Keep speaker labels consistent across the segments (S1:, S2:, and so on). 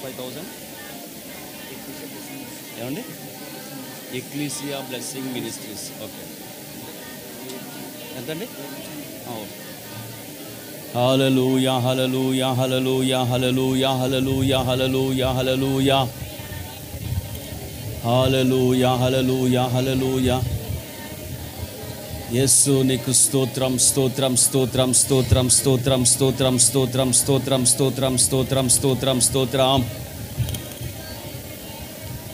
S1: 5,000 ఏమండి? Ecclesia blessing ministries. Okay, ఎంతండి? హల్లెలూయా హల్లెలూయా హల్లెలూయా హల్లెలూయా హల్లెలూయా హల్లెలూయా హల్లెలూయా హల్లెలూయా హల్లెలూయా హల్లెలూయా. యేసు నీకు స్తోత్రం స్తోత్రం స్తోత్రం స్తోత్రం స్తోత్రం స్తోత్రం స్తోత్రం స్తోత్రం స్తోత్రం స్తోత్రం స్తోత్రం స్తోత్రం.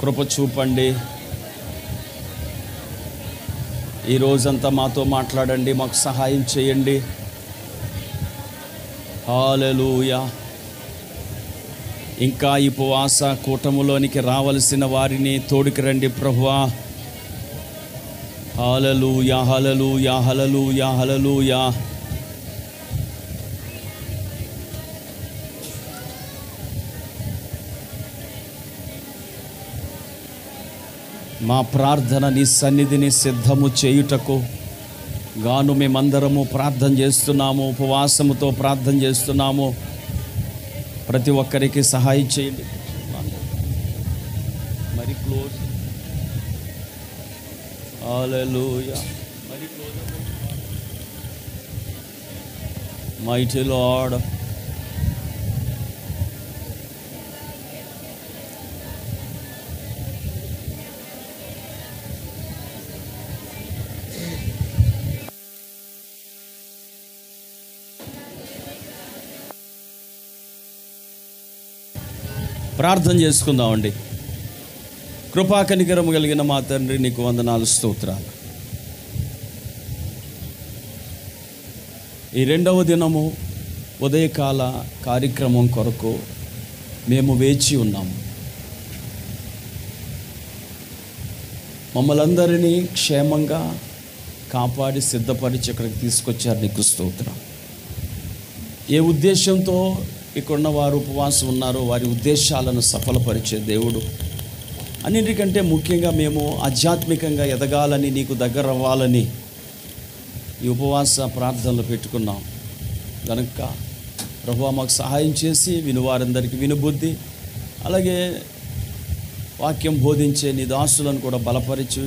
S1: కృప చూపండి, ఈ రోజంతా మాతో మాట్లాడండి, మాకు సహాయం చేయండి. హల్లెలూయా. ఇంకా ఈ ఉపవాస కూటములోనికి రావలసిన వారిని తోడుకి రండి ప్రభువా. హల్లెలూయా హల్లెలూయా హల్లెలూయా హల్లెలూయా. మా ప్రార్థన నీ సన్నిధిని సిద్ధము చేయుటకు గాను మేమందరము ప్రార్థన చేస్తున్నాము, ఉపవాసముతో ప్రార్థన చేస్తున్నాము. ప్రతి ఒక్కరికి సహాయం చేయండి. మరి క్లోజ్. హల్లెలూయా. మరి క్లోజ్. మైటీ లార్డ్, ప్రార్థన చేసుకుందామండి. కృపా కనికరము కలిగిన మా తండ్రి, నీకు వందనాలు స్తోత్రాలు. ఈ రెండవ దినము ఉదయకాల కార్యక్రమం కొరకు మేము వేచి ఉన్నాము. మమ్మల్ని అందరినీ క్షేమంగా కాపాడి సిద్ధపరిచి ఇక్కడికి తీసుకొచ్చారు, నీకు స్తోత్రం. ఏ ఉద్దేశంతో ఇక్కడున్న వారు ఉపవాసం ఉన్నారో వారి ఉద్దేశాలను సఫలపరిచే దేవుడు. అన్నింటికంటే ముఖ్యంగా మేము ఆధ్యాత్మికంగా ఎదగాలని, నీకు దగ్గర అవ్వాలని ఈ ఉపవాస ప్రార్థనలు పెట్టుకున్నాం కనుక ప్రభువా మాకు సహాయం చేసి వినువారందరికీ వినుబుద్ధి, అలాగే వాక్యం బోధించే నీ దాసులను కూడా బలపరిచి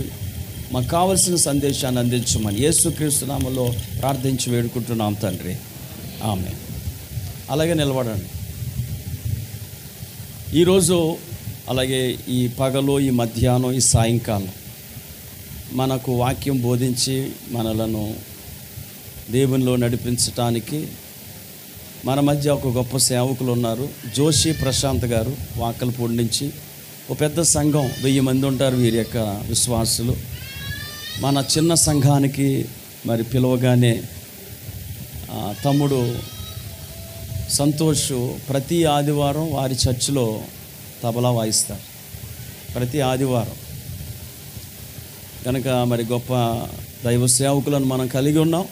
S1: మాకు కావలసిన సందేశాన్ని అందించమని యేసుక్రీస్తు నామములో ప్రార్థించి వేడుకుంటున్నాం తండ్రి, ఆమేన్. అలాగే నిలబడండి. ఈరోజు అలాగే ఈ పగలు, ఈ మధ్యాహ్నం, ఈ సాయంకాలం మనకు వాక్యం బోధించి మనలను దేవునిలో నడిపించటానికి మన మధ్య ఒక గొప్ప సేవకులు ఉన్నారు. జోషి ప్రశాంత్ గారు వాకలపూడి నుంచి. ఒక పెద్ద సంఘం, 1000 మంది ఉంటారు వీరి యొక్క విశ్వాసులు. మన చిన్న సంఘానికి మరి పిలవగానే తమ్ముడు సంతోష్ ప్రతి ఆదివారం వారి చర్చిలో తబలా వాయిస్తారు, ప్రతి ఆదివారం. కనుక మరి గొప్ప దైవ సేవకులను మనం కలిగి ఉన్నాం.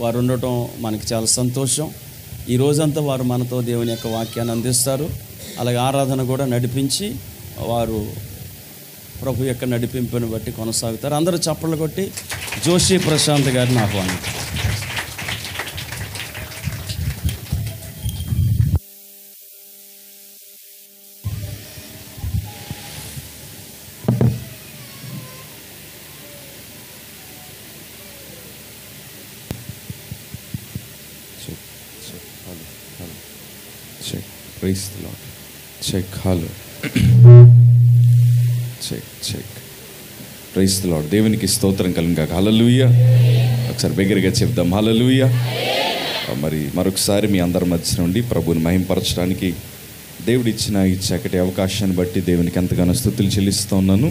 S1: వారు ఉండటం మనకి చాలా సంతోషం. ఈ రోజంతా వారు మనతో దేవుని యొక్క వాక్యాన్ని అందిస్తారు. అలాగే ఆరాధన కూడా నడిపించి వారు ప్రభు యొక్క నడిపింపుని బట్టి కొనసాగుతారు. అందరూ చప్పట్లు కొట్టి జోషి ప్రశాంత్ గారిని ఆహ్వానించారు.
S2: Praise the Lord. Check. Hello. Check. Praise the Lord. దేవునికి స్తోత్రం కలుగుగాక. హల్లెలూయా. ఒకసారి బిగ్గరగా చెప్దాం హల్లెలూయా. మరి మరొకసారి మీ అందరి మధ్య నుండి ప్రభువుని మహింపరచడానికి దేవుడిచ్చిన ఈ చక్కటి అవకాశాన్ని బట్టి దేవునికి ఎంతగానో స్తుతులు చెల్లిస్తూ ఉన్నాను.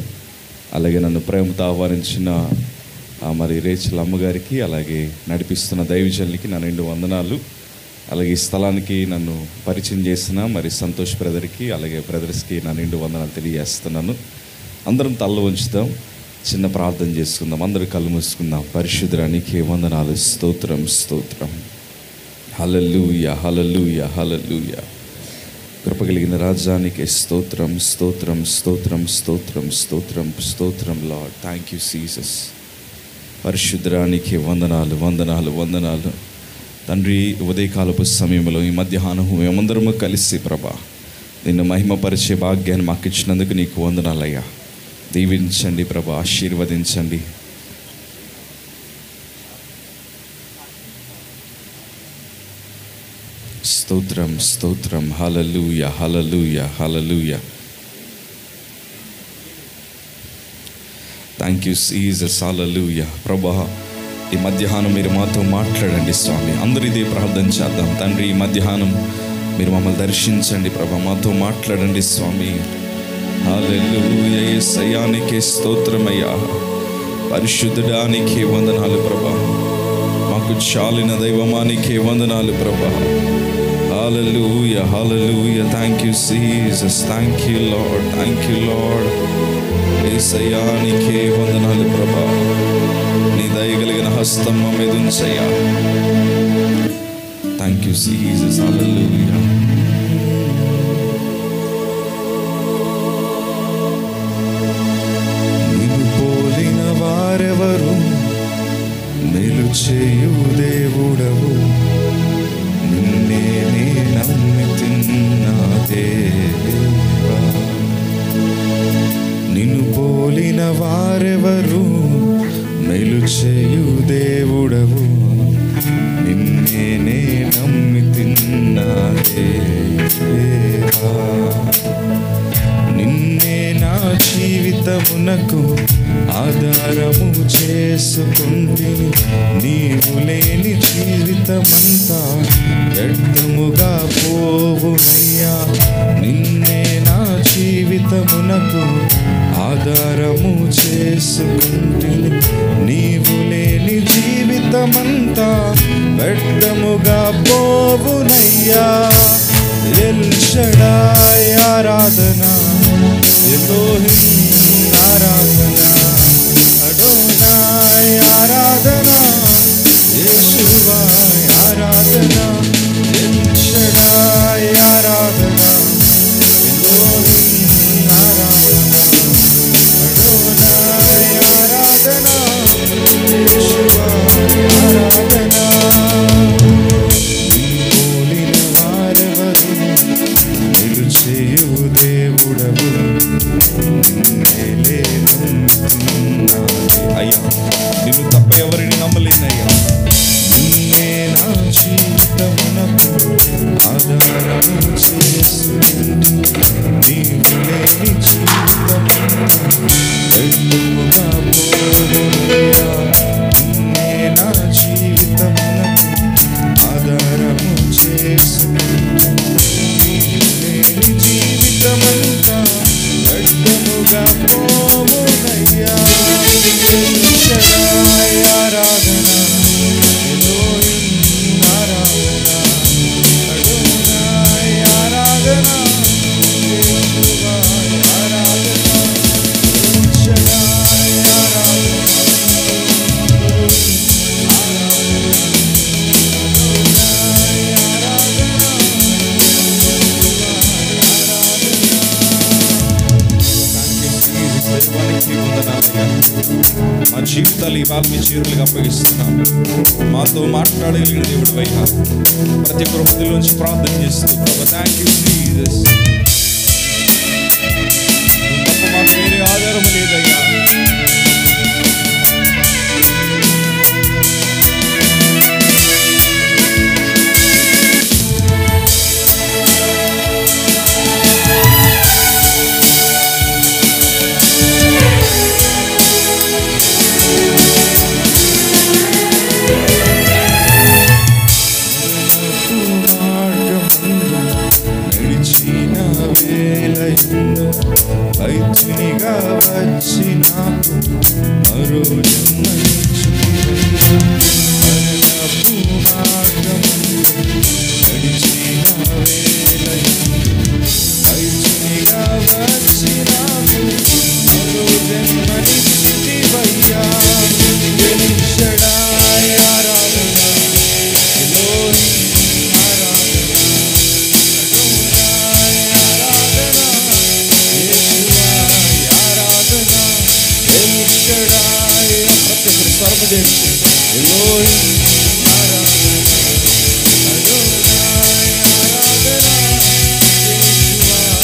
S2: అలాగే నన్ను ప్రేమతో ఆహ్వానించిన మరి రేచల్ అమ్మగారికి, అలాగే నడిపిస్తున్న దైవజనులకి నా నిండు వందనాలు. అలాగే ఈ స్థలానికి నన్ను పరిచయం చేసిన మరి సంతోష్ బ్రదర్కి, అలాగే బ్రదర్స్కి నా నిండు వందనాలు తెలియజేస్తున్నాను. అందరం తల్ల ఉంచుదాం, చిన్న ప్రార్థన చేసుకుందాం. అందరూ కళ్ళు మూసుకుందాం. పరిశుద్ధురానికి వందనాలు, స్తోత్రం స్తోత్రం. హల్లెలూయా హల్లెలూయా హల్లెలూయా. కృప కలిగిన రాజానికి స్తోత్రం స్తోత్రం స్తోత్రం స్తోత్రం స్తోత్రం స్తోత్రం. Lord, thank you Jesus. పరిశుద్ధురానికి వందనాలు వందనాలు వందనాలు తండ్రి. ఉదయకాలపు సమయంలో ఈ మధ్యాహ్నం మేమందరము కలిసి ప్రభా నిన్ను మహిమపరిచే భాగ్యాన్ని మాకు ఇచ్చినందుకు నీకు వందనాలయ్యా. దీవించండి ప్రభా, ఆశీర్వదించండి. స్తోత్రం స్తోత్రం. హల్లెలూయా హల్లెలూయా హల్లెలూయా. Thank you Jesus. హల్లెలూయా. ప్రభా, ఈ మధ్యాహ్నం మీరు మాతో మాట్లాడండి స్వామి. అందరూ ఇదే ప్రార్థన చేద్దాం. తండ్రి, ఈ మధ్యాహ్నం మీరు మమ్మల్ని దర్శించండి ప్రభా, మాతో మాట్లాడండి స్వామి. హల్లెలూయా. యేసయ్యానికే స్తోత్రమయ్యా. పరిశుద్ధుడానికి వందనాలు ప్రభా. మాకు చాలిన దైవమానికే వందనాలు ప్రభా. హల్లెలూయా హల్లెలూయా. Thank you Jesus. Thank you Lord. Thank you Lord. యేసయ్యానికే వందనాలు ప్రభా. నీ దయగలిగిన హస్తం మా మీద ఉంచయ్యా. Thank you Jesus. హల్లెలూయా. నిన్ను పోలిన వారెవరు, మేలు చేయు దేవుడవు, నిన్నే నే నమ్మితిన్నా దేవా. నిన్ను పోలిన వారెవరు, మేలు చేయు దేవుడవు, నిన్నే నే నమ్మితిన్నా దేవా. నిన్నే నా జీవితమునకు ఆధారము చేసుకుంటిని. నీవు లేని జీవితమంతా వ్యర్థముగా పోవునయ్యా. నిన్నే నా జీవితమునకు ఆధారము చేసుకుంటిని. నీవు లేని జీవితమంతా వ్యర్థముగా పోవునయ్యా. ఎల్ షడాయ్ ఆరాధన, ఎలోహిం ఆరాధన, అడోనాయ్ ఆరాధన, యేషువాయ్ ఆరాధన. ఎల్ షడాయ్ ఆరాధన, ఎలోహిం ఆరాధన, అడోనాయ్ ఆరాధన, యేషువాయ్ ఆరాధన. చేయు దేవుడవు, అయ్యా నిన్ను తప్ప ఎవరిని నమ్మలేనయ్యా. నిన్నే నా జీవితమునకు ఆధారము చేసుకుంటూ, నీవు లేని జీవితమునకు వ్యర్థముగా పోవునయ్యా. నిన్నే నా జీవితమునకు ఆధారము చేసుకుంటూ, జీవితమంతా వ్యర్థముగా పోవునయ్యా. షడాయ్ ఆరాధన, ఎలోహిం ఆరాధన, అడోనాయ్ ఆరాధన, యేషువాయ్ ఆరాధన. షడాయ్ ఆరాధన, మా జీవితాలు ఇవాళ మీ చేతులకు అప్పగిస్తున్నాం. మాతో మాట్లాడగలిగిన దేవుడు అయ్యా. ప్రతి ఒక్కరి హృదయంలోంచి ప్రార్థన చేస్తూ ప్రభా, థ్యాంక్ యూ జీసస్. తప్ప మాకు వేరే ఆధారం లేదయ్యా. వైద్యునిగా వచ్చి నాకు మరో జన్మనిచ్చితివి. మరణపు మార్గము నడిచిన వేళయందు వైద్యునిగా వచ్చి నాకు మరో జన్మనిచ్చితివయ్యా. ఎల్ షడాయ్ ఆరాధన, ఎలోహిం ఆరాధన, అడోనాయ్ ఆరాధన, యేషువాయ్ ఆరాధన. ఎల్ షడాయ్ ప్రతి ఒక్కరు స్వరపదేశి ఎలోహిం ఆరాధన, అడోనాయ్ ఆరాధన, యేషువాయ్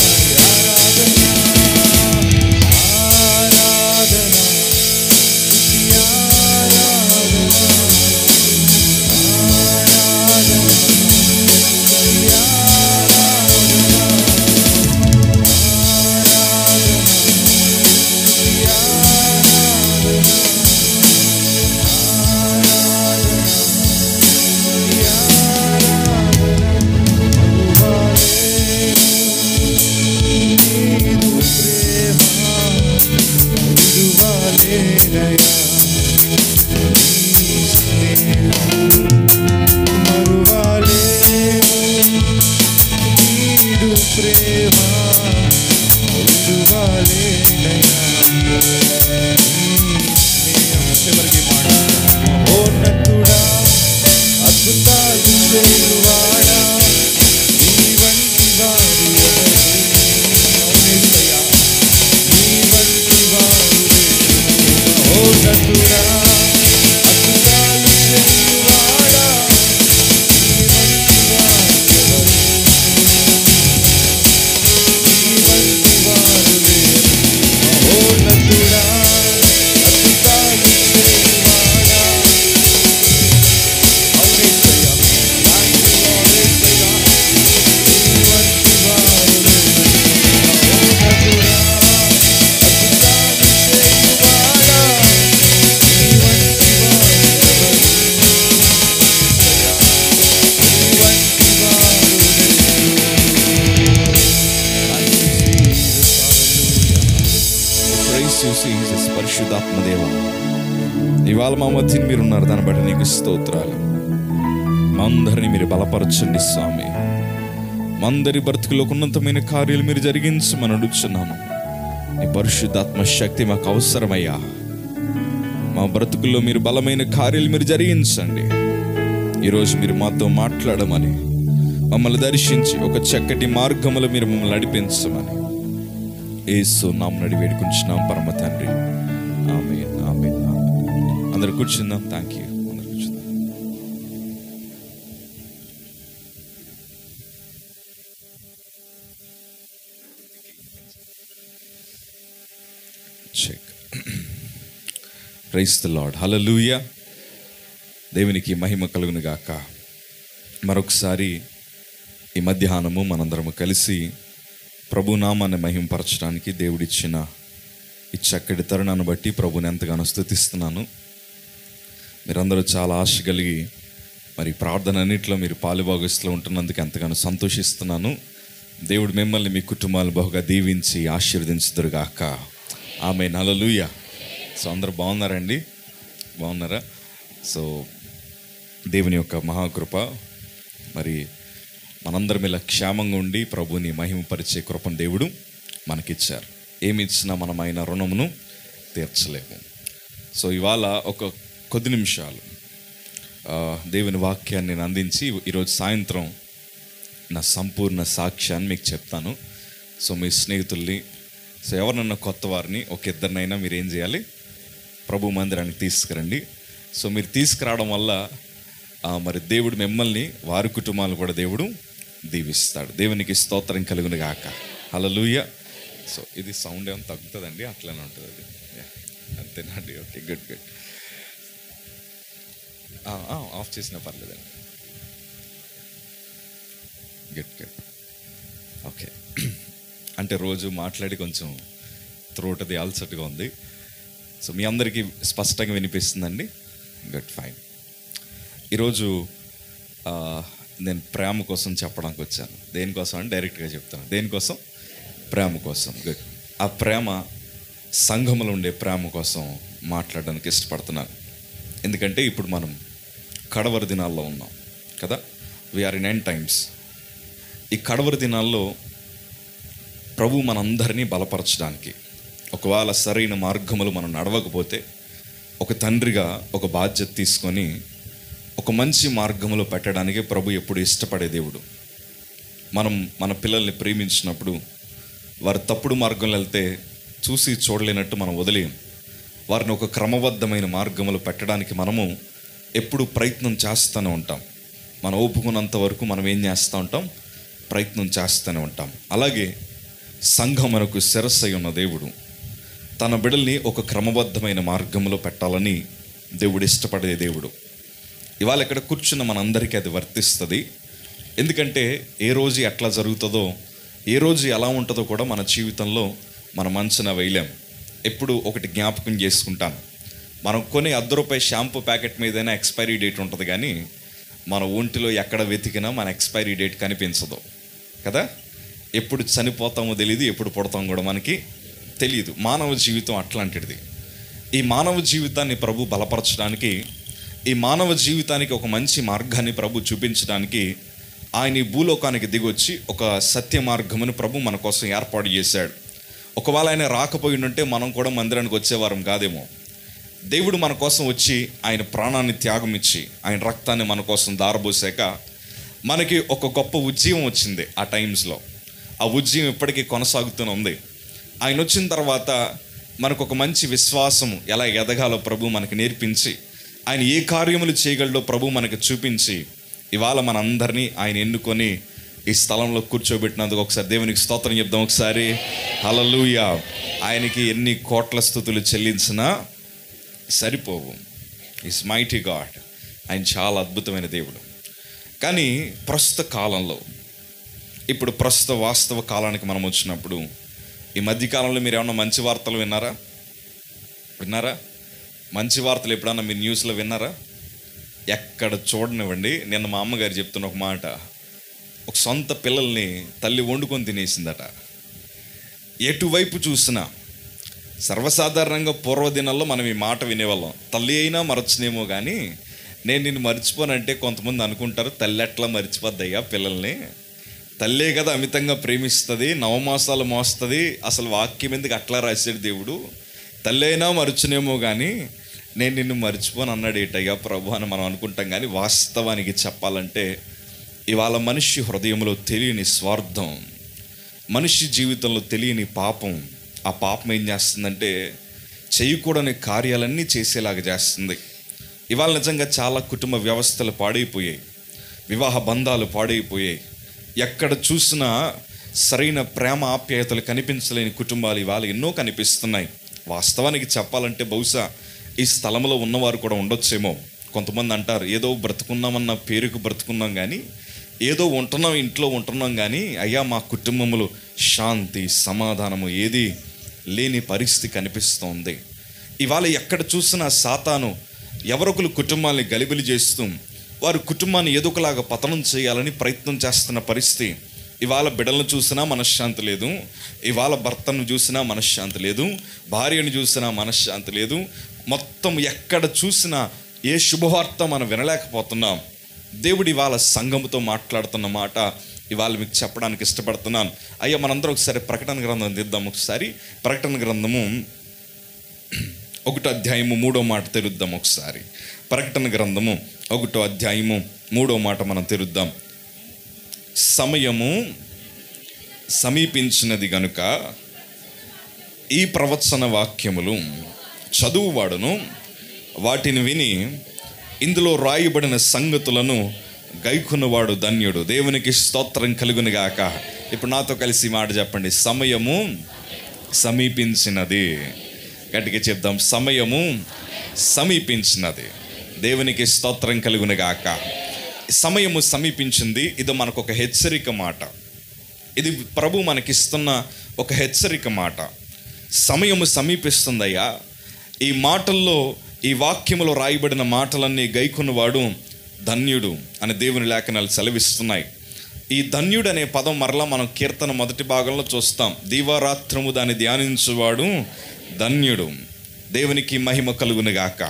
S2: జీసస్. పరిశుద్ధాత్మదేవ, ఇవాళ మా మధ్యన మీరు ఉన్నారు, దాన్ని బట్టి నీకు స్తోత్రాలు. మా అందరినీ మీరు బలపరచండి స్వామి. మా అందరి బ్రతుకులో ఉన్నతమైన కార్యాలు మీరు జరిగించమని అడుగుతున్నాను. నీ పరిశుద్ధాత్మ శక్తి మాకు అవసరమయ్యా. మా బ్రతుకుల్లో మీరు బలమైన కార్యాలు మీరు జరిగించండి. ఈరోజు మీరు మాతో మాట్లాడమని, మమ్మల్ని దర్శించి ఒక చక్కటి మార్గములో మీరు మమ్మల్ని నడిపించమని యేసు నామమున వేడుకుంటున్నాం పరమ తండ్రి. ఆమేన్, ఆమేన్, ఆమేన్. అందరూ కూర్చుందాం. Thank you. అందరూ కూర్చుందాం. చెక్. Praise the Lord. హల్లెలూయా. దేవునికి మహిమ కలుగును గాక. మరొకసారి ఈ మధ్యాహ్నము మనందరము కలిసి ప్రభునామాన్ని మహిమపరచడానికి దేవుడిచ్చిన ఈ చక్కటి తరుణాన్ని బట్టి ప్రభుని ఎంతగానో స్తుతిస్తున్నాను. మీరందరూ చాలా ఆశ కలిగి మరి ప్రార్థన అన్నింటిలో మీరు పాలుభాగస్తులో ఉంటున్నందుకు ఎంతగానో సంతోషిస్తున్నాను. దేవుడు మిమ్మల్ని మీ కుటుంబాలు బహుగా దీవించి ఆశీర్వదించుదురుగాక. ఆమేన్, హల్లెలూయా. సో అందరూ బాగున్నారండి? బాగున్నారా? సో దేవుని యొక్క మహాకృప మరి మనందరం ఇలా క్షేమంగా ఉండి ప్రభుని మహిమపరిచే కృపను దేవుడు మనకిచ్చారు. ఏమి ఇచ్చినా మనం ఆయన రుణమును తీర్చలేము. సో ఇవాళ ఒక కొద్ది నిమిషాలు దేవుని వాక్యాన్ని నేను అందించి ఈరోజు సాయంత్రం నా సంపూర్ణ సాక్ష్యాన్ని మీకు చెప్తాను. సో మీ స్నేహితుల్ని, సో ఎవరినన్నా కొత్త వారిని ఒక ఇద్దరినైనా మీరు ఏం చేయాలి, ప్రభు మందిరానికి తీసుకురండి. సో మీరు తీసుకురావడం వల్ల మరి దేవుడు మిమ్మల్ని, వారి కుటుంబాలు కూడా దేవుడు దీవిస్తాడు. దేవునికి స్తోత్రం కలుగును గాక. హల్లెలూయా. సో ఇది సౌండ్ ఏమైనా తగ్గుతుందండి? అట్లనే ఉంటుంది అది. అంతేనండి. Okay, good good. ఆఫ్ చేసినా పర్లేదండి. Good good. ఓకే. అంటే రోజు మాట్లాడి కొంచెం త్రోట్ అది అలసటగా ఉంది. సో మీ అందరికీ స్పష్టంగా వినిపిస్తుందండి? Good, fine. ఈరోజు నేను ప్రేమ కోసం చెప్పడానికి వచ్చాను. దేనికోసం అని డైరెక్ట్గా చెప్తాను. దేనికోసం? ప్రేమ కోసం. గుడ్. ఆ ప్రేమ, సంఘములో ఉండే ప్రేమ కోసం మాట్లాడడానికి ఇష్టపడుతున్నాను. ఎందుకంటే ఇప్పుడు మనం కడవరి దినాల్లో ఉన్నాం కదా. We are in end times. ఈ కడవరి దినాల్లో ప్రభు మనందరినీ బలపరచడానికి, ఒకవేళ సరైన మార్గములు మనం నడవకపోతే ఒక తండ్రిగా ఒక బాధ్యత తీసుకొని ఒక మంచి మార్గంలో పెట్టడానికి ప్రభు ఎప్పుడు ఇష్టపడే దేవుడు. మనం మన పిల్లల్ని ప్రేమించినప్పుడు వారు తప్పుడు మార్గంలో వెళ్తే చూసి చూడలేనట్టు మనం వదిలేయం. వారిని ఒక క్రమబద్ధమైన మార్గంలో పెట్టడానికి మనము ఎప్పుడు ప్రయత్నం చేస్తూనే ఉంటాం. మనం ఒప్పుకున్నంత వరకు మనం ఏం చేస్తూ ఉంటాం? ప్రయత్నం చేస్తూనే ఉంటాం. అలాగే సంఘం మనకు శిరస్సు ఉన్న దేవుడు తన బిడ్డల్ని ఒక క్రమబద్ధమైన మార్గంలో పెట్టాలని దేవుడు ఇష్టపడే దేవుడు. ఇవాళ ఇక్కడ కూర్చున్న మనందరికీ అది వర్తిస్తుంది. ఎందుకంటే ఏ రోజు ఎట్లా జరుగుతుందో, ఏ రోజు ఎలా ఉంటుందో కూడా మన జీవితంలో మనం అంచనా వేయలేం. ఎప్పుడు ఒకటి జ్ఞాపకం చేసుకుంటాను, మనం కొనే ₹10 షాంపూ ప్యాకెట్ మీదైనా ఎక్స్పైరీ డేట్ ఉంటుంది, కానీ మన ఒంటిలో ఎక్కడ వెతికినా మన ఎక్స్పైరీ డేట్ కనిపించదు కదా. ఎప్పుడు చనిపోతామో తెలియదు, ఎప్పుడు పుడతామో కూడా మనకి తెలియదు. మానవ జీవితం అట్లాంటిది. ఈ మానవ జీవితాన్ని ప్రభు బలపరచడానికి, ఈ మానవ జీవితానికి ఒక మంచి మార్గాన్ని ప్రభు చూపించడానికి ఆయన ఈ భూలోకానికి దిగొచ్చి ఒక సత్య మార్గమును ప్రభు మన కోసం ఏర్పాటు చేశాడు. ఒకవేళ ఆయన రాకపోయి ఉంటే మనం కూడా మందిరానికి వచ్చేవారం కాదేమో. దేవుడు మన కోసం వచ్చి ఆయన ప్రాణాన్ని త్యాగం ఇచ్చి ఆయన రక్తాన్ని మన కోసం దారబోసాక మనకి ఒక గొప్ప ఉద్యమం వచ్చింది ఆ టైమ్స్లో. ఆ ఉద్యమం ఇప్పటికీ కొనసాగుతూనే ఉంది. ఆయన వచ్చిన తర్వాత మనకు ఒక మంచి విశ్వాసం ఎలా ఎదగాలో ప్రభు మనకి నేర్పించి, ఆయన ఏ కార్యములు చేయగలడో ప్రభు మనకు చూపించి, ఇవాళ మనందరినీ ఆయన ఎన్నుకొని ఈ స్థలంలో కూర్చోబెట్టినందుకు ఒకసారి దేవునికి స్తోత్రం చెప్దాం. ఒకసారి హల్లెలూయా. ఆయనకి ఎన్ని కోట్ల స్తుతులు చెల్లించినా సరిపోవు. Is mighty God. ఆయన చాలా అద్భుతమైన దేవుడు. కానీ ప్రస్తుత కాలంలో, ఇప్పుడు ప్రస్తుత వాస్తవ కాలానికి మనం వచ్చినప్పుడు, ఈ మధ్యకాలంలో మీరు ఏమన్నా మంచి వార్తలు విన్నారా? మంచి వార్తలు ఎప్పుడన్నా మీరు న్యూస్లో విన్నారా? ఎక్కడ చూడనివ్వండి. నిన్న మా అమ్మగారు చెప్తున్న ఒక మాట, ఒక సొంత పిల్లల్ని తల్లి వండుకొని తినేసిందట. ఎటువైపు చూసినా సర్వసాధారణంగా పూర్వదినాల్లో మనం ఈ మాట వినేవాళ్ళం, తల్లి అయినా మరచునేమో కానీ నేను నిన్ను మర్చిపోనంటే కొంతమంది అనుకుంటారు, తల్లి ఎట్లా మర్చిపోద్దయ్యా పిల్లల్ని, తల్లే కదా అమితంగా ప్రేమిస్తుంది, నవమాసాలు మోస్తుంది, అసలు వాక్యం ఎందుకు అట్లా రాశాడు దేవుడు, తల్లి అయినా మరచునేమో కానీ నేను నిన్ను మర్చిపోను అన్నాడు ఏటయ్యా ప్రభు అని మనం అనుకుంటాం. కానీ వాస్తవానికి చెప్పాలంటే ఇవాళ మనిషి హృదయంలో తెలియని స్వార్థం, మనిషి జీవితంలో తెలియని పాపం, ఆ పాపం ఏం చేస్తుందంటే చేయకూడని కార్యాలన్నీ చేసేలాగా చేస్తుంది. ఇవాళ నిజంగా చాలా కుటుంబ వ్యవస్థలు పాడైపోయాయి, వివాహ బంధాలు పాడైపోయాయి, ఎక్కడ చూసినా సరైన ప్రేమ ఆప్యాయతలు కనిపించలేని కుటుంబాలు ఇవాళ ఎన్నో కనిపిస్తున్నాయి. వాస్తవానికి చెప్పాలంటే బహుశా ఈ స్థలంలో ఉన్నవారు కూడా ఉండొచ్చేమో. కొంతమంది అంటారు ఏదో బ్రతుకున్నామన్న పేరుకు బ్రతుకున్నాం కానీ, ఏదో ఉంటున్నాం ఇంట్లో ఉంటున్నాం కానీ అయ్యా మా కుటుంబంలో శాంతి సమాధానము ఏది లేని పరిస్థితి కనిపిస్తోంది. ఇవాళ ఎక్కడ చూసినా సాతాను ఎవరొకరు కుటుంబాన్ని గలిబిలి చేస్తూ వారి కుటుంబాన్ని ఏదొకలాగా పతనం చేయాలని ప్రయత్నం చేస్తున్న పరిస్థితి. ఇవాళ బిడ్డలను చూసినా మనశ్శాంతి లేదు, ఇవాళ భర్తను చూసినా మనశ్శాంతి లేదు, భార్యను చూసినా మనశ్శాంతి లేదు. మొత్తం ఎక్కడ చూసినా ఏ శుభవార్త మనం వినలేకపోతున్నాం. దేవుడు ఇవాళ సంఘముతో మాట్లాడుతున్న మాట ఇవాళ మీకు చెప్పడానికి ఇష్టపడుతున్నాను. అయ్యా మనందరం ఒకసారి ప్రకటన గ్రంథం తీద్దాం. ఒకసారి ప్రకటన గ్రంథము 1వ అధ్యాయము 3వ మాట తెరుద్దాం. ఒకసారి ప్రకటన గ్రంథము 1వ అధ్యాయము 3వ మాట మనం తెరుద్దాం. సమయము సమీపించినది గనుక ఈ ప్రవచన వాక్యములు చదువువాడును వాటిని విని ఇందులో రాయబడిన సంగతులను గైకొన్నవాడు ధన్యుడు. దేవునికి స్తోత్రం కలుగును గాక. ఇప్పుడు నాతో కలిసి మాట చెప్పండి, సమయము సమీపించినది. గట్టిగా చెప్దాం, సమయము సమీపించినది. దేవునికి స్తోత్రం కలుగును గాక. సమయము సమీపించింది, ఇది మనకు ఒక హెచ్చరిక మాట. ఇది ప్రభు మనకిస్తున్న ఒక హెచ్చరిక మాట. సమయము సమీపిస్తుందయ్యా. ఈ మాటల్లో, ఈ వాక్యములో రాయబడిన మాటలన్నీ గైకొన్నవాడు ధన్యుడు అని దేవుని లేఖనాలు సెలవిస్తున్నాయి. ఈ ధన్యుడు అనే పదం మరలా మనం కీర్తన 1వ భాగంలో చూస్తాం. దీవారాత్రము దాన్ని ధ్యానించువాడు ధన్యుడు. దేవునికి మహిమ కలుగును గాక.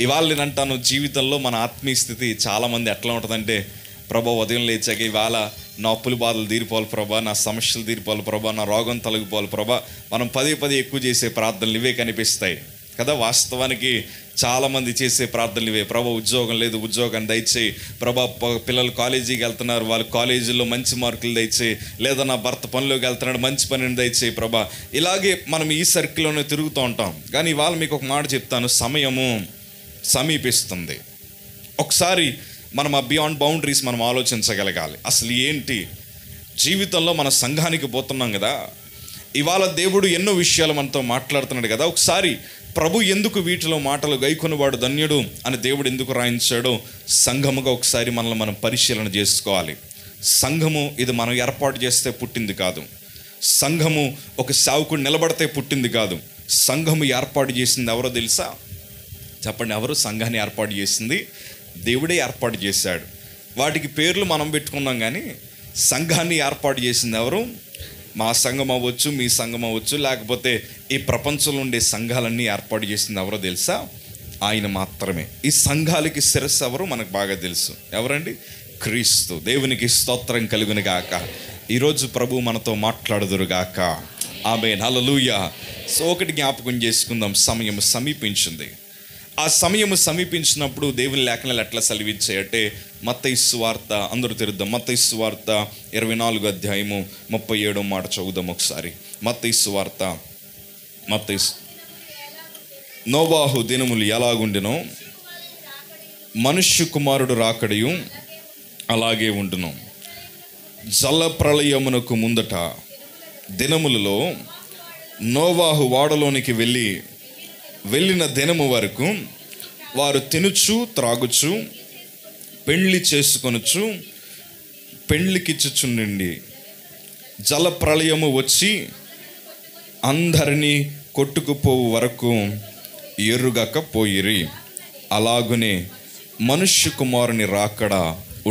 S2: ఇవాళ నేను అంటాను, జీవితంలో మన ఆత్మీయ స్థితి చాలామంది ఎట్లా ఉంటుందంటే, ప్రభా ఉదయం లేచాక ఇవాళ నా అప్పుల బాధలు తీరిపోవాలి ప్రభా, నా సమస్యలు తీరిపోవాలి ప్రభా, నా రోగం తొలగిపోవాలి ప్రభా. మనం పదే ఎక్కువ చేసే ప్రార్థనలు ఇవే కనిపిస్తాయి కదా. వాస్తవానికి చాలామంది చేసే ప్రార్థనలు ఇవే. ప్రభా ఉద్యోగం లేదు, ఉద్యోగాన్ని దయచేయి ప్రభా. పిల్లలు కాలేజీకి వెళ్తున్నారు, వాళ్ళ కాలేజీలో మంచి మార్కులు దయచేయి. లేదా నా భర్త పనిలోకి వెళ్తున్నాడు, మంచి పనిని దయచేయి ప్రభా. ఇలాగే మనం ఈ సర్కిల్లోనే తిరుగుతూ ఉంటాం. కానీ ఇవాళ మీకు ఒక మాట చెప్తాను, సమయము సమీపిస్తుంది. ఒకసారి మనం ఆ బియాండ్ బౌండరీస్ మనం ఆలోచించగలగాలి. అసలు ఏంటి జీవితంలో మన సంఘానికి పోతున్నాం కదా, ఇవాళ దేవుడు ఎన్నో విషయాలు మనతో మాట్లాడుతున్నాడు కదా. ఒకసారి ప్రభు ఎందుకు వీటిలో మాటలు గైకొన్నవాడు ధన్యుడు అని దేవుడు ఎందుకు రాయించాడో సంఘముగా ఒకసారి మనల్ని మనం పరిశీలన చేసుకోవాలి. సంఘము ఇది మనం ఏర్పాటు చేస్తే పుట్టింది కాదు. సంఘము ఒక సేవకుడు నిలబడితే పుట్టింది కాదు. సంఘము ఏర్పాటు చేసింది ఎవరో తెలుసా? చెప్పండి, ఎవరు సంఘాన్ని ఏర్పాటు చేసింది? దేవుడే ఏర్పాటు చేశాడు. వాటికి పేర్లు మనం పెట్టుకున్నాం, కానీ సంఘాన్ని ఏర్పాటు చేసింది ఎవరు? మా సంఘం అవ్వచ్చు, మీ సంఘం అవ్వచ్చు, లేకపోతే ఈ ప్రపంచంలో ఉండే సంఘాలన్నీ ఏర్పాటు చేసింది ఎవరో తెలుసా? ఆయన మాత్రమే. ఈ సంఘాలకి శిరస్సు ఎవరు మనకు బాగా తెలుసు. ఎవరండి? క్రీస్తు. దేవునికి స్తోత్రం కలుగును గాక. ఈరోజు ప్రభు మనతో మాట్లాడుదురుగాక. ఆమేన్, హల్లెలూయా. సో ఒకటి జ్ఞాపకం చేసుకుందాం, సమయం సమీపించింది. ఆ సమయము సమీపించినప్పుడు దేవుని లేఖనాలు ఎట్లా సెలవిచ్చాయంటే, మత్తయి సువార్త, అందరూ తెరుద్దాం, మత్తయి సువార్త 24వ అధ్యాయము 37వ మాట చదువుదాం ఒకసారి. మత్తయి సువార్త, నోవాహు దినములు ఎలాగుండెనో మనుష్య కుమారుడు రాకడయు అలాగే ఉండును. జల ప్రళయమునకు ముందట దినములలో నోవాహు ఓడలోనికి వెళ్ళిన దినము వరకు వారు తినుచు త్రాగుచు పెండ్లి చేసుకొనుచు పెండ్లికిచ్చుచుండి జల ప్రళయము వచ్చి అందరినీ కొట్టుకుపోవు వరకు ఎరుగకపోయిరి. అలాగునే మనుష్య కుమారుని రాకడ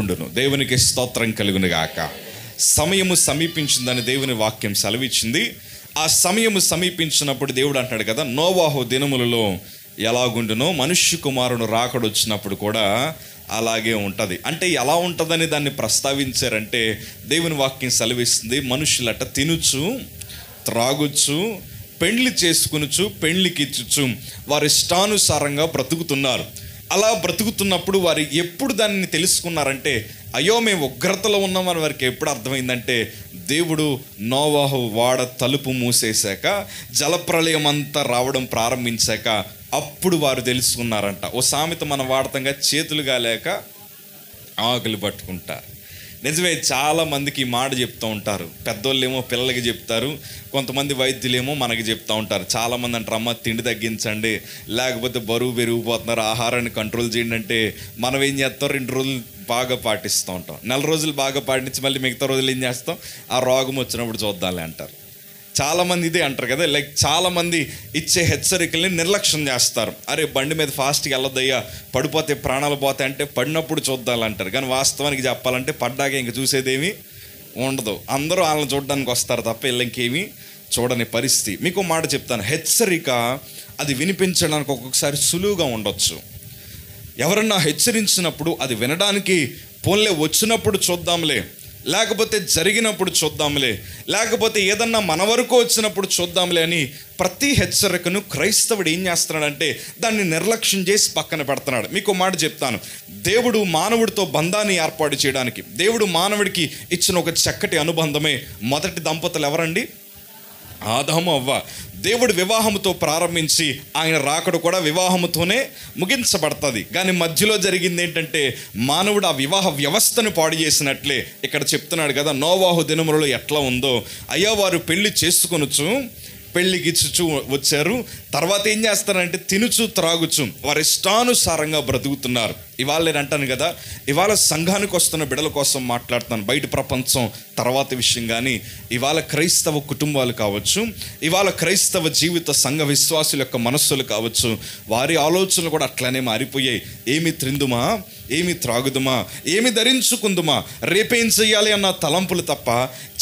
S2: ఉండును. దేవునికి స్తోత్రం కలుగును గాక. సమయము సమీపించిందని దేవుని వాక్యం సెలవిచ్చింది. ఆ సమయము సమీపించినప్పుడు దేవుడు అంటాడు కదా, నోవాహు దినములలో ఎలాగుండునో మనుష్య కుమారుడు రాకడొచ్చినప్పుడు కూడా అలాగే ఉంటుంది. అంటే ఎలా ఉంటుందని దాన్ని ప్రస్తావించారంటే దేవుని వాక్యం సెలవిస్తుంది, మనుషులట తినుచు త్రాగుచ్చు పెండ్లి చేసుకునుచు పెండ్లికిచ్చుచు వారి ఇష్టానుసారంగా బ్రతుకుతున్నారు. అలా బ్రతుకుతున్నప్పుడు వారు ఎప్పుడు దాన్ని తెలుసుకున్నారంటే, అయ్యో మేము ఉగ్రతలో ఉన్నామని వారికి ఎప్పుడు అర్థమైందంటే, దేవుడు నోవాహు వాడ తలుపు మూసేశాక జలప్రళయం అంతా రావడం ప్రారంభించాక అప్పుడు వారు తెలుసుకున్నారంట. ఓ సామెత మనం వాడతాంగా, చేతులుగా లేక ఆకులు పట్టుకుంటారు. నిజమే, చాలామందికి ఈ మాట చెప్తూ ఉంటారు. పెద్దోళ్ళేమో పిల్లలకి చెప్తారు, కొంతమంది వైద్యులేమో మనకి చెప్తూ ఉంటారు. చాలామంది అంటారు, అమ్మ తిండి తగ్గించండి, లేకపోతే బరువు పెరిగిపోతున్నారు, ఆహారాన్ని కంట్రోల్ చేయండి అంటే మనం ఏం చేస్తాం, 2 రోజులు బాగా పాటిస్తూ ఉంటాం, 4 రోజులు బాగా పాటించి మళ్ళీ మిగతా రోజులు ఏం చేస్తాం, ఆ రోగం వచ్చినప్పుడు చూద్దాంలే అంటారు. చాలామంది ఇదే అంటారు కదా. లైక్ చాలామంది ఇచ్చే హెచ్చరికల్ని నిర్లక్ష్యం చేస్తారు. అరే బండి మీద ఫాస్ట్గా వెళ్ళొద్దయ్యా, పడిపోతే ప్రాణాలు పోతాయి అంటే పడినప్పుడు చూద్దాలంటారు. కానీ వాస్తవానికి చెప్పాలంటే పడ్డాక ఇంక చూసేదేమీ ఉండదు. అందరూ వాళ్ళని చూడడానికి వస్తారు తప్ప వీళ్ళు ఇంకేమీ చూడని పరిస్థితి. మీకు మాట చెప్తాను, హెచ్చరిక అది వినిపించడానికి ఒక్కొక్కసారి సులువుగా ఉండొచ్చు. ఎవరన్నా హెచ్చరించినప్పుడు అది వినడానికి పోన్లే వచ్చినప్పుడు చూద్దాంలే, లేకపోతే జరిగినప్పుడు చూద్దాంలే, లేకపోతే ఏదన్నా మన వరకు వచ్చినప్పుడు చూద్దాంలే అని ప్రతి హెచ్చరికను క్రైస్తవుడు ఏం చేస్తున్నాడంటే దాన్ని నిర్లక్ష్యం చేసి పక్కన పెడుతున్నాడు. మీకు మాట చెప్తాను, దేవుడు మానవుడితో బంధాన్ని ఏర్పాటు చేయడానికి దేవుడు మానవుడికి ఇచ్చిన ఒక చక్కటి అనుబంధమే మొదటి దంపతులు ఎవరండి? ఆదాము అవ్వ. దేవుడు వివాహముతో ప్రారంభించి ఆయన రాకడ కూడా వివాహముతోనే ముగించబడుతుంది. కానీ మధ్యలో జరిగింది ఏంటంటే మానవుడు ఆ వివాహ వ్యవస్థను పాడు చేసినట్లే ఇక్కడ చెప్తున్నాడు కదా, నోవాహు దినములలో ఎట్లా ఉందో, అయ్యా వారు పెళ్లి చేసుకొనుచు పెళ్ళికిచ్చుచు వచ్చారు, తర్వాత ఏం చేస్తారంటే తినుచు త్రాగుచు వారి ఇష్టానుసారంగా బ్రతుకుతున్నారు. ఇవాళ నేను అంటాను కదా, ఇవాళ సంఘానికి వస్తున్న బిడ్డల కోసం మాట్లాడుతున్నాను, బయట ప్రపంచం తర్వాత విషయం. కానీ ఇవాళ క్రైస్తవ కుటుంబాలు కావచ్చు, ఇవాళ క్రైస్తవ జీవిత సంఘ విశ్వాసుల యొక్క మనస్సులు కావచ్చు, వారి ఆలోచనలు కూడా అట్లనే మారిపోయాయి. ఏమి త్రిందుమా, ఏమి త్రాగుదుమా, ఏమి ధరించుకుందుమా, రేపేం చెయ్యాలి అన్న తలంపులు తప్ప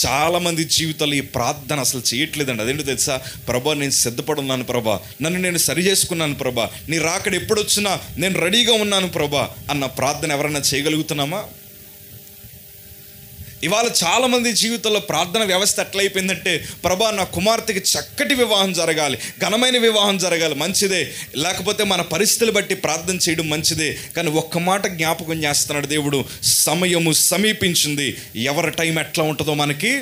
S2: చాలామంది జీవితాలు ఈ ప్రార్థన అసలు చేయట్లేదండి. అదేంటో తెలుసా, ప్రభా నేను సిద్ధపడున్నాను ప్రభా, నన్ను నేను సరి చేసుకున్నాను ప్రభా, నీ రాకడ ఎప్పుడు వచ్చినా నేను రెడీగా ఉన్నాను ప్రభా అన్న ప్రార్థన ఎవరైనా చేయగలుగుతున్నామా? ఇవాళ చాలామంది జీవితంలో ప్రార్థన వ్యవస్థ ఎట్లయిపోయిందంటే, ప్రభా నా కుమార్తెకి చక్కటి వివాహం జరగాలి, ఘనమైన వివాహం జరగాలి, మంచిదే, లేకపోతే మన పరిస్థితులు బట్టి ప్రార్థన చేయడం మంచిదే. కానీ ఒక్క మాట జ్ఞాపకం చేస్తున్నాడు దేవుడు, సమయము సమీపించింది. ఎవరి టైం ఎట్లా ఉంటుందో మనకి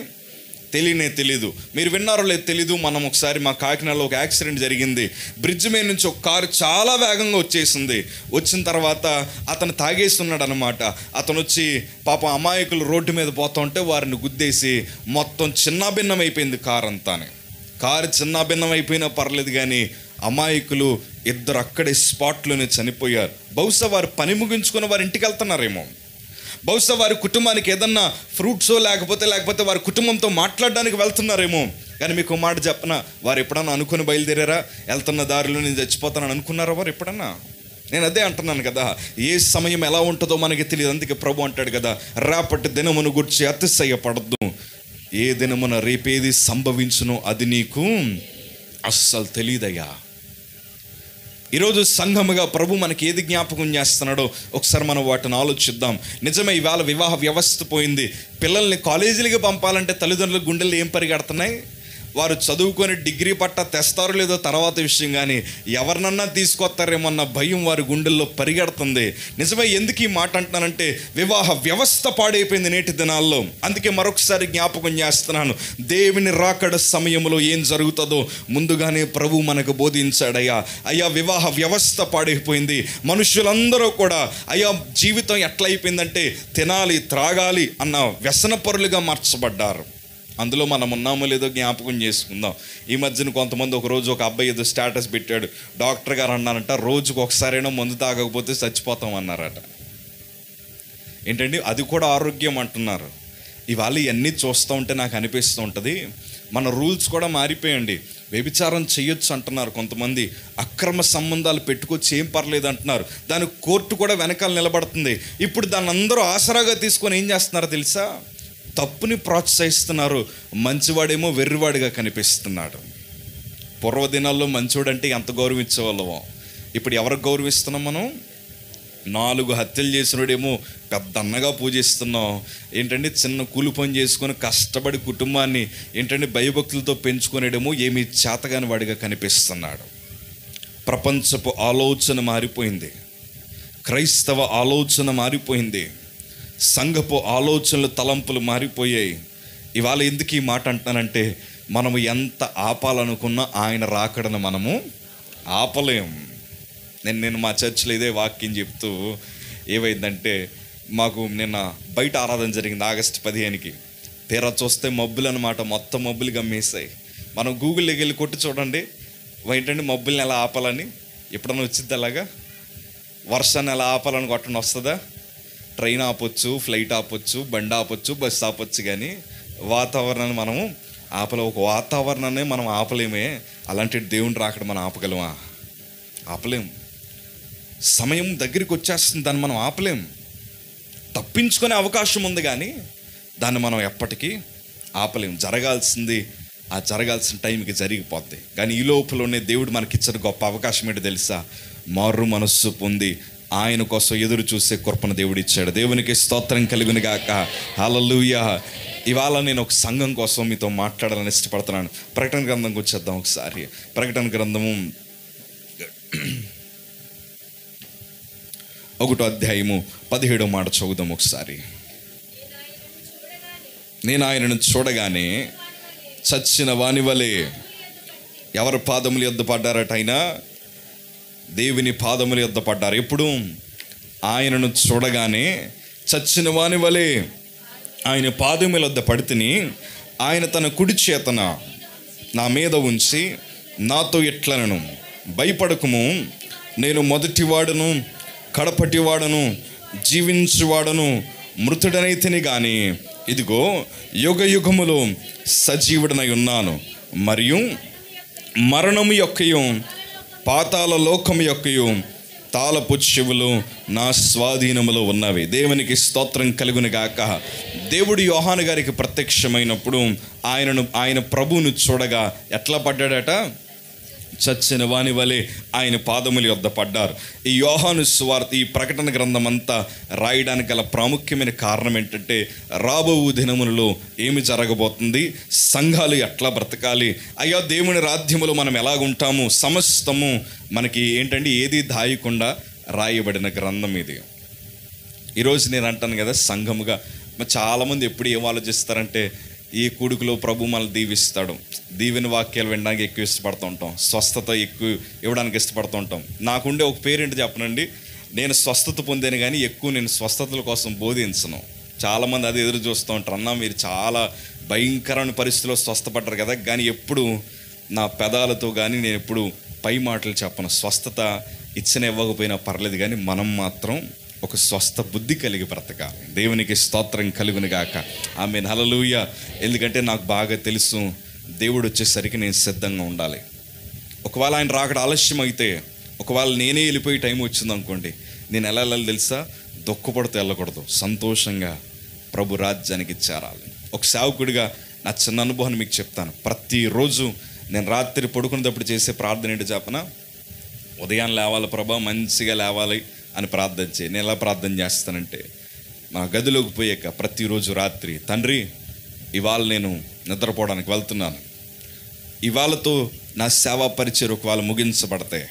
S2: తెలియదు. మీరు విన్నారో లేదు తెలీదు. మనం ఒకసారి మా కాకినాడలో ఒక యాక్సిడెంట్ జరిగింది. బ్రిడ్జ్ మీద నుంచి ఒక కారు చాలా వేగంగా వచ్చేసింది. వచ్చిన తర్వాత అతను తాగేస్తున్నాడు అనమాట. అతను వచ్చి పాపం అమాయకులు రోడ్డు మీద పోతూ ఉంటే వారిని గుద్దేసి మొత్తం చిన్నాభిన్నం అయిపోయింది కారు అంతానే. కారు చిన్నాభిన్నం అయిపోయినా పర్లేదు, కానీ అమాయకులు 2 అక్కడే స్పాట్లోనే చనిపోయారు. బహుశా వారు పని ముగించుకుని వారి ఇంటికి వెళ్తున్నారేమో, బహుశా వారి కుటుంబానికి ఏదన్నా ఫ్రూట్సో లేకపోతే వారి కుటుంబంతో మాట్లాడడానికి వెళ్తున్నారేమో. కానీ మీకు మాట చెప్పనా, వారు ఎప్పుడన్నా అనుకుని బయలుదేరారా, వెళ్తున్న దారిలో నేను చచ్చిపోతానని అనుకున్నారా వారు ఎప్పుడన్నా? నేను అదే అంటున్నాను కదా, ఏ సమయం ఎలా ఉంటుందో మనకి తెలియదు. అందుకే ప్రభు అంటాడు కదా, రేపటి దినమును గురించి అతిశయపడద్దు, ఏ దినమున రేపేది సంభవించునో అది నీకు అస్సలు తెలియదయ్యా. ఈరోజు సంఘముగా ప్రభు మనకి ఏది జ్ఞాపకం చేస్తున్నాడో ఒకసారి మనం వాటిని ఆలోచిద్దాం. నిజమే, ఇవాళ వివాహ వ్యవస్థ పోయింది. పిల్లల్ని కాలేజీలకి పంపాలంటే తల్లిదండ్రుల గుండెలు ఏం పరిగెడుతున్నాయి? వారు చదువుకొని డిగ్రీ పట్టా తెస్తారో లేదో తర్వాత విషయం, కానీ ఎవరినన్నా తీసుకొస్తారేమన్న భయం వారి గుండెల్లో పరిగెడుతుంది. నిజమే, ఎందుకు ఈ మాట అంటున్నానంటే వివాహ వ్యవస్థ పాడైపోయింది నేటి దినాల్లో. అందుకే మరొకసారి జ్ఞాపకం చేస్తున్నాను, దేవుని రాకడ సమయంలో ఏం జరుగుతుందో ముందుగానే ప్రభు మనకు బోధించాడయ్యా. అయ్యా వివాహ వ్యవస్థ పాడైపోయింది. మనుషులందరూ కూడా అయ్యా జీవితం ఎట్లయిపోయిందంటే తినాలి త్రాగాలి అన్న వ్యసనపరులుగా మార్చబడ్డారు. అందులో మనం ఉన్నామో లేదో జ్ఞాపకం చేసుకుందాం. ఈ మధ్యన కొంతమంది ఒకరోజు ఒక అబ్బాయి ఏదో స్టేటస్ పెట్టాడు, డాక్టర్ గారు అన్నారంట రోజుకు ఒకసారైనా మందు తాగకపోతే చచ్చిపోతాం అన్నారట. ఏంటండి, అది కూడా ఆరోగ్యం అంటున్నారు. ఇవాళ ఇవన్నీ చూస్తూ ఉంటే నాకు అనిపిస్తూ ఉంటుంది, మన రూల్స్ కూడా మారిపోయండి. వ్యభిచారం చేయొచ్చు అంటున్నారు కొంతమంది, అక్రమ సంబంధాలు పెట్టుకొచ్చి ఏం పర్లేదు అంటున్నారు. దానికి కోర్టు కూడా వెనకాల నిలబడుతుంది. ఇప్పుడు దాన్ని అందరూ ఆసరాగా తీసుకొని ఏం చేస్తున్నారో తెలుసా, తప్పుని ప్రోత్సహిస్తున్నారు. మంచివాడేమో వెర్రివాడిగా కనిపిస్తున్నాడు. పూర్వదినాల్లో మంచివాడంటే ఎంత గౌరవించేవాళ్ళమో, ఇప్పుడు ఎవరికి గౌరవిస్తున్నాం మనం? 4 హత్యలు చేసినోడేమో పెద్ద అన్నగా పూజిస్తున్నాం. ఏంటంటే చిన్న కూలి పని చేసుకొని కష్టపడి కుటుంబాన్ని ఏంటంటే భయభక్తులతో పెంచుకునేడేమో ఏమీ చేతగాని వాడిగా కనిపిస్తున్నాడు. ప్రపంచపు ఆలోచన మారిపోయింది, క్రైస్తవ ఆలోచన మారిపోయింది, సంఘపు ఆలోచనలు తలంపులు మారిపోయాయి. ఇవాళ ఎందుకు ఈ మాట అంటానంటే, మనము ఎంత ఆపాలనుకున్నా ఆయన రాకడను మనము ఆపలేం. నేను మా చర్చిలో ఇదే వాక్యం చెప్తూ ఏమైందంటే, మాకు నిన్న బయట ఆరాధన జరిగింది ఆగస్టు 15కి. తీరా చూస్తే మబ్బులు అనమాట, మొత్తం మబ్బులు గమ్మేసాయి. మనం గూగుల్లోకి వెళ్ళి కొట్టి చూడండి ఏంటంటే మబ్బుల్ని ఎలా ఆపాలని. ఎప్పుడన్నా వచ్చింది అలాగా? వర్షాన్ని ఎలా ఆపాలని కొట్టండి, వస్తుందా? ట్రైన్ ఆపొచ్చు, ఫ్లైట్ ఆపొచ్చు, బండి ఆపొచ్చు, బస్సు ఆపొచ్చు, కానీ వాతావరణాన్ని మనము ఆపలేము. ఒక వాతావరణాన్ని మనం ఆపలేమే, అలాంటి దేవుని రాకడ మనం ఆపగలమా? ఆపలేం. సమయం దగ్గరికి వచ్చేస్తుంది, దాన్ని మనం ఆపలేం. తప్పించుకునే అవకాశం ఉంది కానీ దాన్ని మనం ఎప్పటికీ ఆపలేం. జరగాల్సింది ఆ జరగాల్సిన టైంకి జరిగిపోద్ది. కానీ ఈ లోపలనే దేవుడు మనకిచ్చిన గొప్ప అవకాశం ఏంటో తెలుసా? మారు మనస్సు పొంది ఆయన కోసం ఎదురు చూసే కృపను దేవుడు ఇచ్చాడు. దేవునికి స్తోత్రం కలుగును గాక. హల్లెలూయా. ఇవాళ నేను ఒక సంఘం కోసం మీతో మాట్లాడాలని ఇష్టపడుతున్నాను. ప్రకటన గ్రంథంకి వచ్చేద్దాం ఒకసారి. ప్రకటన గ్రంథము 1వ అధ్యాయము 17వ మాట చదువుదాం ఒకసారి. నేను ఆయనను చూడగానే చచ్చిన వాని వలె. ఎవరి పాదముల యొద్ద పడ్డారట? ఆయన దేవుని పాదముల యొద్ద పడ్డారు. ఎప్పుడు? ఆయనను చూడగానే చచ్చిన వాని వలె ఆయన పాదముల యొద్ద పడితిని. ఆయన తన కుడి చేతన నా మీద ఉంచి నాతో ఇట్లనను, భయపడకుము, నేను మొదటివాడను కడపటివాడను జీవించువాడను, మృతుడనైతిని గాని ఇదిగో యుగ యుగములో సజీవుడనై ఉన్నాను, మరియు మరణము యొక్కయు పాతాళ లోకము యొక్కయు తాళపు చెవులు నా స్వాధీనములో ఉన్నవి. దేవునికి స్తోత్రం కలుగును గాక. దేవుడు యోహాను గారికి ప్రత్యక్షమైనప్పుడు ఆయన ప్రభువును చూడగా ఎట్లా పడ్డాడట? చచ్చిన వాని వలె ఆయన పాదముల యొద్ద పడ్డారు. ఈ యోహాను సువార్త, ఈ ప్రకటన గ్రంథం అంతా రాయడానికి గల ప్రాముఖ్యమైన కారణం ఏంటంటే, రాబో దినములలో ఏమి జరగబోతుంది, సంఘాలు ఎట్లా బ్రతకాలి, అయ్యా దేవుని రాజ్యములో మనం ఎలాగుంటాము, సమస్తము మనకి ఏంటంటే ఏది దాయకుండా రాయబడిన గ్రంథం ఇది. ఈరోజు నేను అంటాను కదా, సంఘముగా చాలామంది ఎప్పుడు ఏం ఆలోచిస్తారంటే, ఈ కూడుకులో ప్రభు మనల్ని దీవిస్తాడు, దీవెన వాక్యాలు వినడానికి ఎక్కువ ఇష్టపడుతూ ఉంటాం, స్వస్థత ఎక్కువ ఇవ్వడానికి ఇష్టపడుతూ ఉంటాం. నాకుండే ఒక పేరేంటి చెప్పనండి, నేను స్వస్థత పొందాను కానీ ఎక్కువ నేను స్వస్థతల కోసం బోధించను. చాలామంది అది ఎదురు చూస్తూ ఉంటారు, అన్నా మీరు చాలా భయంకరమైన పరిస్థితుల్లో స్వస్థపడ్డారు కదా, కానీ ఎప్పుడు నా పెదాలతో కానీ నేను ఎప్పుడు పై మాటలు చెప్పను. స్వస్థత ఇచ్చిన ఇవ్వకపోయినా పర్లేదు, కానీ మనం మాత్రం ఒక స్వస్థ బుద్ధి కలిగి బ్రతకాలి. దేవునికి స్తోత్రం కలుగును గాక. ఆమేన్. హల్లెలూయా. ఎందుకంటే నాకు బాగా తెలుసు, దేవుడు వచ్చేసరికి నేను సిద్ధంగా ఉండాలి. ఒకవేళ ఆయన రాకడ ఆలస్యం అయితే, ఒకవేళ నేనే వెళ్ళిపోయి టైం వచ్చింది అనుకోండి, నేను ఎలా వెళ్ళాలి తెలుసా? దుఃఖపడుతూ వెళ్ళకూడదు, సంతోషంగా ప్రభు రాజ్యానికి చేరాలి. ఒక సేవకుడిగా నా చిన్న అనుభవాన్ని మీకు చెప్తాను. ప్రతిరోజు నేను రాత్రి పడుకునేటప్పుడు చేసే ప్రార్థన ఏంటి చెప్పనా? ఉదయం లేవాలి ప్రభా, మంచిగా లేవాలి అని ప్రార్థన చేయి. నేను ఎలా ప్రార్థన చేస్తానంటే, మా గదిలోకి పోయాక ప్రతిరోజు రాత్రి, తండ్రి ఇవాళ నేను నిద్రపోవడానికి వెళ్తున్నాను, ఇవాళతో నా సేవా పరిచయం ఒకవేళ ముగించబడతాయి,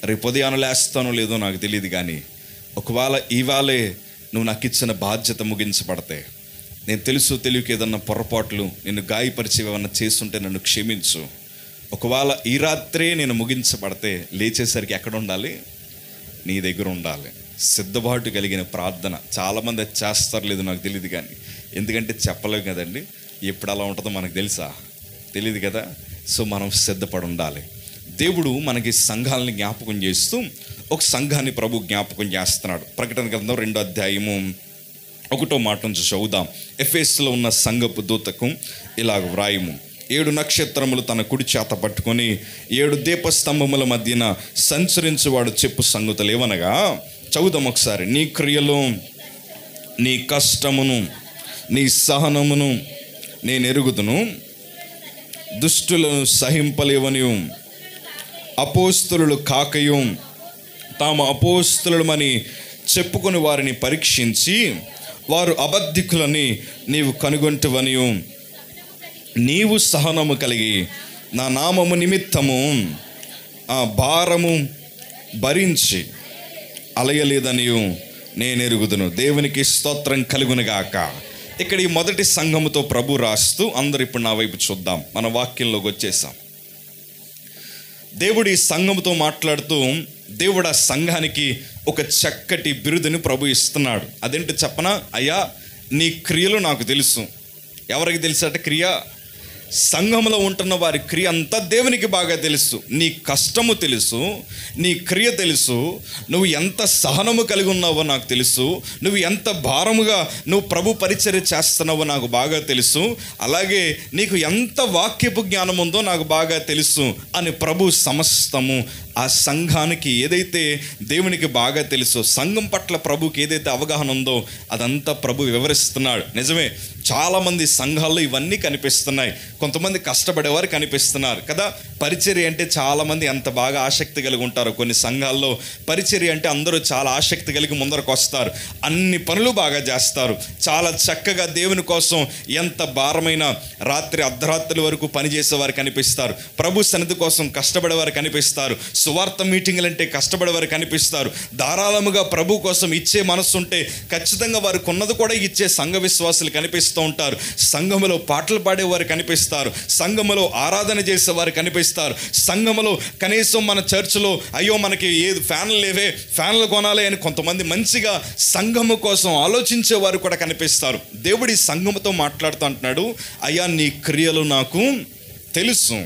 S2: రేపు ఉదయం లేస్తానో లేదో నాకు తెలియదు, కానీ ఒకవేళ ఇవాళే నువ్వు నాకు ఇచ్చిన బాధ్యత ముగించబడతాయి, నేను తెలుసు తెలియక ఏదన్నా పొరపాట్లు నిన్ను గాయపరిచి ఏమన్నా చేస్తుంటే నన్ను క్షమించు. ఒకవేళ ఈ రాత్రే నేను ముగించబడితే లేచేసరికి ఎక్కడ ఉండాలి? నీ దగ్గర ఉండాలి. సిద్ధపాటు కలిగిన ప్రార్థన. చాలామంది అది చేస్తారు లేదు నాకు తెలియదు, కానీ ఎందుకంటే చెప్పలేము కదండి, ఎప్పుడు అలా ఉంటుందో మనకు తెలుసా? తెలియదు కదా. సో మనం సిద్ధపడి ఉండాలి. దేవుడు మనకి సంఘాలని జ్ఞాపకం చేస్తూ ఒక సంఘాన్ని ప్రభు జ్ఞాపకం చేస్తున్నాడు. ప్రకటన గ్రంథం 2వ అధ్యాయము 1వ మాట నుంచి చదువుదాం. ఎఫెసులో ఉన్న సంఘపు దూతకు ఇలాగ వ్రాయము, 7 నక్షత్రములు తన కుడి చేత పట్టుకొని 7 దీపస్తంభముల మధ్యన సంచరించువాడు చెప్పు సంగతులు ఏవనగా, చదువుదాం ఒకసారి. నీ క్రియలు, నీ కష్టమును, నీ సహనమును నేను ఎరుగుదును, దుష్టులను సహింపలేవనియు, అపోస్తలులు కాకయు తాము అపోస్తలుమని చెప్పుకొని వారిని పరీక్షించి వారు అబద్ధికులని నీవు కనుగొంటువనియు, నీవు సహనము కలిగి నా నామము నిమిత్తము ఆ భారము భరించి అలయలేదనియు నేను ఎరుగుదును. దేవునికి స్తోత్రం కలుగునుగాక. ఇక్కడ ఈ మొదటి సంఘముతో ప్రభు రాస్తూ, అందరు ఇప్పుడు నా వైపు చూద్దాం, మన వాక్యంలోకి వచ్చేసాం. దేవుడు ఈ సంఘముతో మాట్లాడుతూ, దేవుడు ఆ సంఘానికి ఒక చక్కటి బిరుదుని ప్రభు ఇస్తున్నాడు. అదేంటి చెప్పనా? అయ్యా, నీ క్రియలు నాకు తెలుసు. ఎవరికి తెలుసట క్రియ? సంఘంలో ఉంటున్న వారి క్రియ అంతా దేవునికి బాగా తెలుసు. నీ కష్టము తెలుసు, నీ క్రియ తెలుసు, నువ్వు ఎంత సహనము కలిగి ఉన్నావో నాకు తెలుసు, నువ్వు ఎంత భారముగా నువ్వు ప్రభు పరిచర్య చేస్తున్నావో నాకు బాగా తెలుసు, అలాగే నీకు ఎంత వాక్యపు జ్ఞానం ఉందో నాకు బాగా తెలుసు అని ప్రభు సమస్తము ఆ సంఘానికి ఏదైతే దేవునికి బాగా తెలుసో, సంఘం పట్ల ప్రభుకి ఏదైతే అవగాహన ఉందో అదంతా ప్రభు వివరిస్తున్నాడు. నిజమే, చాలామంది సంఘాల్లో ఇవన్నీ కనిపిస్తున్నాయి. కొంతమంది కష్టపడేవారు కనిపిస్తున్నారు కదా. పరిచర్య అంటే చాలామంది ఎంత బాగా ఆసక్తి కలిగి ఉంటారు. కొన్ని సంఘాల్లో పరిచర్య అంటే అందరూ చాలా ఆసక్తి కలిగి ముందరకు వస్తారు, అన్ని పనులు బాగా చేస్తారు, చాలా చక్కగా దేవుని కోసం ఎంత భారమైన రాత్రి అర్ధరాత్రుల వరకు పనిచేసేవారు కనిపిస్తారు, ప్రభు సన్నిధి కోసం కష్టపడేవారు కనిపిస్తారు, సువార్త మీటింగులు అంటే కష్టపడేవారు కనిపిస్తారు, ధారాళముగా ప్రభు కోసం ఇచ్చే మనస్సు ఉంటే ఖచ్చితంగా వారికి ఉన్నది కూడా ఇచ్చే సంఘ విశ్వాసులు కనిపిస్తూ ఉంటారు. సంఘములో పాటలు పాడేవారు కనిపిస్తారు, సంఘములో ఆరాధన చేసేవారు కనిపిస్తారు, సంఘములో కనీసం మన చర్చిలో అయ్యో మనకి ఏది ఫ్యాన్లు లేవే, ఫ్యాన్లు కొనాలి అని కొంతమంది మంచిగా సంఘము కోసం ఆలోచించేవారు కూడా కనిపిస్తారు. దేవుడి సంఘముతో మాట్లాడుతూ అంటున్నాడు, అయ్యా నీ క్రియలు నాకు తెలుసు.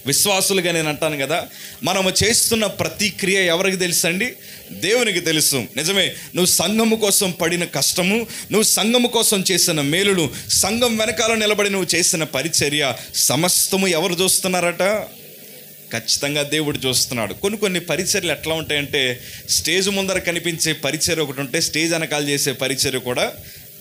S2: విశ్వాసులుగా నేను అంటాను కదా, మనము చేస్తున్న ప్రతి క్రియ ఎవరికి తెలుసండి? దేవునికి తెలుసు. నిజమే, నువ్వు సంఘము కోసం పడిన కష్టము, నువ్వు సంఘము కోసం చేసిన మేలులు, సంఘం వెనకాల నిలబడి నువ్వు చేసిన పరిచర్య సమస్తము ఎవరు చూస్తున్నారట? ఖచ్చితంగా దేవుడు చూస్తున్నాడు. కొన్ని పరిచర్యలు ఎట్లా ఉంటాయంటే, స్టేజ్ ముందర కనిపించే పరిచర్య ఒకటి ఉంటే, స్టేజ్ వెనకాల చేసే పరిచర్య కూడా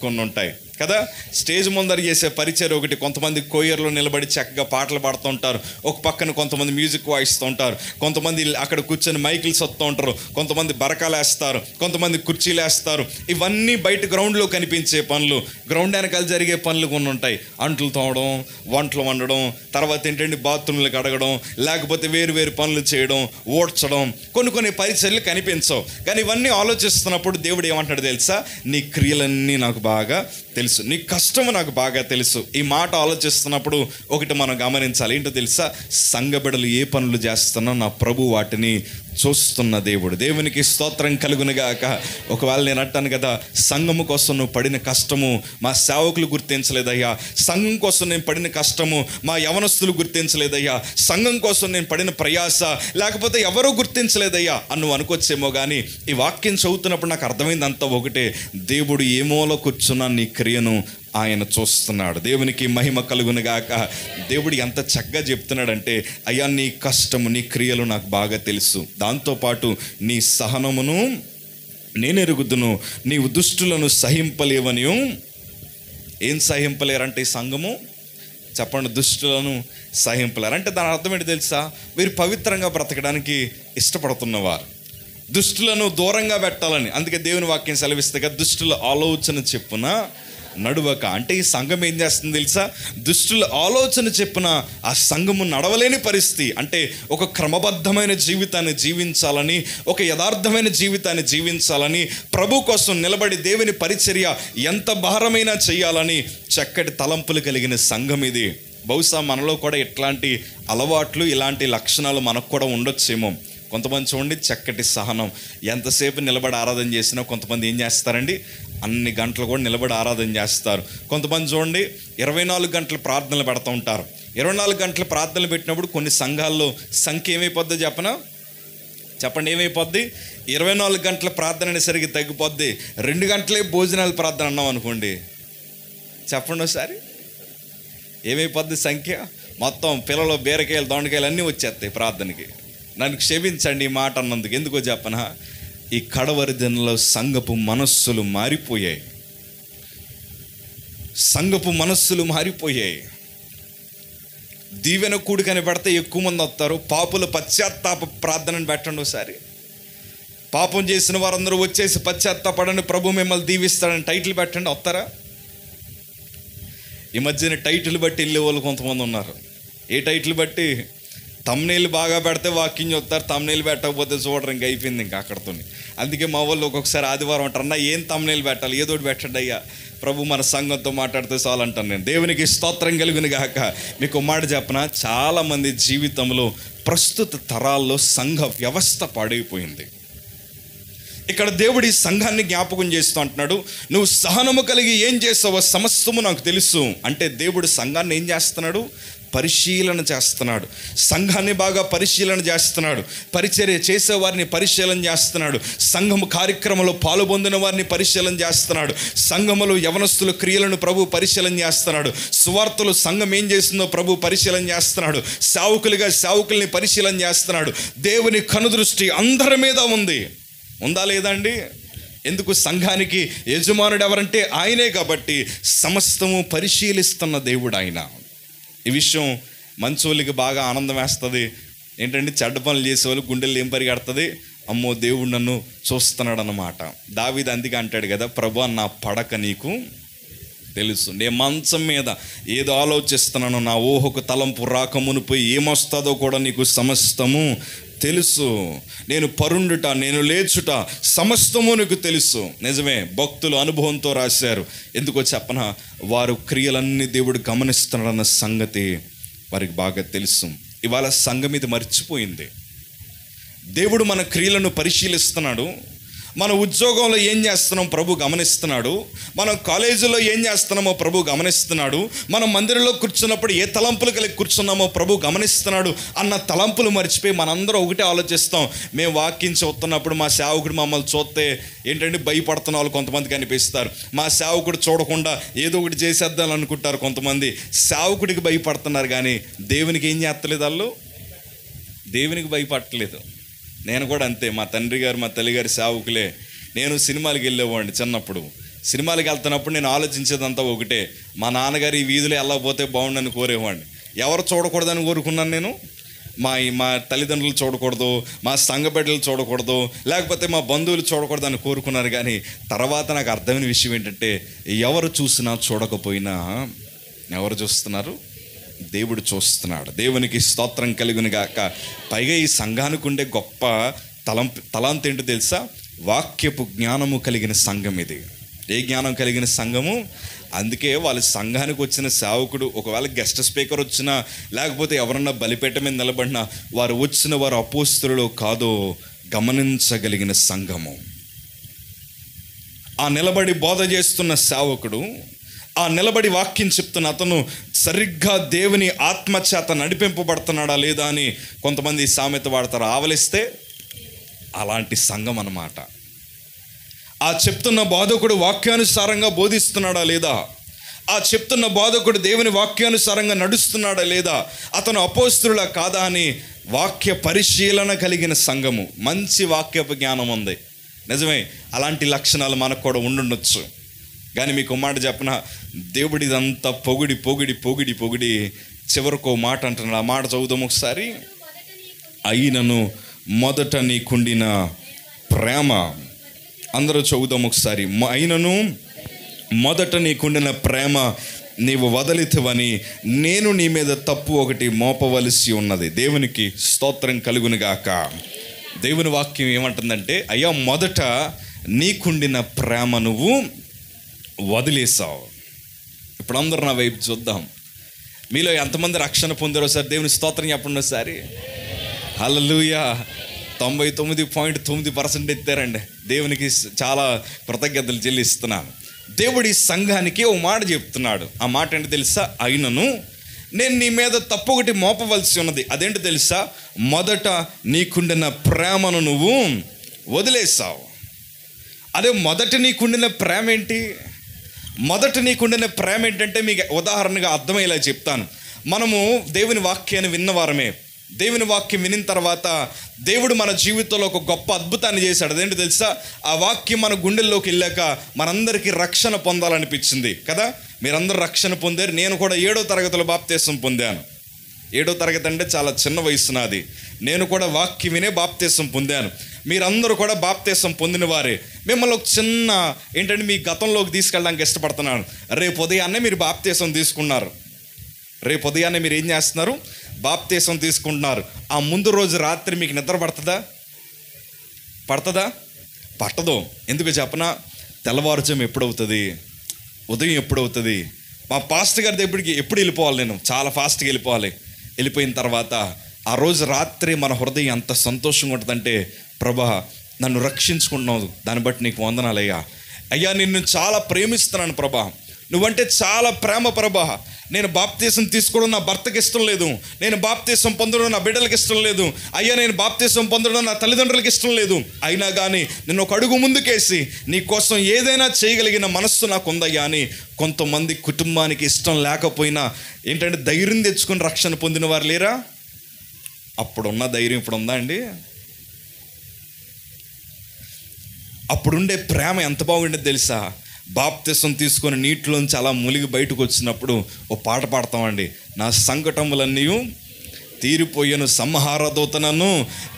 S2: కొన్ని ఉంటాయి కదా. స్టేజ్ ముందర చేసే పరిచయం ఒకటి, కొంతమంది కోయర్లో నిలబడి చక్కగా పాటలు పాడుతూ ఉంటారు, ఒక పక్కన కొంతమంది మ్యూజిక్ వాయిస్తూ ఉంటారు, కొంతమంది అక్కడ కూర్చొని మైకులు సొత్తూ ఉంటారు, కొంతమంది బరకాలు వేస్తారు, కొంతమంది కుర్చీలు వేస్తారు. ఇవన్నీ బయట గ్రౌండ్లో కనిపించే పనులు, గ్రౌండ్ వెనకాల జరిగే పనులు కొన్ని ఉంటాయి. అంట్లు తోమడం, వంటలు వండడం, తర్వాత ఏంటంటే బాత్రూమ్లు కడగడం, లేకపోతే వేరు పనులు చేయడం, ఓడ్చడం, కొన్ని పరిచర్యలు కనిపించవు. కానీ ఇవన్నీ ఆలోచిస్తున్నప్పుడు దేవుడు ఏమంటాడు తెలుసా? నీ క్రియలన్నీ నాకు బాగా తెలుసు, నీ కష్టము నాకు బాగా తెలుసు. ఈ మాట ఆలోచిస్తున్నప్పుడు ఒకటి మనం గమనించాలి, ఏంటో తెలుసా? సంఘ బిడ్డలు ఏ పనులు చేస్తున్నా నా ప్రభు వాటిని చూస్తున్న దేవుడు. దేవునికి స్తోత్రం కలుగునుగాక. ఒకవేళ నేను అంటాను కదా, సంఘము కోసం నువ్వు పడిన కష్టము మా సేవకులు గుర్తించలేదయ్యా, సంఘం కోసం నేను పడిన కష్టము మా యవనస్తులు గుర్తించలేదయ్యా, సంఘం కోసం నేను పడిన ప్రయాస లేకపోతే ఎవరూ గుర్తించలేదయ్యా అని నువ్వు అనుకోవచ్చేమో. కానీ ఈ వాక్యం చదువుతున్నప్పుడు నాకు అర్థమైంది అంతా ఒకటే, దేవుడు ఏ మూల కూర్చున్నా నీ క్రియను ఆయన చూస్తున్నాడు. దేవునికి మహిమ కలుగునుగాక. దేవుడు ఎంత చక్కగా చెప్తున్నాడంటే, అయ్యా నీ కష్టము నీ క్రియలు నాకు బాగా తెలుసు, దాంతోపాటు నీ సహనమును నేను ఎరుగుదును, నీవు దుష్టులను సహింపలేవనియు. ఏం సహింపలేరంటే ఈ సంఘము? చెప్పండి, దుష్టులను సహింపలేరు అంటే దాని అర్థం ఏంటి తెలుసా? వీరు పవిత్రంగా బ్రతకడానికి ఇష్టపడుతున్నవారు, దుష్టులను దూరంగా పెట్టాలని. అందుకే దేవుని వాక్యం సెలవిస్తే కదా, దుష్టుల ఆలోచన చెప్పున నడువక. అంటే ఈ సంఘం ఏం చేస్తుంది తెలుసా? దుష్టుల ఆలోచన చెప్పున ఆ సంఘము నడవలేని పరిస్థితి. అంటే ఒక క్రమబద్ధమైన జీవితాన్ని జీవించాలని, ఒక యథార్థమైన జీవితాన్ని జీవించాలని, ప్రభు కోసం నిలబడి దేవుని పరిచర్య ఎంత భారమైనా చేయాలని చక్కటి తలంపులు కలిగిన సంఘం ఇది. బహుశా మనలో కూడా ఇట్లాంటి అలవాట్లు, ఇలాంటి లక్షణాలు మనకు కూడా ఉండొచ్చేమో. కొంతమంది చూడండి, చక్కటి సహనం, ఎంతసేపు నిలబడి ఆరాధన చేసినా కొంతమంది ఏం చేస్తారండి, అన్ని గంటలు కూడా నిలబడి ఆరాధన చేస్తారు. కొంతమంది చూడండి 24 గంటలు ప్రార్థనలు పెడతా ఉంటారు. 24 గంటలు ప్రార్థనలు పెట్టినప్పుడు కొన్ని సంఘాల్లో సంఖ్య ఏమైపోద్దో చెప్పండి, ఏమైపోద్ది? 24 గంటల ప్రార్థన అనేసరికి తగ్గిపోద్ది. 2 గంటలే భోజనాలు ప్రార్థన అన్నాం అనుకోండి, చెప్పండి ఒకసారి, ఏమైపోద్ది సంఖ్య? మొత్తం పిల్లలు బీరకాయలు దొండకాయలు అన్నీ వచ్చేస్తాయి ప్రార్థనకి. నన్ను క్షమించండి ఈ మాట అన్నందుకు. ఎందుకో చెప్పనా? ఈ కడవరి దినంలో సంఘపు మనస్సులు మారిపోయాయి. సంఘపు మనస్సులు మారిపోయాయి. దీవెన కూడికని పెడితే ఎక్కువ మంది వస్తారు. పాపుల పశ్చాత్తాప ప్రార్థనను పెట్టండి ఒకసారి. పాపం చేసిన వారందరూ వచ్చేసి పశ్చాత్తాపడని, ప్రభు మిమ్మల్ని దీవిస్తాడని టైటిల్ పెట్టండి, వస్తారా? ఈ మధ్యన టైటిల్ బట్టి వెళ్ళే వాళ్ళు కొంతమంది ఉన్నారు. ఏ టైటిల్ బట్టి? తమ్నైల్ బాగా పెడితే వాకింగ్ వస్తారు, తమ్నైల్ పెట్టకపోతే చూడరు, ఇంక అయిపోయింది ఇంకా అక్కడతో. అందుకే మా వాళ్ళు ఒక్కొక్కసారి ఆదివారం అంటారు, అన్న ఏం తమ్నైల్ పెట్టాలి, ఏదోటి పెట్టండి అయ్యా, ప్రభు మన సంఘంతో మాట్లాడితే చాలు అంటాను నేను. దేవునికి స్తోత్రం కలుగును గాక. మీకు మాట చెప్పనా, చాలామంది జీవితంలో ప్రస్తుత తరాల్లో సంఘ వ్యవస్థ పాడైపోయింది. ఇక్కడ దేవుడి సంఘాన్ని జ్ఞాపకం చేస్తూ అంటున్నాడు, నువ్వు సహనము కలిగి ఏం చేస్తావో సమస్తము నాకు తెలుసు. అంటే దేవుడు సంఘాన్ని ఏం చేస్తున్నాడు? పరిశీలన చేస్తున్నాడు. సంఘాన్ని బాగా పరిశీలన చేస్తున్నాడు. పరిచర్య చేసేవారిని పరిశీలన చేస్తున్నాడు. సంఘము కార్యక్రమంలో పాలుపొందిన వారిని పరిశీలన చేస్తున్నాడు. సంఘములో యవనస్తుల క్రియలను ప్రభు పరిశీలన చేస్తున్నాడు. సువార్తలు సంఘం ఏం చేస్తుందో ప్రభు పరిశీలన చేస్తున్నాడు. సేవకులుగా సేవకుల్ని పరిశీలన చేస్తున్నాడు. దేవుని కనుదృష్టి అందరి మీద ఉంది. ఉందా లేదా అండి? ఎందుకు? సంఘానికి యజమానుడు ఎవరంటే ఆయనే కాబట్టి సమస్తము పరిశీలిస్తున్న దేవుడు ఆయన. ఈ విషయం మంచోళ్ళకి బాగా ఆనందం వేస్తుంది. ఏంటంటే చెడ్డ పనులు చేసేవాళ్ళు గుండెలు ఏం పరిగెడుతుంది, అమ్మో దేవుడు నన్ను చూస్తున్నాడు అన్నమాట. దావీదు అందుకే అంటాడు కదా, ప్రభువా నా పడక నీకు తెలుసు, నేను మంచం మీద ఏదో ఆలోచిస్తున్నాను, నా ఊహకు తలంపు రాకమునిపోయి ఏమొస్తుందో కూడా నీకు సమస్తము తెలుసు. నేను పరుండుట, నేను లేచుట సమస్తము నీకు తెలుసు. నిజమే, భక్తులు అనుభవంతో రాశారు. ఎందుకో చెప్పన, వారు క్రియలన్నీ దేవుడు గమనిస్తున్నాడన్న సంగతి వారికి బాగా తెలుసు. ఇవాళ సంఘం ఇది మర్చిపోయింది. దేవుడు మన క్రియలను పరిశీలిస్తున్నాడు. మన ఉద్యోగంలో ఏం చేస్తున్నాం ప్రభు గమనిస్తున్నాడు. మనం కాలేజీలో ఏం చేస్తున్నామో ప్రభు గమనిస్తున్నాడు. మనం మందిరంలో కూర్చున్నప్పుడు ఏ తలంపులు కలిగి కూర్చున్నామో ప్రభు గమనిస్తున్నాడు అన్న తలంపులు మర్చిపోయి మనందరం ఒకటే ఆలోచిస్తాం. మేము వాక్యం చూస్తున్నప్పుడు మా సేవకుడు మమ్మల్ని చూస్తే ఏంటంటే భయపడుతున్న వాళ్ళు కొంతమంది కనిపిస్తారు. మా సేవకుడు చూడకుండా ఏదో ఒకటి చేసేద్దాం అనుకుంటారు కొంతమంది. సేవకుడికి భయపడుతున్నారు కానీ దేవునికి ఏం చేస్తలేదు, వాళ్ళు దేవునికి భయపడట్లేదు. నేను కూడా అంతే. మా తండ్రి గారు మా తల్లిగారి సేవకులే. నేను సినిమాలకు వెళ్ళేవాడిని చిన్నప్పుడు. సినిమాలకు వెళ్తున్నప్పుడు నేను ఆలోచించేదంతా ఒకటే, మా నాన్నగారు ఈ వీధిలో వెళ్ళకపోతే బాగుండని కోరేవాడిని. ఎవరు చూడకూడదని కోరుకున్నాను నేను? మా తల్లిదండ్రులు చూడకూడదు, మా సంఘ బిడ్డలు చూడకూడదు, లేకపోతే మా బంధువులు చూడకూడదని కోరుకున్నారు. కానీ తర్వాత నాకు అర్థమైన విషయం ఏంటంటే, ఎవరు చూసినా చూడకపోయినా ఎవరు చూస్తున్నారు? దేవుడు చూస్తున్నాడు. దేవునికి స్తోత్రం కలుగును గాక. పైగా ఈ సంఘానికి ఉండే గొప్ప తలాంత్ ఏంటో తెలుసా? వాక్యపు జ్ఞానము కలిగిన సంఘం ఇది. ఏ జ్ఞానం కలిగిన సంఘము? అందుకే వాళ్ళ సంఘానికి వచ్చిన సేవకుడు ఒకవేళ గెస్ట్ స్పీకర్ వచ్చినా, లేకపోతే ఎవరన్నా బలిపేట మీద నిలబడినా, వారు వచ్చిన వారు అపోస్తలులో కాదో గమనించగలిగిన సంఘము. ఆ నిలబడి బోధ చేస్తున్న సేవకుడు, ఆ నిలబడి వాక్యం చెప్తున్న అతను సరిగ్గా దేవుని ఆత్మచేత నడిపింపబడుతున్నాడా లేదా అని కొంతమంది సామెత వాడతారు, ఆవలిస్తే. అలాంటి సంఘం అన్నమాట. ఆ చెప్తున్న బోధకుడు వాక్యానుసారంగా బోధిస్తున్నాడా లేదా, ఆ చెప్తున్న బోధకుడు దేవుని వాక్యానుసారంగా నడుస్తున్నాడా లేదా, అతను అపోస్తలులా కాదా అని వాక్య పరిశీలన కలిగిన సంఘము. మంచి వాక్యపు జ్ఞానం ఉంది. నిజమే, అలాంటి లక్షణాలు మనకు కూడా ఉండుండొచ్చు. కానీ మీకు మాట చెప్పిన, దేవుడి ఇదంతా పొగిడి పొగిడి పొగిడి పొగిడి చివరికి ఓ మాట అంటున్నాడు. ఆ మాట చదువుదాం ఒకసారి. అయినను మొదట నీకుండిన ప్రేమ. అందరూ చదువుదాం ఒకసారి. అయినను మొదట నీకుండిన ప్రేమ నీవు వదలితివని నేను నీ మీద తప్పు ఒకటి మోపవలసి ఉన్నది. దేవునికి స్తోత్రం కలుగును గాక. దేవుని వాక్యం ఏమంటుందంటే, అయ్యా మొదట నీకుండిన ప్రేమ నువ్వు వదిలేసావు. ఇప్పుడు అందరూ నా వైపు చూద్దాం. మీలో ఎంతమంది రక్షణ పొందారో సార్ దేవుని స్తోత్రం చెప్పండి ఒకసారి. హల్లెలూయా. 99.9% ఎత్తారండి. దేవునికి చాలా కృతజ్ఞతలు చెల్లిస్తున్నాను. దేవుడి సంఘానికి ఓ మాట చెప్తున్నాడు. ఆ మాట ఏంటి తెలుసా? అయినను నేను నీ మీద తప్పు ఒకటి మోపవలసి ఉన్నది. అదేంటి తెలుసా? మొదట నీకుండిన ప్రేమను నువ్వు వదిలేసావు. అదే మొదట నీకుండిన ప్రేమ ఏంటి? మొదట నీకుండిన ప్రేమ ఏంటంటే మీకు ఉదాహరణగా అర్థమయ్యేలా చెప్తాను. మనము దేవుని వాక్యాన్ని విన్నవారమే. దేవుని వాక్యం వినిన తర్వాత దేవుడు మన జీవితంలో ఒక గొప్ప అద్భుతాన్ని చేశాడు. అదేంటి తెలుసా? ఆ వాక్యం మన గుండెల్లోకి వెళ్ళాక మనందరికీ రక్షణ పొందాలనిపించింది కదా. మీరందరూ రక్షణ పొందారు. నేను కూడా 7వ తరగతిలో బాప్తీసం పొందాను. 7వ తరగతి అంటే చాలా చిన్న వయసు నాది. నేను కూడా వాక్యం వినే బాప్తీసం పొందాను. మీరందరూ కూడా బాప్తీసం పొందిన వారే. మిమ్మల్ని ఒక చిన్న ఏంటంటే మీ గతంలోకి తీసుకెళ్ళడానికి ఇష్టపడుతున్నాను. రేపు ఉదయాన్నే మీరు బాప్తీసం తీసుకున్నారు. రేపు ఉదయాన్నే మీరు ఏం చేస్తున్నారు? బాప్తీసం తీసుకుంటున్నారు. ఆ ముందు రోజు రాత్రి మీకు నిద్ర పడుతుందా? పట్టదు. ఎందుకు చెప్పనా? తెల్లవారుజాము ఎప్పుడవుతుంది, ఉదయం ఎప్పుడవుతుంది, మా పాస్టర్ గారి దగ్గరికి ఎప్పుడు వెళ్ళిపోవాలి, నేను చాలా ఫాస్ట్గా వెళ్ళిపోవాలి. వెళ్ళిపోయిన తర్వాత ఆ రోజు రాత్రి మన హృదయం ఎంత సంతోషంగా ఉంటుందంటే, ప్రభా నన్ను రక్షించుకుంటున్నావు, దాన్ని బట్టి నీకు వందనాలయ్యా. అయ్యా నిన్ను చాలా ప్రేమిస్తున్నాను ప్రభా, నువ్వంటే చాలా ప్రేమ ప్రభా. నేను బాప్తీసం తీసుకోవడం నా భర్తకి ఇష్టం లేదు, నేను బాప్తీసం పొందడం నా బిడ్డలకి ఇష్టం లేదు అయ్యా, నేను బాప్తీసం పొందడం నా తల్లిదండ్రులకి ఇష్టం లేదు. అయినా కానీ నేను ఒక అడుగు ముందుకేసి నీ కోసం ఏదైనా చేయగలిగిన మనస్సు నాకు ఉందయ్యా అని కొంతమంది కుటుంబానికి ఇష్టం లేకపోయినా ఏంటంటే ధైర్యం తెచ్చుకొని రక్షణ పొందిన వారు లేరా? అప్పుడున్న ధైర్యం ఇప్పుడు ఉందా అండి? అప్పుడుండే ప్రేమ ఎంత బాగుండేది తెలుసా? బాప్తిసం తీసుకొని నీటిలోంచి అలా మునిగి బయటకు వచ్చినప్పుడు ఓ పాట పాడతామండి. నా సంకటములన్నీ తీరిపోయాను, సంహారదూతనను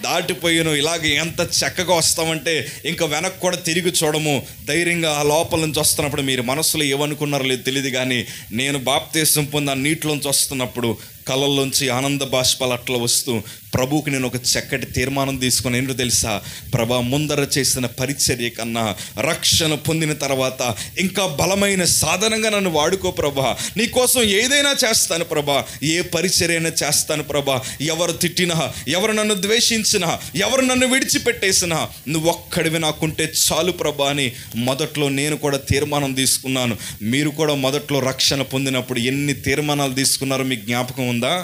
S2: దాటిపోయాను. ఇలాగ ఎంత చక్కగా వస్తామంటే ఇంకా వెనక్కి కూడా తిరిగి చూడము. ధైర్యంగా ఆ లోపల నుంచి వస్తున్నప్పుడు మీరు మనసులో ఏమనుకున్నారో లేదు తెలియదు, కానీ నేను బాప్తిసం పొంది ఆ నీటిలోంచి వస్తున్నప్పుడు కళ్ళల్లోంచి ఆనంద బాష్పాలు అట్లా వస్తూ ప్రభువుకి నేను ఒక చక్కటి తీర్మానం తీసుకుని ఏంటో తెలుసా? ప్రభా ముందర చేసిన పరిచర్య కన్నా రక్షణ పొందిన తర్వాత ఇంకా బలమైన సాధనంగా నన్ను వాడుకో ప్రభా, నీకోసం ఏదైనా చేస్తాను ప్రభా, ఏ పరిచర్య అయినా చేస్తాను ప్రభా. ఎవరు తిట్టినా, ఎవరు నన్ను ద్వేషించినా, ఎవరు నన్ను విడిచిపెట్టేసినా నువ్వు ఒక్కడివి నాకుంటే చాలు ప్రభా అని మొదట్లో నేను కూడా తీర్మానం తీసుకున్నాను. మీరు కూడా మొదట్లో రక్షణ పొందినప్పుడు ఎన్ని తీర్మానాలు తీసుకున్నారో మీకు జ్ఞాపకం ఉందా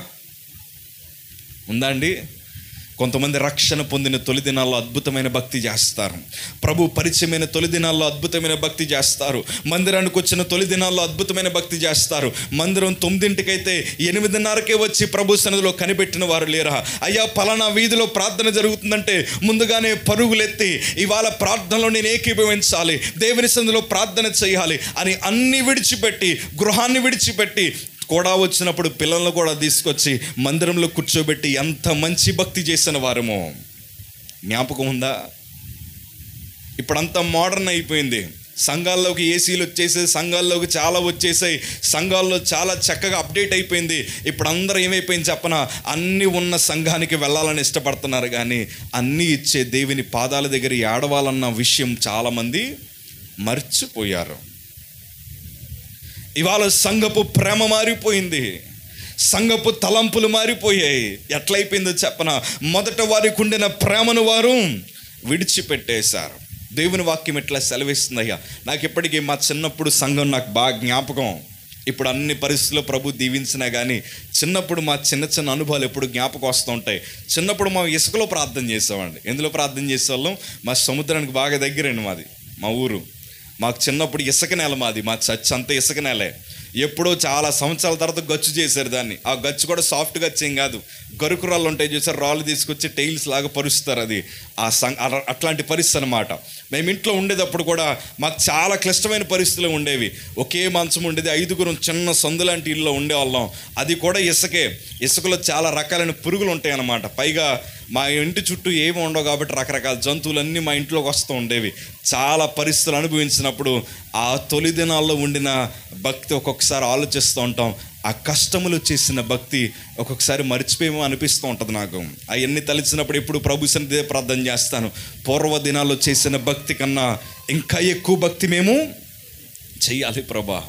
S2: అండి? కొంతమంది రక్షణ పొందిన తొలి దినాల్లో అద్భుతమైన భక్తి చేస్తారు, ప్రభు పరిచయమైన తొలి దినాల్లో అద్భుతమైన భక్తి చేస్తారు, మందిరానికి వచ్చిన తొలి దినాల్లో అద్భుతమైన భక్తి చేస్తారు. మందిరం 9ంటికైతే 8:30కే వచ్చి ప్రభు సన్నిధిలో కనిపెట్టిన వారు లేరా? అయ్యా పలానా వీధిలో ప్రార్థన జరుగుతుందంటే ముందుగానే పరుగులెత్తి ఇవాళ ప్రార్థనలో నేను ఏకీభవించాలి, దేవుని సన్నిధిలో ప్రార్థన చేయాలి అని అన్ని విడిచిపెట్టి, గృహాన్ని విడిచిపెట్టి కూడా వచ్చినప్పుడు పిల్లలను కూడా తీసుకొచ్చి మందిరంలో కూర్చోబెట్టి ఎంత మంచి భక్తి చేసిన వారమో జ్ఞాపకం ఉందా? ఇప్పుడంతా మోడర్న్ అయిపోయింది. సంఘాల్లోకి ఏసీలు వచ్చేసాయి, సంఘాల్లోకి చాలా వచ్చేసాయి, సంఘాల్లో చాలా చక్కగా అప్డేట్ అయిపోయింది. ఇప్పుడు అందరూ ఏమైపోయింది చెప్పనా? అన్నీ ఉన్న సంఘానికి వెళ్ళాలని ఇష్టపడుతున్నారు, కానీ అన్నీ ఇచ్చే దేవుని పాదాల దగ్గర ఏడవాలన్న విషయం చాలామంది మర్చిపోయారు. ఇవాళ సంఘపు ప్రేమ మారిపోయింది, సంఘపు తలంపులు మారిపోయాయి. ఎట్లయిపోయిందో చెప్పనా? మొదట వారికి ఉండిన ప్రేమను వారు విడిచిపెట్టేశారు. దేవుని వాక్యం ఎట్లా సెలవిస్తుందయ్యా? నాకు ఇప్పటికీ మా చిన్నప్పుడు సంఘం నాకు బాగా జ్ఞాపకం. ఇప్పుడు అన్ని పరిస్థితుల్లో ప్రభు దీవించినా కానీ చిన్నప్పుడు మా చిన్న చిన్న అనుభవాలు ఎప్పుడు జ్ఞాపకం వస్తూ ఉంటాయి. చిన్నప్పుడు మా ఇసుకలో ప్రార్థన చేసేవాడిని. ఎందులో ప్రార్థన చేసేవాళ్ళం? మా సముద్రానికి బాగా దగ్గరండి మాది, మా ఊరు. మాకు చిన్నప్పుడు ఇసుక నేల, మాది మా చర్చ్ అంతా ఇసుక నేలే. ఎప్పుడో చాలా సంవత్సరాల తర్వాత గచ్చు చేశారు దాన్ని. ఆ గచ్చు కూడా సాఫ్ట్ గచ్చు ఏం కాదు, గరుకు రాళ్ళు ఉంటాయి చూసారు, రాళ్ళు తీసుకొచ్చి టైల్స్ లాగా పరుస్తారు. అది అట్లాంటి పరిస్థితి అనమాట. మేము ఇంట్లో ఉండేటప్పుడు కూడా మాకు చాలా క్లిష్టమైన పరిస్థితులు ఉండేవి. ఒకే మంచం ఉండేది, 5గురం చిన్న సందు లాంటి ఇల్లు ఉండేవాళ్ళం. అది కూడా ఇసుకే. ఇసుకలో చాలా రకాలైన పురుగులు ఉంటాయి అన్నమాట. పైగా మా ఇంటి చుట్టూ ఏమి ఉండవు కాబట్టి రకరకాల జంతువులన్నీ మా ఇంట్లోకి వస్తూ ఉండేవి. చాలా పరిస్థితులు అనుభవించినప్పుడు ఆ తొలి దినాల్లో ఉండిన భక్తి ఒక్కొక్కసారి ఆలోచిస్తూ ఉంటాం. ఆ కష్టములు చేసిన భక్తి ఒక్కొక్కసారి మర్చిపోయేమో అనిపిస్తూ ఉంటుంది నాకు. అవన్నీ తలిచినప్పుడు ఎప్పుడు ప్రభు సన్నిధిలో ప్రార్థన చేస్తాను. పూర్వ దినాల్లో చేసిన భక్తి కన్నా ఇంకా ఎక్కువ భక్తి మేము చెయ్యాలి ప్రభా.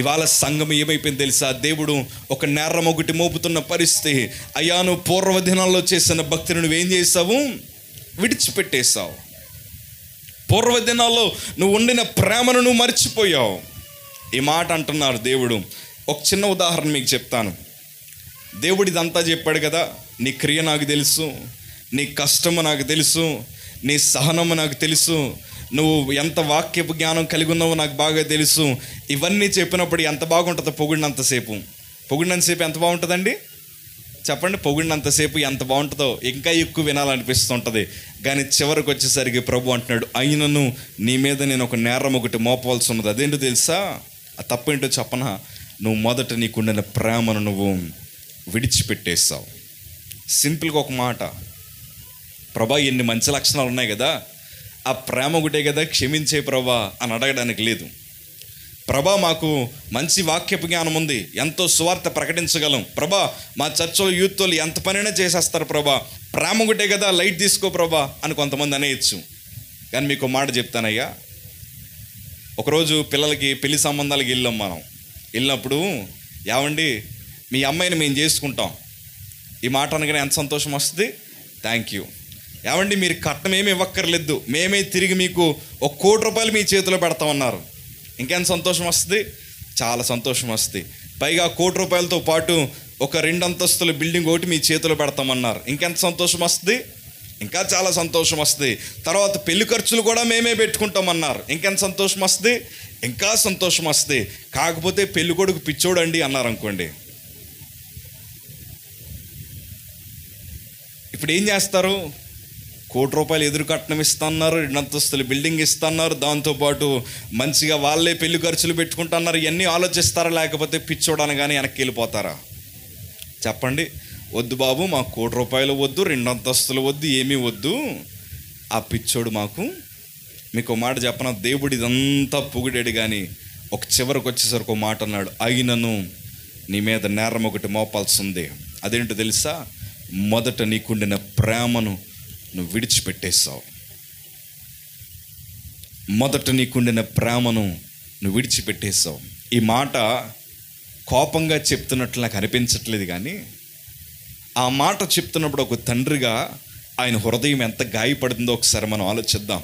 S2: ఇవాళ సంఘం ఏమైపోయింది తెలుసా? దేవుడు ఒక నేరం ఒకటి మోపుతున్న పరిస్థితి. అయ్యా నువ్వు పూర్వ దినాల్లో చేసిన భక్తిని నువ్వేం చేసావు? విడిచిపెట్టేశావు. పూర్వ దినాల్లో నువ్వు ఉండిన ప్రేమను నువ్వు మర్చిపోయావు. ఈ మాట అంటున్నారు దేవుడు. ఒక చిన్న ఉదాహరణ మీకు చెప్తాను. దేవుడు ఇదంతా చెప్పాడు కదా, నీ క్రియ నాకు తెలుసు, నీ కష్టము నాకు తెలుసు, నీ సహనము నాకు తెలుసు, నువ్వు ఎంత వాక్యపు జ్ఞానం కలిగి ఉన్నావో నాకు బాగా తెలుసు. ఇవన్నీ చెప్పినప్పుడు ఎంత బాగుంటుందో పొగిడినంతసేపు. పొగిడినంతసేపు ఎంత బాగుంటుందండి చెప్పండి? పొగిడినంతసేపు ఎంత బాగుంటుందో ఇంకా ఎక్కువ వినాలనిపిస్తుంటుంది. కానీ చివరికి వచ్చేసరికి ప్రభు అంటున్నాడు, అయినను నీ మీద నేను ఒక నేరం ఒకటి మోపవలసి ఉన్నది. అదేంటో తెలుసా? ఆ తప్పేంటో చెప్పనా? నువ్వు మొదట నీకుండిన ప్రేమను నువ్వు విడిచిపెట్టేస్తావు. సింపుల్గా ఒక మాట, ప్రభా ఎన్ని మంచి లక్షణాలు ఉన్నాయి కదా, ఆ ప్రేమ ఒకటే కదా క్షమించే ప్రభా అని అడగడానికి లేదు. ప్రభా మాకు మంచి వాక్యపు జ్ఞానం ఉంది, ఎంతో సువార్త ప్రకటించగలం ప్రభా, మా చర్చలో యూత్ వాళ్ళు ఎంత పనైనా చేసేస్తారు ప్రభా, ప్రేమ ఒకటే కదా లైట్ తీసుకో ప్రభా అని కొంతమంది అనేయచ్చు. కానీ మీకు మాట చెప్తానయ్యా, ఒకరోజు పిల్లలకి పెళ్లి సంబంధాలకు మనం వెళ్ళినప్పుడు, ఏమండి మీ అమ్మాయిని మేము చేసుకుంటాం, ఈ మాట అనగానే ఎంత సంతోషం వస్తుంది, థ్యాంక్ యూ. ఏమండి మీరు కట్నం ఏమి ఇవ్వక్కర్లేదు, మేమే తిరిగి మీకు 1 కోటి రూపాయలు మీ చేతిలో పెడతామన్నారు, ఇంకెంత సంతోషం వస్తుంది, చాలా సంతోషం వస్తుంది. పైగా 1 కోటి రూపాయలతో పాటు ఒక 2 అంతస్తుల బిల్డింగ్ ఒకటి మీ చేతిలో పెడతామన్నారు, ఇంకెంత సంతోషం వస్తుంది, ఇంకా చాలా సంతోషం వస్తుంది. తర్వాత పెళ్లి ఖర్చులు కూడా మేమే పెట్టుకుంటామన్నారు, ఇంకెంత సంతోషం వస్తుంది, ఇంకా సంతోషం వస్తుంది. కాకపోతే పెళ్లి కొడుకు పిచ్చోడండి అన్నారు అనుకోండి, ఇప్పుడు ఏం చేస్తారు? 1 కోటి రూపాయలు ఎదురు కట్నం ఇస్తున్నారు, 2 అంతస్తుల బిల్డింగ్ ఇస్తున్నారు, దాంతోపాటు మంచిగా వాళ్ళే పెళ్లి ఖర్చులు పెట్టుకుంటున్నారు. ఇవన్నీ ఆలోచిస్తారా? లేకపోతే పిచ్చోడనగానే వెనక్కి వెళ్ళిపోతారా? చెప్పండి. వద్దు బాబు, మాకు 1 కోటి రూపాయలు వద్దు, 2 అంతస్తులు వద్దు, ఏమీ వద్దు, ఆ పిచ్చోడు మాకు. మీకు మాట చెప్పన, దేవుడు ఇదంతా పొగిడాడు, కానీ ఒక చివరికి వచ్చేసరికి ఒక మాట అన్నాడు, అయినను నీ మీద నేరం ఒకటి మోపాల్సి ఉంది. అదేంటో తెలుసా? మొదట నీకుండిన ప్రేమను నువ్వు విడిచిపెట్టేస్తావు. మొదట నీకుండిన ప్రేమను నువ్వు విడిచిపెట్టేస్తావు. ఈ మాట కోపంగా చెప్తున్నట్లు నాకు అనిపించట్లేదు, కానీ ఆ మాట చెప్తున్నప్పుడు ఒక తండ్రిగా ఆయన హృదయం ఎంత గాయపడుతుందో ఒకసారి మనం ఆలోచిద్దాం.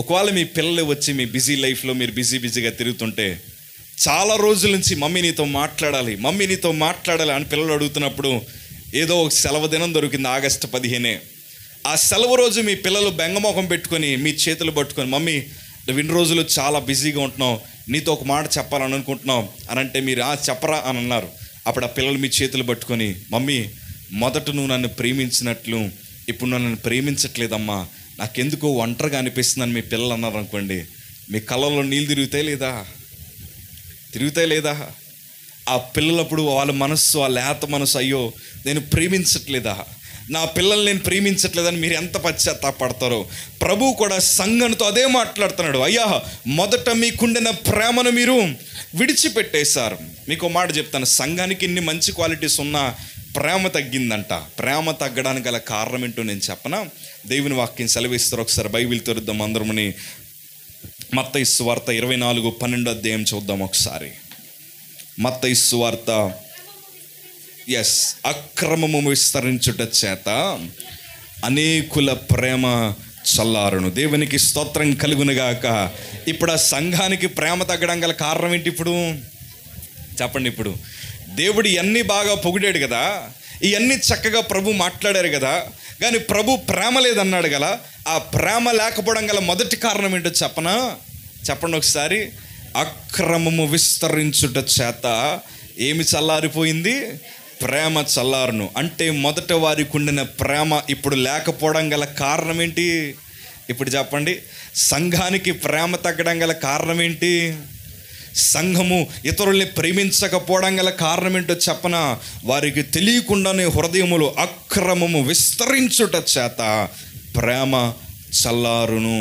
S2: ఒకవేళ మీ పిల్లలు వచ్చి మీ బిజీ లైఫ్లో మీరు బిజీగా తిరుగుతుంటే, చాలా రోజుల నుంచి మమ్మీ నీతో మాట్లాడాలి అని పిల్లలు అడుగుతున్నప్పుడు, ఏదో ఒక సెలవు దినం దొరికింది, ఆగస్టు 15. ఆ సెలవు రోజు మీ పిల్లలు బెంగమోహం పెట్టుకొని మీ చేతులు పట్టుకొని, మమ్మీ నువ్వు 2 రోజులు చాలా బిజీగా ఉంటున్నావు, నీతో ఒక మాట చెప్పాలని అనుకుంటున్నావు అని అంటే, మీరు చెప్పరా అని అన్నారు. అప్పుడు ఆ పిల్లలు మీ చేతులు పట్టుకొని, మమ్మీ మొదట నువ్వు నన్ను ప్రేమించినట్లు ఇప్పుడు నన్ను ప్రేమించట్లేదమ్మా, నాకెందుకో ఒంటరిగా అనిపిస్తుందని మీ పిల్లలు అన్నారు అనుకోండి, మీ కళ్ళల్లో నీళ్ళు తిరుగుతాయి లేదా? ఆ పిల్లలప్పుడు వాళ్ళ మనస్సు, ఆ లేత మనసు, అయ్యో నేను ప్రేమించట్లేదా, నా పిల్లల్ని నేను ప్రేమించట్లేదని మీరు ఎంత పశ్చాత్తాపడతారో. ప్రభువు కూడా సంఘంతో అదే మాట్లాడుతున్నాడు, అయ్యా మొదట మీకుండిన ప్రేమను మీరు విడిచిపెట్టేశారు. మీకు మాట చెప్తాను, సంఘానికి ఇన్ని మంచి క్వాలిటీస్ ఉన్నా ప్రేమ తగ్గిందంట. ప్రేమ తగ్గడానికి గల కారణం ఏంటో నేను చెప్పనా? దేవుని వాక్యం సెలవిస్తారు. ఒకసారి బైబిల్ తెరుద్దాం అందరముని. మత్తయి సువార్త 24:12 అధ్యాయం చూద్దాం ఒకసారి. మత్తయి సువార్త, అక్రమము విస్తరించుట చేత అనేకుల ప్రేమ చల్లారును. దేవునికి స్తోత్రం కలుగునుగాక. ఇప్పుడు ఆ సంఘానికి ప్రేమ తగ్గడం గల కారణం ఏంటి? ఇప్పుడు చెప్పండి. ఇప్పుడు దేవుడు ఇవన్నీ బాగా పొగిడాడు కదా, ఇవన్నీ చక్కగా ప్రభు మాట్లాడారు కదా, కానీ ప్రభు ప్రేమ లేదన్నాడు కదా. ఆ ప్రేమ లేకపోవడం గల మొదటి కారణం ఏంటో చెప్పండి ఒకసారి. అక్రమము విస్తరించుట చేత ఏమి చల్లారిపోయింది? ప్రేమ చల్లారును. అంటే మొదట వారికి ఉండిన ప్రేమ ఇప్పుడు లేకపోవడం గల కారణం ఏంటి? ఇప్పుడు చెప్పండి. సంఘానికి ప్రేమ తగ్గడం గల కారణం ఏంటి? సంఘము ఇతరుల్ని ప్రేమించకపోవడం గల కారణం ఏంటో చెప్పనా? వారికి తెలియకుండానే హృదయములో అక్రమము విస్తరించుట చేత ప్రేమ చల్లారును.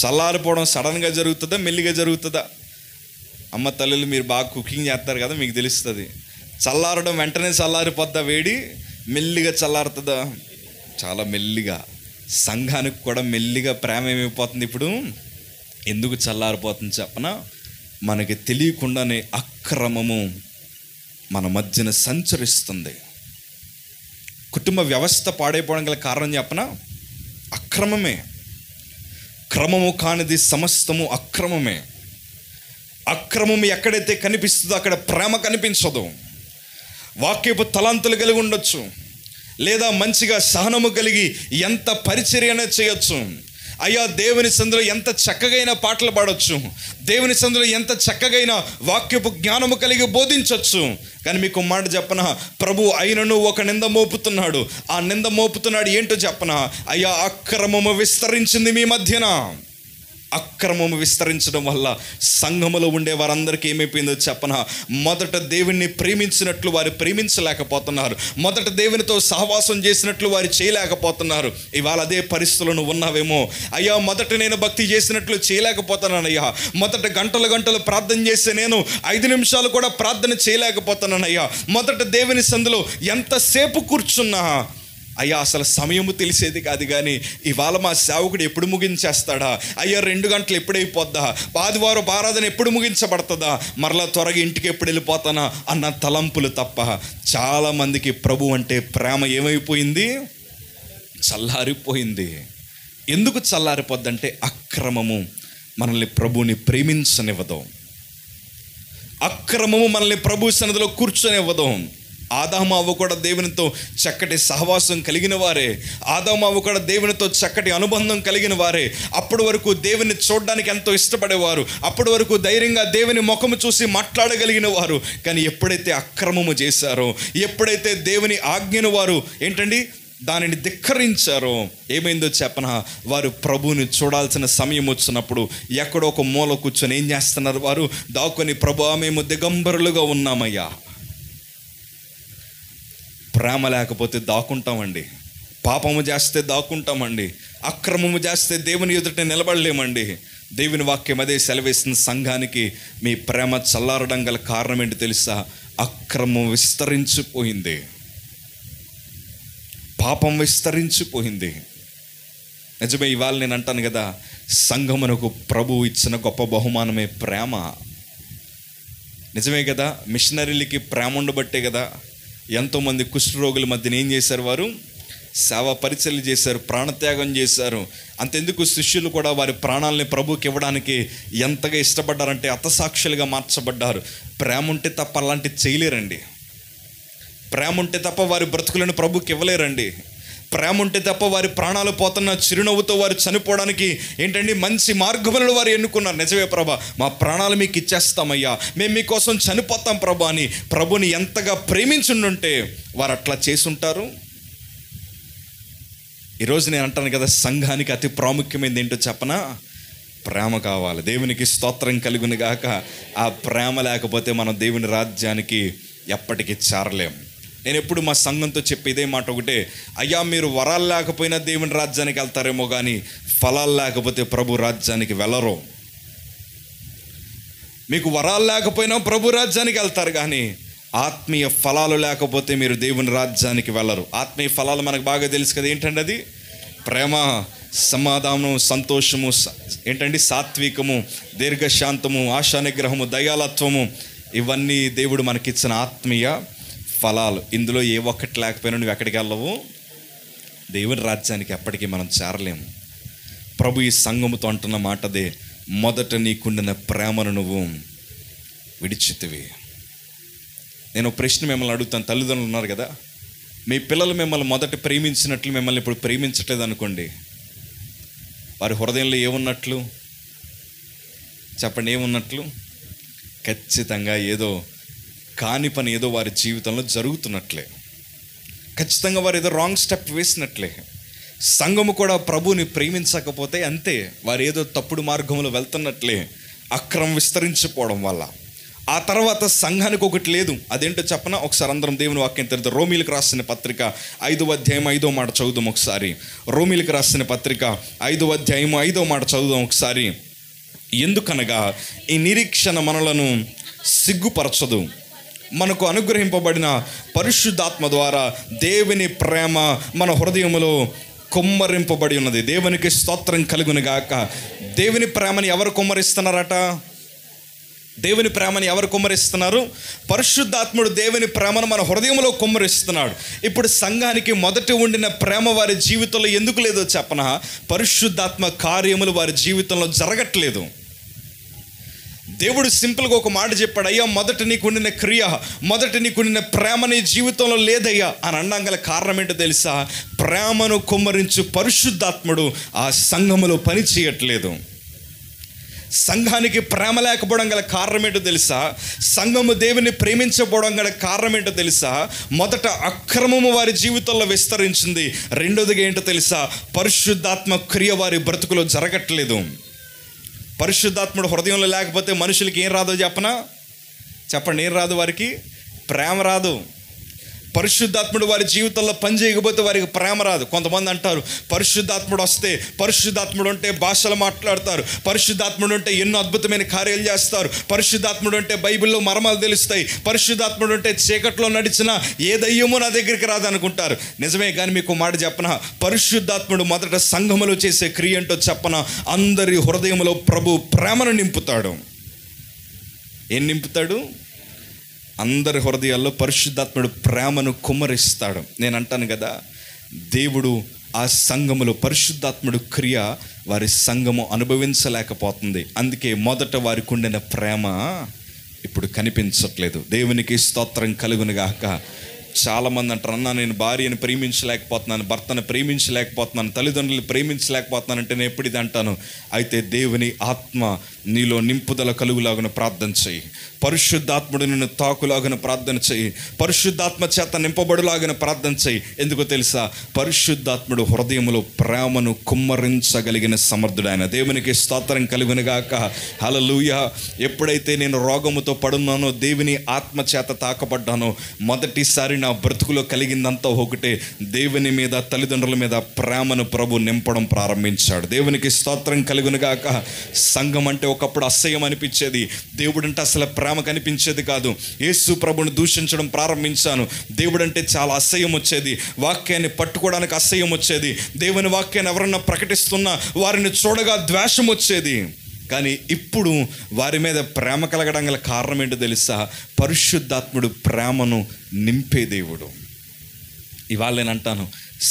S2: చల్లారిపోవడం సడన్గా జరుగుతుందా, మెల్లిగా జరుగుతుందా? అమ్మ తల్లులు మీరు బాగా కుకింగ్ చేస్తారు కదా, మీకు తెలుస్తుంది. చల్లారడం వెంటనే చల్లారిపోద్దా వేడి? మెల్లిగా చల్లారుతుందా? చాలా మెల్లిగా. సంఘానికి కూడా మెల్లిగా ప్రేమ ఏమైపోతుంది ఇప్పుడు? ఎందుకు చల్లారిపోతుంది చెప్పనా? మనకి తెలియకుండానే అక్రమము మన మధ్యన సంచరిస్తుంది. కుటుంబ వ్యవస్థ పాడైపోవడం గల కారణం చెప్పనా? అక్రమమే. క్రమము కానిది సమస్తము అక్రమమే. అక్రమము ఎక్కడైతే కనిపిస్తుందో అక్కడ ప్రేమ కనిపించదు. వాక్యపు తలాంతులు కలిగి ఉండొచ్చు, లేదా మంచిగా సహనము కలిగి ఎంత పరిచర్య చేయొచ్చు. అయ్యా దేవుని సందులో ఎంత చక్కగైన పాటలు పాడొచ్చు, దేవుని సందులో ఎంత చక్కగైన వాక్యపు జ్ఞానము కలిగి బోధించవచ్చు. కానీ మీకు మాట చెప్పనా? ప్రభు అయినను ఒక నింద మోపుతున్నాడు. ఆ నింద మోపుతున్నాడు ఏంటో చెప్పనా? అయ్యా అక్రమము విస్తరించింది మీ మధ్యన. అక్రమము విస్తరించడం వల్ల సంఘములో ఉండే వారందరికీ ఏమైపోయిందో చెప్పనా, మొదట దేవుణ్ణి ప్రేమించినట్లు వారు ప్రేమించలేకపోతున్నారు, మొదట దేవునితో సహవాసం చేసినట్లు వారు చేయలేకపోతున్నారు. ఇవాళ అదే పరిస్థితులను ఉన్నావేమో. అయ్యా, మొదట నేను భక్తి చేసినట్లు చేయలేకపోతున్నానయ్యా, మొదట గంటలు ప్రార్థన చేస్తే నేను 5 నిమిషాలు కూడా ప్రార్థన చేయలేకపోతున్నానయ్యా, మొదట దేవుని సందులో ఎంతసేపు కూర్చున్నా అయ్యా అసలు సమయము తెలిసేది కాదు, కానీ ఇవాళ మా సేవకుడు ఎప్పుడు ముగించేస్తాడా, అయ్యా 2 గంటలు ఎప్పుడైపోద్దా, ఆదివారం ఆరాధన ఎప్పుడు ముగించబడుతుందా, మరలా త్వరగా ఇంటికి ఎప్పుడు వెళ్ళిపోతానా అన్న తలంపులు తప్ప చాలామందికి ప్రభు అంటే ప్రేమ ఏమైపోయింది, చల్లారిపోయింది. ఎందుకు చల్లారిపోద్దంటే అక్రమము మనల్ని ప్రభువుని ప్రేమించనివ్వదు, అక్రమము మనల్ని ప్రభు సన్నిధిలో కూర్చొనివ్వదు. ఆదాము అవ్వ కూడా దేవునితో చక్కటి సహవాసం కలిగిన వారే, ఆదాము అవ్వ కూడా దేవునితో చక్కటి అనుబంధం కలిగిన వారే. అప్పటి వరకు దేవుని చూడడానికి ఎంతో ఇష్టపడేవారు, అప్పటి వరకు ధైర్యంగా దేవుని ముఖము చూసి మాట్లాడగలిగిన వారు. కానీ ఎప్పుడైతే అక్రమము చేశారో, ఎప్పుడైతే దేవుని ఆజ్ఞను వారు దానిని ధిక్కరించారో, ఏమైందో చెప్పనా, వారు ప్రభువుని చూడాల్సిన సమయం వచ్చినప్పుడు ఎక్కడో ఒక మూల కూర్చొని ఏం చేస్తున్నారు, వారు దాక్కుని ప్రభువా మేము దిగంబరులుగా ఉన్నామయ్యా. ప్రేమ లేకపోతే దాక్కుంటామండి, పాపము చేస్తే దాక్కుంటామండి, అక్రమము చేస్తే దేవుని ఎదుట నిలబడలేమండి. దేవుని వాక్యం అదే సెలవేసిన సంఘానికి మీ ప్రేమ చల్లారడం గల కారణం ఏంటి తెలుసా, అక్రమం విస్తరించిపోయింది, పాపం విస్తరించిపోయింది. నిజమే, ఇవాళ నేను అంటాను కదా, సంఘమునకు ప్రభు ఇచ్చిన గొప్ప బహుమానమే ప్రేమ. నిజమే కదా, మిషనరీలకి ప్రేమ ఉండబట్టే కదా ఎంతోమంది కుష్ఠరోగుల మధ్యన ఏం చేశారు, వారు సేవా పరిచర్యలు చేశారు, ప్రాణత్యాగం చేశారు. అంతెందుకు శిష్యులు కూడా వారి ప్రాణాలని ప్రభుకి ఇవ్వడానికి ఎంతగా ఇష్టపడ్డారంటే హతసాక్షులుగా మార్చబడ్డారు. ప్రేమ ఉంటే తప్ప అలాంటివి చేయలేరండి, ప్రేమ ఉంటే తప్ప వారి బ్రతుకులను ప్రభుకి ఇవ్వలేరండి, ప్రేమ ఉంటే తప్ప వారి ప్రాణాలు పోతున్న చిరునవ్వుతో వారు చనిపోవడానికి మంచి మార్గములను వారు ఎన్నుకున్నారు. నిజమే ప్రభా, మా ప్రాణాలు మీకు ఇచ్చేస్తామయ్యా, మేము మీకోసం చనిపోతాం ప్రభా అని ప్రభుని ఎంతగా ప్రేమించుండుంటే వారు అట్లా చేసుంటారు. ఈరోజు నేను అంటాను కదా, సంఘానికి అతి ప్రాముఖ్యమైనది ఏంటో చెప్పనా, ప్రేమ కావాలి. దేవునికి స్తోత్రం కలుగును గాక. ఆ ప్రేమ లేకపోతే మనం దేవుని రాజ్యానికి ఎప్పటికీ చేరలేం. నేను ఎప్పుడు మా సంఘంతో చెప్పే ఇదే మాట ఒకటే, అయ్యా మీరు వరాలు లేకపోయినా దేవుని రాజ్యానికి వెళ్తారేమో కానీ ఫలాలు లేకపోతే ప్రభు రాజ్యానికి వెళ్ళరు. మీకు వరాలు లేకపోయినా ప్రభు రాజ్యానికి వెళ్తారు, కానీ ఆత్మీయ ఫలాలు లేకపోతే మీరు దేవుని రాజ్యానికి వెళ్ళరు. ఆత్మీయ ఫలాలు మనకు బాగా తెలుసు కదా, ఏంటండి అది, ప్రేమ, సమాధానం, సంతోషము, సాత్వికము, దీర్ఘశాంతము, ఆశానిగ్రహము, దయాలత్వము, ఇవన్నీ దేవుడు మనకిచ్చిన ఆత్మీయ ఫలాలు. ఇందులో ఏ ఒక్కటి లేకపోయినా నువ్వు ఎక్కడికి వెళ్ళవు, దేవుని రాజ్యానికి ఎప్పటికీ మనం చేరలేము. ప్రభు ఈ సంఘముతో అంటున్న మాటదే, మొదట నీకుండిన ప్రేమను నువ్వు విడిచితివి. నేను ప్రశ్న మిమ్మల్ని అడుగుతాను, తల్లిదండ్రులు ఉన్నారు కదా, మీ పిల్లలు మిమ్మల్ని మొదట ప్రేమించినట్లు మిమ్మల్ని ఇప్పుడు ప్రేమించట్లేదు అనుకోండి, వారి హృదయంలో ఏమున్నట్లు చెప్పండి, ఏమున్నట్లు? ఖచ్చితంగా ఏదో కాని పని ఏదో వారి జీవితంలో జరుగుతున్నట్లే, ఖచ్చితంగా వారు ఏదో రాంగ్ స్టెప్ వేసినట్లే. సంఘము కూడా ప్రభువుని ప్రేమించకపోతే అంతే, వారు ఏదో తప్పుడు మార్గంలో వెళ్తున్నట్లే, అక్రమం విస్తరించిపోవడం వల్ల. ఆ తర్వాత సంఘానికి ఒకటి లేదు, అదేంటో చెప్పనా, ఒకసారి అందరం దేవుని వాక్యం తెలియదు. రోమీలకు రాసిన పత్రిక 5వ అధ్యాయం 5వ మాట చదువుదాం ఒకసారి. రోమీలకు రాసిన పత్రిక 5వ అధ్యాయం 5వ మాట చదువుదాం ఒకసారి. ఎందుకనగా ఈ నిరీక్షణ మనలను సిగ్గుపరచదు, మనకు అనుగ్రహింపబడిన పరిశుద్ధాత్మ ద్వారా దేవుని ప్రేమ మన హృదయములో కుమ్మరింపబడి ఉన్నది. దేవునికి స్తోత్రం కలుగును గాక. దేవుని ప్రేమని ఎవరు కుమ్మరిస్తున్నారట? దేవుని ప్రేమని ఎవరు కుమ్మరిస్తున్నారు? పరిశుద్ధాత్ముడు దేవుని ప్రేమను మన హృదయంలో కుమ్మరిస్తున్నాడు. ఇప్పుడు సంఘానికి మొదట ఉండిన ప్రేమ వారి జీవితంలో ఎందుకు లేదో చెప్పనా, పరిశుద్ధాత్మ కార్యములు వారి జీవితంలో జరగట్లేదు. దేవుడు సింపుల్గా ఒక మాట చెప్పాడు, అయ్యా మొదట నీకుండిన క్రియ, మొదట నీకుండిన ప్రేమ నీ జీవితంలో లేదయ్యా అని అనడం గల కారణం ఏంటో తెలుసా? ప్రేమను కుమ్మరించు పరిశుద్ధాత్ముడు ఆ సంఘములో పని చేయట్లేదు. సంఘానికి ప్రేమ లేకపోవడం గల కారణం ఏంటో తెలుసా? సంఘము దేవుని ప్రేమించకపోవడం గల కారణం ఏంటో తెలుసా? మొదట అక్రమము వారి జీవితంలో విస్తరించింది. రెండోదిగా ఏంటో తెలుసా? పరిశుద్ధాత్మ క్రియ వారి బ్రతుకులో జరగట్లేదు. పరిశుద్ధాత్ముడు హృదయంలో లేకపోతే మనుషులకి ఏం రాదో చెప్పండి, ఏం రాదు? వారికి ప్రేమ రాదు. పరిశుద్ధాత్ముడు వారి జీవితంలో పని చేయకపోతే వారికి ప్రేమ రాదు. కొంతమంది అంటారు, పరిశుద్ధాత్ముడు వస్తే, పరిశుద్ధాత్ముడు ఉంటే భాషలు మాట్లాడతారు, పరిశుద్ధాత్ముడు ఉంటే ఎన్నో అద్భుతమైన కార్యాలు చేస్తారు, పరిశుద్ధాత్ముడు ఉంటే బైబిల్లో మర్మాలు తెలుస్తాయి, పరిశుద్ధాత్ముడు ఉంటే చీకట్లో నడిచినా ఏ దయ్యమో నా దగ్గరికి రాదనుకుంటారు. నిజమే, కానీ మీకు మాట చెప్పనా, పరిశుద్ధాత్ముడు మొదట సంఘములో చేసే క్రియ ఏంటో చెప్పనా, అందరి హృదయంలో ప్రభు ప్రేమను నింపుతాడు. ఏం నింపుతాడు? అందరి హృదయాల్లో పరిశుద్ధాత్ముడు ప్రేమను కుమ్మరిస్తాడు. నేను అంటాను కదా, దేవుడు ఆ సంఘములో పరిశుద్ధాత్ముడు క్రియ వారి సంఘము అనుభవించలేకపోతుంది. అందుకే మొదట వారికి ఉండిన ప్రేమ ఇప్పుడు కనిపించట్లేదు. దేవునికి స్తోత్రం కలుగునుగాక. చాలామంది అంటారు, అన్నా నేను భార్యను ప్రేమించలేకపోతున్నాను, భర్తను ప్రేమించలేకపోతున్నాను, తల్లిదండ్రులు ప్రేమించలేకపోతున్నాను అంటే నేను ఎప్పుడు ఇది అంటాను, అయితే దేవుని ఆత్మ నీలో నింపుదల కలుగులాగున ప్రార్థన చెయ్యి, పరిశుద్ధాత్ముడు నిన్ను తాకులాగున ప్రార్థన చెయ్యి, పరిశుద్ధాత్మ చేత నింపబడులాగిన ప్రార్థన చెయ్యి. ఎందుకో తెలుసా? పరిశుద్ధాత్ముడు హృదయంలో ప్రేమను కుమ్మరించగలిగిన సమర్థుడు ఆయన. దేవునికి స్తోత్రం కలుగునుగాక. హల్లెలూయా. ఎప్పుడైతే నేను రోగముతో పడున్నానో, దేవుని ఆత్మ చేత తాకబడ్డానో, మొదటిసారి నా బ్రతుకులో కలిగిందంతా ఒకటే, దేవుని మీద, తల్లిదండ్రుల మీద ప్రేమను ప్రభు నింపడం ప్రారంభించాడు. దేవునికి స్తోత్రం కలుగునుగాక. సంఘం అంటే ఒకప్పుడు అసహ్యం అనిపించేది, దేవుడు అంటే అసలు ప్రేమ కనిపించేది కాదు. యేసు ప్రభుని దూషించడం ప్రారంభించాను, దేవుడు అంటే చాలా అసహ్యం వచ్చేది, వాక్యాన్ని పట్టుకోవడానికి అసహ్యం వచ్చేది, దేవుని వాక్యాన్ని ఎవరన్నా ప్రకటిస్తున్నా వారిని చూడగా ద్వేషం వచ్చేది. కానీ ఇప్పుడు వారి మీద ప్రేమ కలగడం గల కారణం ఏంటో తెలుసా? పరిశుద్ధాత్ముడు ప్రేమను నింపే దేవుడు. ఇవాళ నేను అంటాను,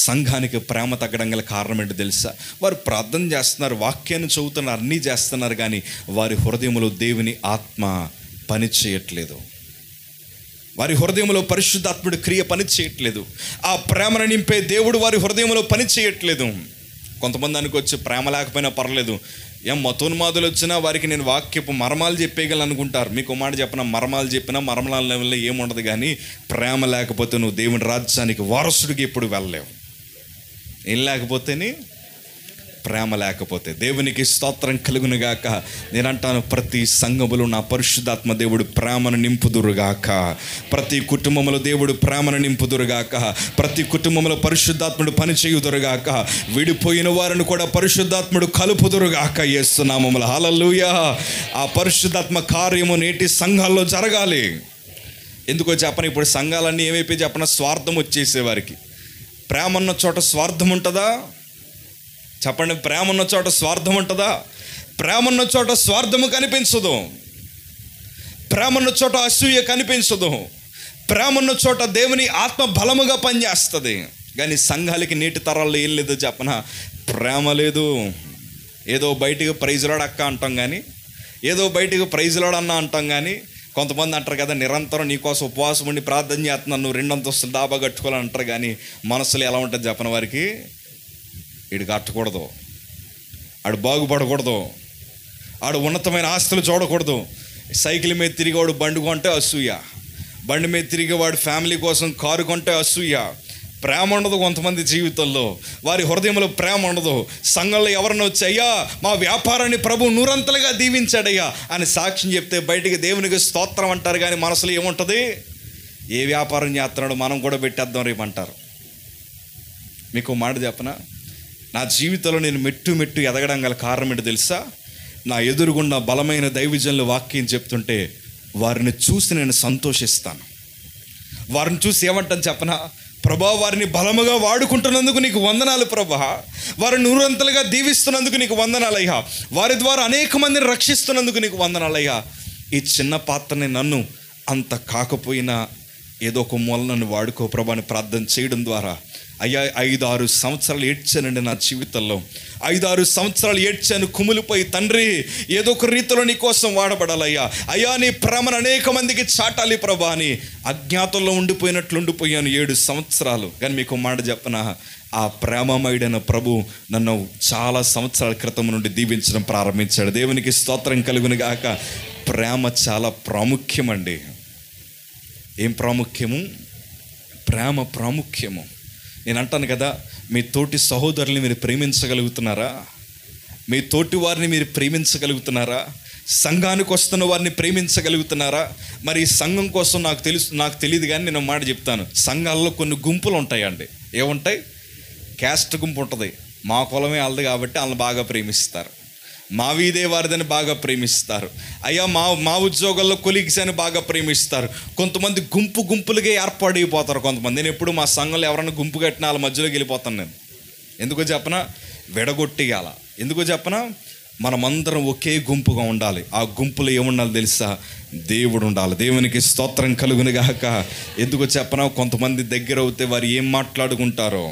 S2: సంఘానికి ప్రేమ తగ్గడం గల కారణం ఏంటో తెలుసా? వారు ప్రార్థన చేస్తున్నారు, వాక్యాన్ని చదువుతున్నారు, అన్నీ చేస్తున్నారు, కానీ వారి హృదయంలో దేవుని ఆత్మ పని చేయట్లేదు. వారి హృదయంలో పరిశుద్ధాత్ముడి క్రియ పని చేయట్లేదు. ఆ ప్రేమను నింపే దేవుడు వారి హృదయంలో పని చేయట్లేదు. కొంతమంది అనుకోవచ్చు, ప్రేమ లేకపోయినా పర్లేదు, ఏం మతోన్మాదులు వచ్చినా వారికి నేను వాక్యపు మర్మాలు చెప్పేయగలను అనుకుంటారు. మీకు మాట చెప్పిన, మర్మాలు చెప్పినా మర్మాల లెవెల్లో ఏముండదు, కానీ ప్రేమ లేకపోతే నువ్వు దేవుని రాజ్యానికి వారసుడికి ఎప్పుడు వెళ్ళలేవు. ఏం లేకపోతేనే? ప్రేమ లేకపోతే. దేవునికి స్తోత్రం కలుగునుగాక. నేను అంటాను, ప్రతి సంఘములో నా పరిశుద్ధాత్మ దేవుడు ప్రేమను నింపుదురుగాక, ప్రతి కుటుంబంలో దేవుడు ప్రేమను నింపుదురుగాక, ప్రతి కుటుంబంలో పరిశుద్ధాత్ముడు పని చేయుదురుగాక, విడిపోయిన వారిని కూడా పరిశుద్ధాత్ముడు కలుపుదురుగాక యేసు నామములో. హల్లెలూయా. ఆ పరిశుద్ధాత్మ కార్యము నేటి సంఘాల్లో జరగాలి. ఎందుకో చెప్పను, ఇప్పుడు సంఘాలన్నీ ఏమైపోయి చెప్పన, స్వార్థం వచ్చేసేవారికి. ప్రేమ ఉన్న చోట స్వార్థం ఉంటుందా? చెప్పండి, ప్రేమ ఉన్న చోట స్వార్థం ఉంటుందా? ప్రేమ ఉన్న చోట స్వార్థము కనిపించదు, ప్రేమ ఉన్న చోట అసూయ కనిపించదు, ప్రేమ ఉన్న చోట దేవుని ఆత్మ బలముగా పనిచేస్తుంది. కానీ సంఘాలకి నేటి తరాల్లో ఏం లేదు చెప్పన, ప్రేమ లేదు. ఏదో బయటికి ప్రైజ్లాడ్ అక్క అంటాం, కానీ ఏదో బయటికి ప్రైజ్లాడ్ అన్న అంటాం, కానీ కొంతమంది అంటారు కదా, నిరంతరం నీకోసం ఉపవాసం ఉండి ప్రార్థన చేస్తున్నాను, నువ్వు 2 అంతస్తులు డాబా కట్టుకోవాలని అంటారు, కానీ మనసులో ఎలా ఉంటుంది చెప్పన, వారికి వీడు కట్టకూడదు, ఆడు బాగుపడకూడదు, ఆడు ఉన్నతమైన ఆస్తులు చూడకూడదు, సైకిల్ మీద తిరిగేవాడు బండి కొంటే అసూయ, బండి మీద తిరిగేవాడు ఫ్యామిలీ కోసం కారు కొంటే అసూయ. ప్రేమ ఉండదు కొంతమంది జీవితంలో, వారి హృదయంలో ప్రేమ ఉండదు. సంఘంలో ఎవరన్నా వచ్చి, అయ్యా మా వ్యాపారాన్ని ప్రభు 100 దీవించాడయ్యా అని సాక్ష్యం చెప్తే బయటికి దేవునికి స్తోత్రం అంటారు, కానీ మనసులో ఏముంటుంది? ఏ వ్యాపారం చేస్తున్నాడో మనం కూడా పెట్టేద్దాం రేపు అంటారు. మీకు మాట చెప్పనా, నా జీవితంలో నేను మెట్టు ఎదగడం గల కారణం ఏంటో తెలుసా? నా ఎదురుగుండా బలమైన దైవజనులు వాక్యం చెప్తుంటే వారిని చూసి నేను సంతోషిస్తాను. వారిని చూసి ఏమంటాను చెప్పనా, ప్రభా వారిని బలముగా వాడుకుంటున్నందుకు నీకు వందనాలు ప్రభా, వారిని 100 దీవిస్తున్నందుకు నీకు వందనాలయ్యా, వారి ద్వారా అనేక మందిని రక్షిస్తున్నందుకు నీకు వందనాలయ్యా. ఈ చిన్న పాత్రని నన్ను అంత కాకపోయినా ఏదో ఒక మూల నన్ను వాడుకో ప్రభా అని ప్రార్థన చేయడం ద్వారా, అయ్యా 5-6 సంవత్సరాలు ఏడ్చానండి నా జీవితంలో, 5-6 సంవత్సరాలు ఏడ్చాను, కుమిలిపోయి తండ్రి ఏదో ఒక రీతిలో నీ కోసం వాడబడాలయ్యా, అయ్యా నీ ప్రేమను అనేక మందికి చాటాలి ప్రభా అని అజ్ఞాతంలో ఉండిపోయాను 7 సంవత్సరాలు. కానీ మీకు మాట చెప్పనా, ఆ ప్రేమమయుడైన ప్రభు నన్ను చాలా సంవత్సరాల క్రితం నుండి దీవించడం ప్రారంభించాడు. దేవునికి స్తోత్రం కలుగునుగాక. ప్రేమ చాలా ప్రాముఖ్యమండి. ఏం ప్రాముఖ్యము? ప్రేమ ప్రాముఖ్యము. నేను అంటాను కదా, మీ తోటి సహోదరుల్ని మీరు ప్రేమించగలుగుతున్నారా? మీ తోటి వారిని మీరు ప్రేమించగలుగుతున్నారా? సంఘానికి వస్తున్న వారిని ప్రేమించగలుగుతున్నారా? మరి ఈ సంఘం కోసం నాకు తెలియదు, కానీ నేను మాట చెప్తాను. సంఘాల్లో కొన్ని గుంపులు ఉంటాయండి. ఏముంటాయి? క్యాస్ట్ గుంపు ఉంటుంది. మా కులమే వాళ్ళది కాబట్టి వాళ్ళని బాగా ప్రేమిస్తారు. మా వీధే వారిదని బాగా ప్రేమిస్తారు. అయ్యా మా ఉద్యోగాల్లో కొలీగ్స్ అని బాగా ప్రేమిస్తారు. కొంతమంది గుంపులుగా ఏర్పడిపోతారు. కొంతమంది నేను ఎప్పుడు మా సంఘంలో ఎవరైనా గుంపు కట్టినా వాళ్ళ మధ్యలోకి వెళ్ళిపోతాను నేను. ఎందుకో చెప్పనా? విడగొట్టేయాల. ఎందుకో చెప్పనా? మనమందరం ఒకే గుంపుగా ఉండాలి. ఆ గుంపులో ఏముండాలి తెలుసా? దేవుడు ఉండాలి. దేవునికి స్తోత్రం కలుగును గాక. ఎందుకో చెప్పనా? కొంతమంది దగ్గర అవుతే వారు ఏం మాట్లాడుకుంటారో,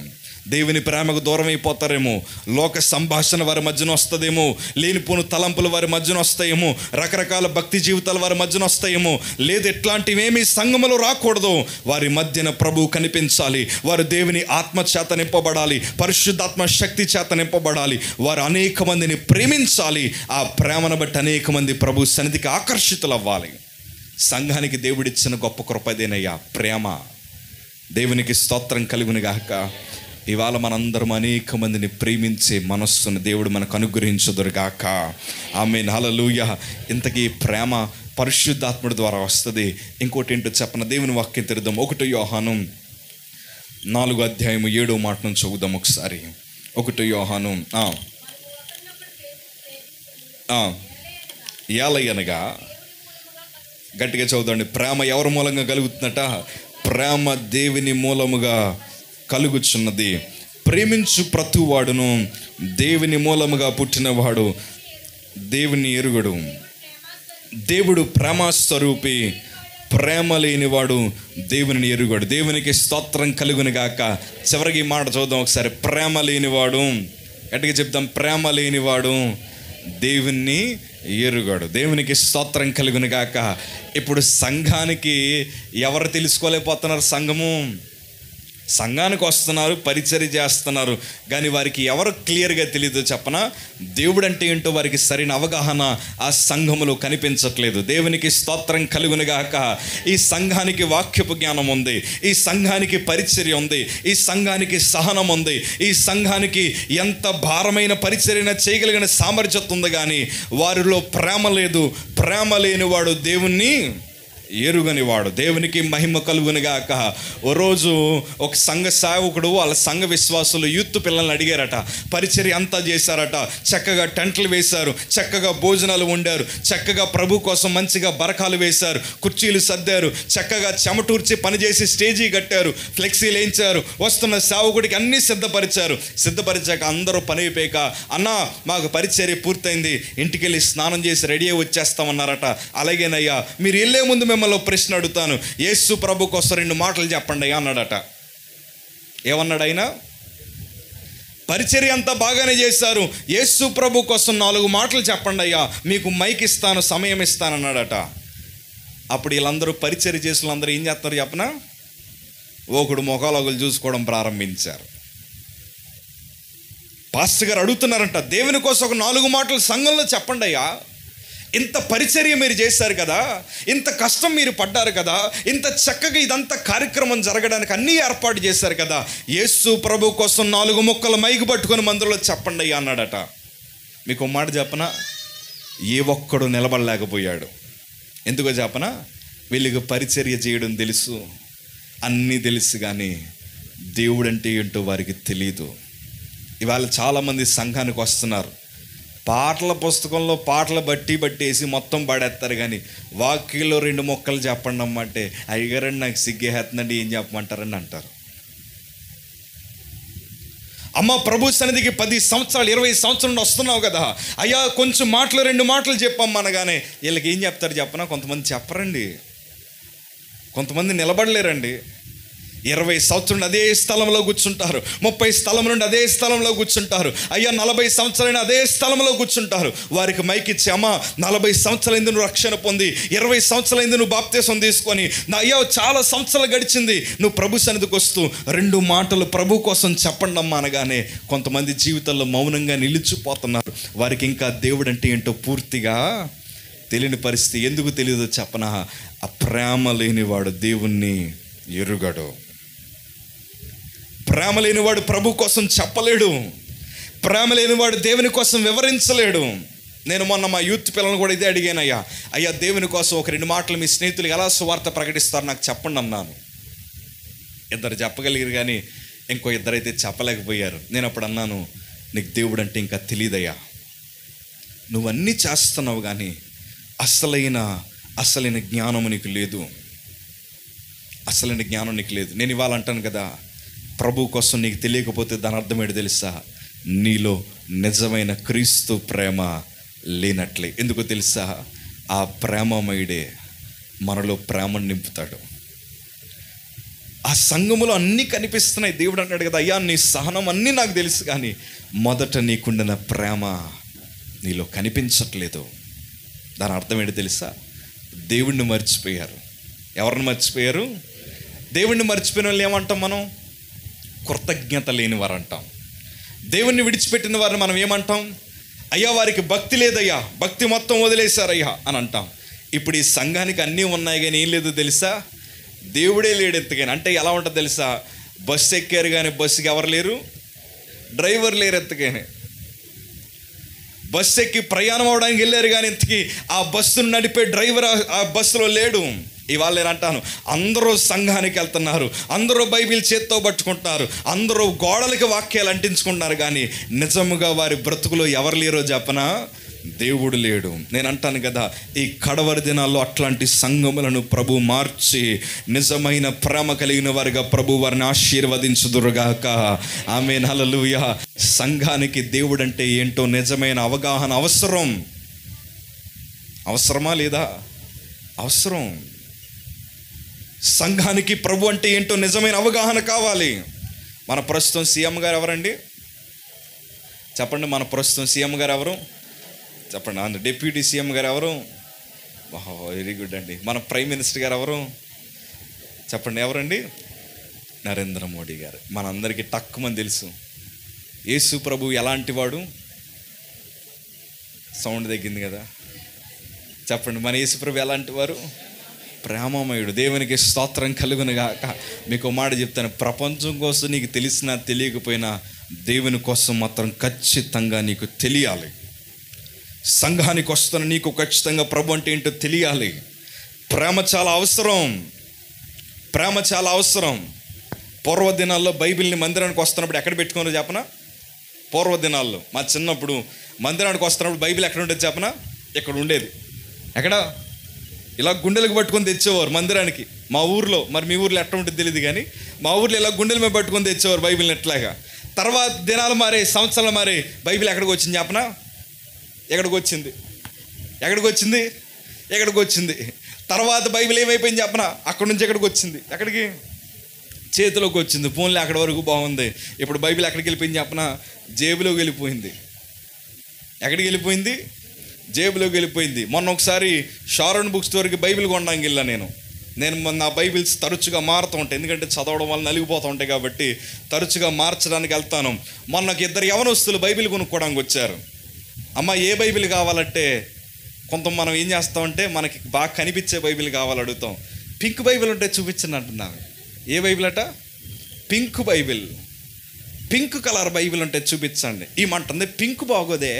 S2: దేవుని ప్రేమకు దూరం అయిపోతారేమో, లోక సంభాషణ వారి మధ్యన వస్తుందేమో, లేనిపోను తలంపులు వారి మధ్యన వస్తాయేమో, రకరకాల భక్తి జీవితాలు వారి మధ్యన వస్తాయేమో. లేదు, ఎట్లాంటివేమీ సంఘములో రాకూడదు. వారి మధ్యన ప్రభువు కనిపించాలి. వారు దేవుని ఆత్మ చేత నింపబడాలి, పరిశుద్ధాత్మ శక్తి చేత నింపబడాలి. వారు అనేక మందిని ప్రేమించాలి. ఆ ప్రేమను బట్టి అనేక మంది ప్రభు సన్నిధికి ఆకర్షితులు అవ్వాలి. సంఘానికి దేవుడిచ్చిన గొప్ప కృపదేనయ్యా ప్రేమ. దేవునికి స్తోత్రం కలుగును గాక. ఇవాళ మనందరం అనేక మందిని ప్రేమించే మనస్సును దేవుడు మనకు అనుగ్రహించుదురుగాక. ఆమేన్, హల్లెలూయా. ఇంతకీ ప్రేమ పరిశుద్ధాత్ముడి ద్వారా వస్తుంది. ఇంకోటి ఏంటో చెప్పన, దేవుని వాక్యం తెరుద్దాం. 1 యోహాను 4:7 నుంచి చదువుదాం ఒకసారి. 1 యోహాను ఏలయనగా, గట్టిగా చదువుదండి. ప్రేమ ఎవరి మూలంగా కలుగుతుందట? ప్రేమ దేవుని మూలముగా కలుగుచున్నది. ప్రేమించు ప్రతివాడును దేవుని మూలముగా పుట్టినవాడు దేవుని ఎరుగడు. దేవుడు ప్రేమస్వరూపి, ప్రేమ లేనివాడు దేవుని ఎరుగడు. దేవునికి స్తోత్రం కలుగును గాక. చివరికి మాట చూద్దాం ఒకసారి. ప్రేమ లేనివాడు, గట్టిగా చెప్తాం, ప్రేమ లేనివాడు దేవుణ్ణి ఎరుగడు. దేవునికి స్తోత్రం కలుగును గాక. ఇప్పుడు సంఘానికి ఎవరు తెలుసుకోలేకపోతున్నారు? సంఘానికి వస్తున్నారు, పరిచర్య చేస్తున్నారు, కానీ వారికి ఎవరు క్లియర్గా తెలియదు చెప్పనా? దేవుడు అంటే ఏంటో వారికి సరైన అవగాహన ఆ సంఘములో కనిపించట్లేదు. దేవునికి స్తోత్రం కలుగును గాక. ఈ సంఘానికి వాక్యపు జ్ఞానం ఉంది, ఈ సంఘానికి పరిచర్య ఉంది, ఈ సంఘానికి సహనం ఉంది, ఈ సంఘానికి ఎంత భారమైన పరిచర్యన చేయగలిగిన సామర్థ్యం ఉంది, కానీ వారిలో ప్రేమ లేదు. ప్రేమ లేనివాడు దేవుణ్ణి ఎరుగనివాడు. దేవునికి మహిమ కలుగునుగాక. ఓ రోజు ఒక సంఘ సేవకుడు వాళ్ళ సంఘ విశ్వాసులు యూత్ పిల్లల్ని అడిగారట. పరిచర్య అంతా చేశారట. చక్కగా టెంట్లు వేశారు, చక్కగా భోజనాలు వండారు, చక్కగా ప్రభు కోసం మంచిగా బరకాలు వేశారు, కుర్చీలు సర్దారు, చక్కగా చెమటూర్చి పనిచేసి స్టేజీ కట్టారు, ఫ్లెక్సీలు వేయించారు, వస్తున్న సేవకుడికి అన్నీ సిద్ధపరిచాక అందరూ పని అయిపోయాక, అన్నా మాకు పరిచర్య పూర్తయింది, ఇంటికి వెళ్ళి స్నానం చేసి రెడీ అయ్యి వచ్చేస్తామన్నారట. అలాగేనయ్యా, మీరు వెళ్ళే ముందు మిమ్మల్ని ప్రశ్న అడుగుతాను, యేసు ప్రభు కోసం 2 మాటలు చెప్పండి అయ్యా అన్నాడట. ఏమన్నాడు ఆయన? పరిచర్య అంతా బాగానే చేశారు, యేసు ప్రభు కోసం 4 మాటలు చెప్పండి అయ్యా, మీకు మైక్ ఇస్తాను, సమయం ఇస్తాను అన్నాడట. అప్పుడు వీళ్ళందరూ పరిచర్య చేసిన వాళ్ళందరూ ఏం చేస్తున్నారు చెప్పనా? ఒకడు మొఖాలు చూసుకోవడం ప్రారంభించారు. పాస్టర్ గారు అడుగుతున్నారంట, దేవుని కోసం ఒక 4 మాటలు సంఘంలో చెప్పండి అయ్యా, ఇంత పరిచర్య మీరు చేశారు కదా, ఇంత కష్టం మీరు పడ్డారు కదా, ఇంత చక్కగా ఇదంతా కార్యక్రమం జరగడానికి అన్నీ ఏర్పాటు చేశారు కదా, యేసు ప్రభు కోసం 4 ముక్కలు మైకు పట్టుకొని మందిరంలో చెప్పండి అయ్యా అన్నాడట. మీకు మాట చెప్పనా? ఏ ఒక్కడు నిలబడలేకపోయాడు. ఎందుకో చెప్పనా? వీళ్ళకి పరిచర్య చేయడం తెలుసు, అన్నీ తెలుసు, కానీ దేవుడు అంటే ఏంటో వారికి తెలియదు. ఇవాళ చాలామంది సంఘానికి వస్తున్నారు, పాటల పుస్తకంలో పాటలు బట్టేసి మొత్తం పడేస్తారు, కానీ వాక్యంలో 2 ముక్కలు చెప్పండి అమ్మంటే, అయ్యగారండి నాకు సిగ్గేస్తుందండి, ఏం చెప్పమంటారని అంటారు. అమ్మ ప్రభు సన్నిధికి 10 సంవత్సరాలు 20 సంవత్సరాలు వస్తున్నావు కదా, అయ్యా కొంచెం 2 మాటలు చెప్పమ్మనగానే వీళ్ళకి ఏం చెప్తారు చెప్పనా? కొంతమంది చెప్పరండి, కొంతమంది నిలబడలేరండి. 20 సంవత్సరాలు అదే స్థలంలో కూర్చుంటారు, 30 స్థలం నుండి అదే స్థలంలో కూర్చుంటారు, అయ్యా 40 సంవత్సరాలైన అదే స్థలంలో కూర్చుంటారు. వారికి మైక్ ఇచ్చి, అమ్మ 40 సంవత్సరాలైంది నువ్వు రక్షణ పొంది, 20 సంవత్సరాలైంది నువ్వు బాప్తీసం తీసుకొని, అయ్యా చాలా సంవత్సరాలు గడిచింది, నువ్వు ప్రభు సన్నిధికి వస్తూ 2 మాటలు ప్రభు కోసం చెప్పండి అమ్మా అనగానే కొంతమంది జీవితంలో మౌనంగా నిలిచిపోతున్నారు. వారికి ఇంకా దేవుడు అంటే ఏంటో పూర్తిగా తెలియని పరిస్థితి. ఎందుకు తెలియదో చెప్పనా? ఆ ప్రేమ లేనివాడు దేవుణ్ణి ఎరుగడు. ప్రేమ లేనివాడు ప్రభు కోసం చెప్పలేడు. ప్రేమ లేనివాడు దేవుని కోసం వివరించలేడు. నేను మొన్న మా యూత్ పిల్లలను కూడా ఇదే అడిగాను, అయ్యా దేవుని కోసం ఒక 2 మాటలు మీ స్నేహితులు ఎలా సువార్త ప్రకటిస్తారు నాకు చెప్పండి అన్నాను. 2 చెప్పగలిగారు కానీ ఇంకో 2 అయితే చెప్పలేకపోయారు. నేను అప్పుడు అన్నాను, నీకు దేవుడు అంటే ఇంకా తెలియదయ్యా, నువ్వన్నీ చేస్తున్నావు కానీ అసలైన జ్ఞానము నీకు లేదు. అసలైన జ్ఞానం నీకు లేదు. నేను ఇవాళ అంటాను కదా, ప్రభు కోసం నీకు తెలియకపోతే దాని అర్థం ఏంటో తెలుసా? నీలో నిజమైన క్రీస్తు ప్రేమ లేనట్లే. ఎందుకో తెలుసా? ఆ ప్రేమమయుడే మనలో ప్రేమను నింపుతాడు. ఆ సంఘములో అన్నీ కనిపిస్తున్నాయి. దేవుడు అంటాడు కదా, అయ్యా నీ సహనం అన్నీ నాకు తెలుసు కానీ మొదట నీకుండిన ప్రేమ నీలో కనిపించట్లేదు. దాని అర్థం ఏంటో తెలుసా? దేవుణ్ణి మర్చిపోయారు. ఎవరిని మర్చిపోయారు? దేవుణ్ణి మర్చిపోయిన వాళ్ళు ఏమంటాం మనం? కృతజ్ఞత లేని వారు అంటాం. దేవుణ్ణి విడిచిపెట్టిన వారిని మనం ఏమంటాం? అయ్యా వారికి భక్తి లేదయ్యా, భక్తి మొత్తం వదిలేశారయ్యా అని అంటాం. ఇప్పుడు ఈ సంఘానికి అన్నీ ఉన్నాయి కానీ ఏం లేదు తెలుసా? దేవుడే లేడు ఎంతకైనా. అంటే ఎలా ఉంటుంది తెలుసా? బస్సు ఎక్కారు కానీ బస్సుకి ఎవరు లేరు, డ్రైవర్ లేరు ఎంతకైనా. బస్సు ఎక్కి ప్రయాణం అవడానికి వెళ్ళారు కానీ ఇంతకీ ఆ బస్సును నడిపే డ్రైవర్ ఆ బస్సులో లేడు. ఇవాళ నేను అంటాను, అందరూ సంఘానికి వెళ్తున్నారు, అందరూ బైబిల్ చేత్తో పట్టుకుంటున్నారు, అందరూ గోడలకి వాక్యాలు అంటించుకుంటున్నారు కానీ నిజముగా వారి బ్రతుకులో ఎవరు లేరో చెప్పనా? దేవుడు లేడు. నేను అంటాను కదా, ఈ కడవరి దినాల్లో అట్లాంటి సంఘములను ప్రభు మార్చి నిజమైన ప్రేమ కలిగిన వారిగా ప్రభు వారిని ఆశీర్వదించుదురుగాక. ఆమేన్, హల్లెలూయా. సంఘానికి దేవుడు అంటే ఏంటో నిజమైన అవగాహన అవసరం. అవసరమా లేదా? అవసరం. సంఘానికి ప్రభు అంటే ఏంటో నిజమైన అవగాహన కావాలి. మన ప్రస్తుతం సీఎం గారు ఎవరండి? చెప్పండి. మన ప్రస్తుతం సీఎం గారు ఎవరు? చెప్పండి. డిప్యూటీ సీఎం గారు ఎవరు? వెరీ గుడ్ అండి. మన ప్రైమ్ మినిస్టర్ గారు ఎవరు? చెప్పండి, ఎవరండి? నరేంద్ర మోడీ గారు. మనందరికీ తక్కువని తెలుసు. యేసు ప్రభు ఎలాంటి వాడు? సౌండ్ తగ్గింది కదా. చెప్పండి, మన యేసు ప్రభు ఎలాంటి వారు? ప్రేమమయుడు. దేవునికి స్తోత్రం కలుగునుగాక. మీకు మాట చెప్తాను, ప్రపంచం కోసం నీకు తెలిసినా తెలియకపోయినా దేవుని కోసం మాత్రం ఖచ్చితంగా నీకు తెలియాలి. సంఘానికి వస్తున్న నీకు ఖచ్చితంగా ప్రభు అంటే ఏంటో తెలియాలి. ప్రేమ చాలా అవసరం. ప్రేమ చాలా అవసరం. పూర్వదినాల్లో బైబిల్ని మందిరానికి వస్తున్నప్పుడు ఎక్కడ పెట్టుకున్నారో చెప్పనా? పూర్వదినాల్లో మా చిన్నప్పుడు మందిరానికి వస్తున్నప్పుడు బైబిల్ ఎక్కడ ఉండేది చెప్పనా? ఇక్కడ ఉండేది. ఎక్కడ? ఇలా గుండెలకు పట్టుకొని తెచ్చేవారు మందిరానికి. మా ఊర్లో, మరి మీ ఊర్లో ఎట్లా ఉంటుంది తెలియదు కానీ మా ఊర్లో ఇలా గుండెల మీద పట్టుకొని తెచ్చేవారు బైబిల్ని ఎట్లాగా. తర్వాత దినాలు మారే, సంవత్సరాలు మారే, బైబిల్ ఎక్కడికి వచ్చింది చెప్పనా? ఎక్కడికి వచ్చింది? తర్వాత బైబిల్ ఏమైపోయింది చెప్పనా? అక్కడి నుంచి ఎక్కడికి వచ్చింది? ఎక్కడికి? చేతిలోకి వచ్చింది. ఫోన్లో అక్కడి వరకు బాగుంది. ఇప్పుడు బైబిల్ ఎక్కడికి వెళ్ళిపోయింది చెప్పనా? జేబులోకి వెళ్ళిపోయింది. ఎక్కడికి వెళ్ళిపోయింది? జేబులోకి వెళ్ళిపోయింది. మొన్న ఒకసారి షారోన్ బుక్ స్టోర్కి బైబిల్ కొనడానికి వెళ్ళా. నేను నా బైబిల్స్ తరచుగా మారుతూ ఉంటాయి, ఎందుకంటే చదవడం వల్ల నలిగిపోతూ ఉంటాయి కాబట్టి తరచుగా మార్చడానికి వెళ్తాను. మొన్నకు 2 యవనస్తులు బైబిల్ కొనుక్కోవడానికి వచ్చారు. అమ్మ ఏ బైబిల్ కావాలంటే కొంత మనం ఏం చేస్తామంటే మనకి బాగా కనిపించే బైబిల్ కావాలి అడుగుతాం. పింక్ బైబిల్ ఉంటే చూపించండి అంటున్నాను. ఏ బైబిల్ అట? Pink Bible. Pink colour Bible ఉంటే చూపించండి. ఏమంటుంది? పింక్ బాగోదే,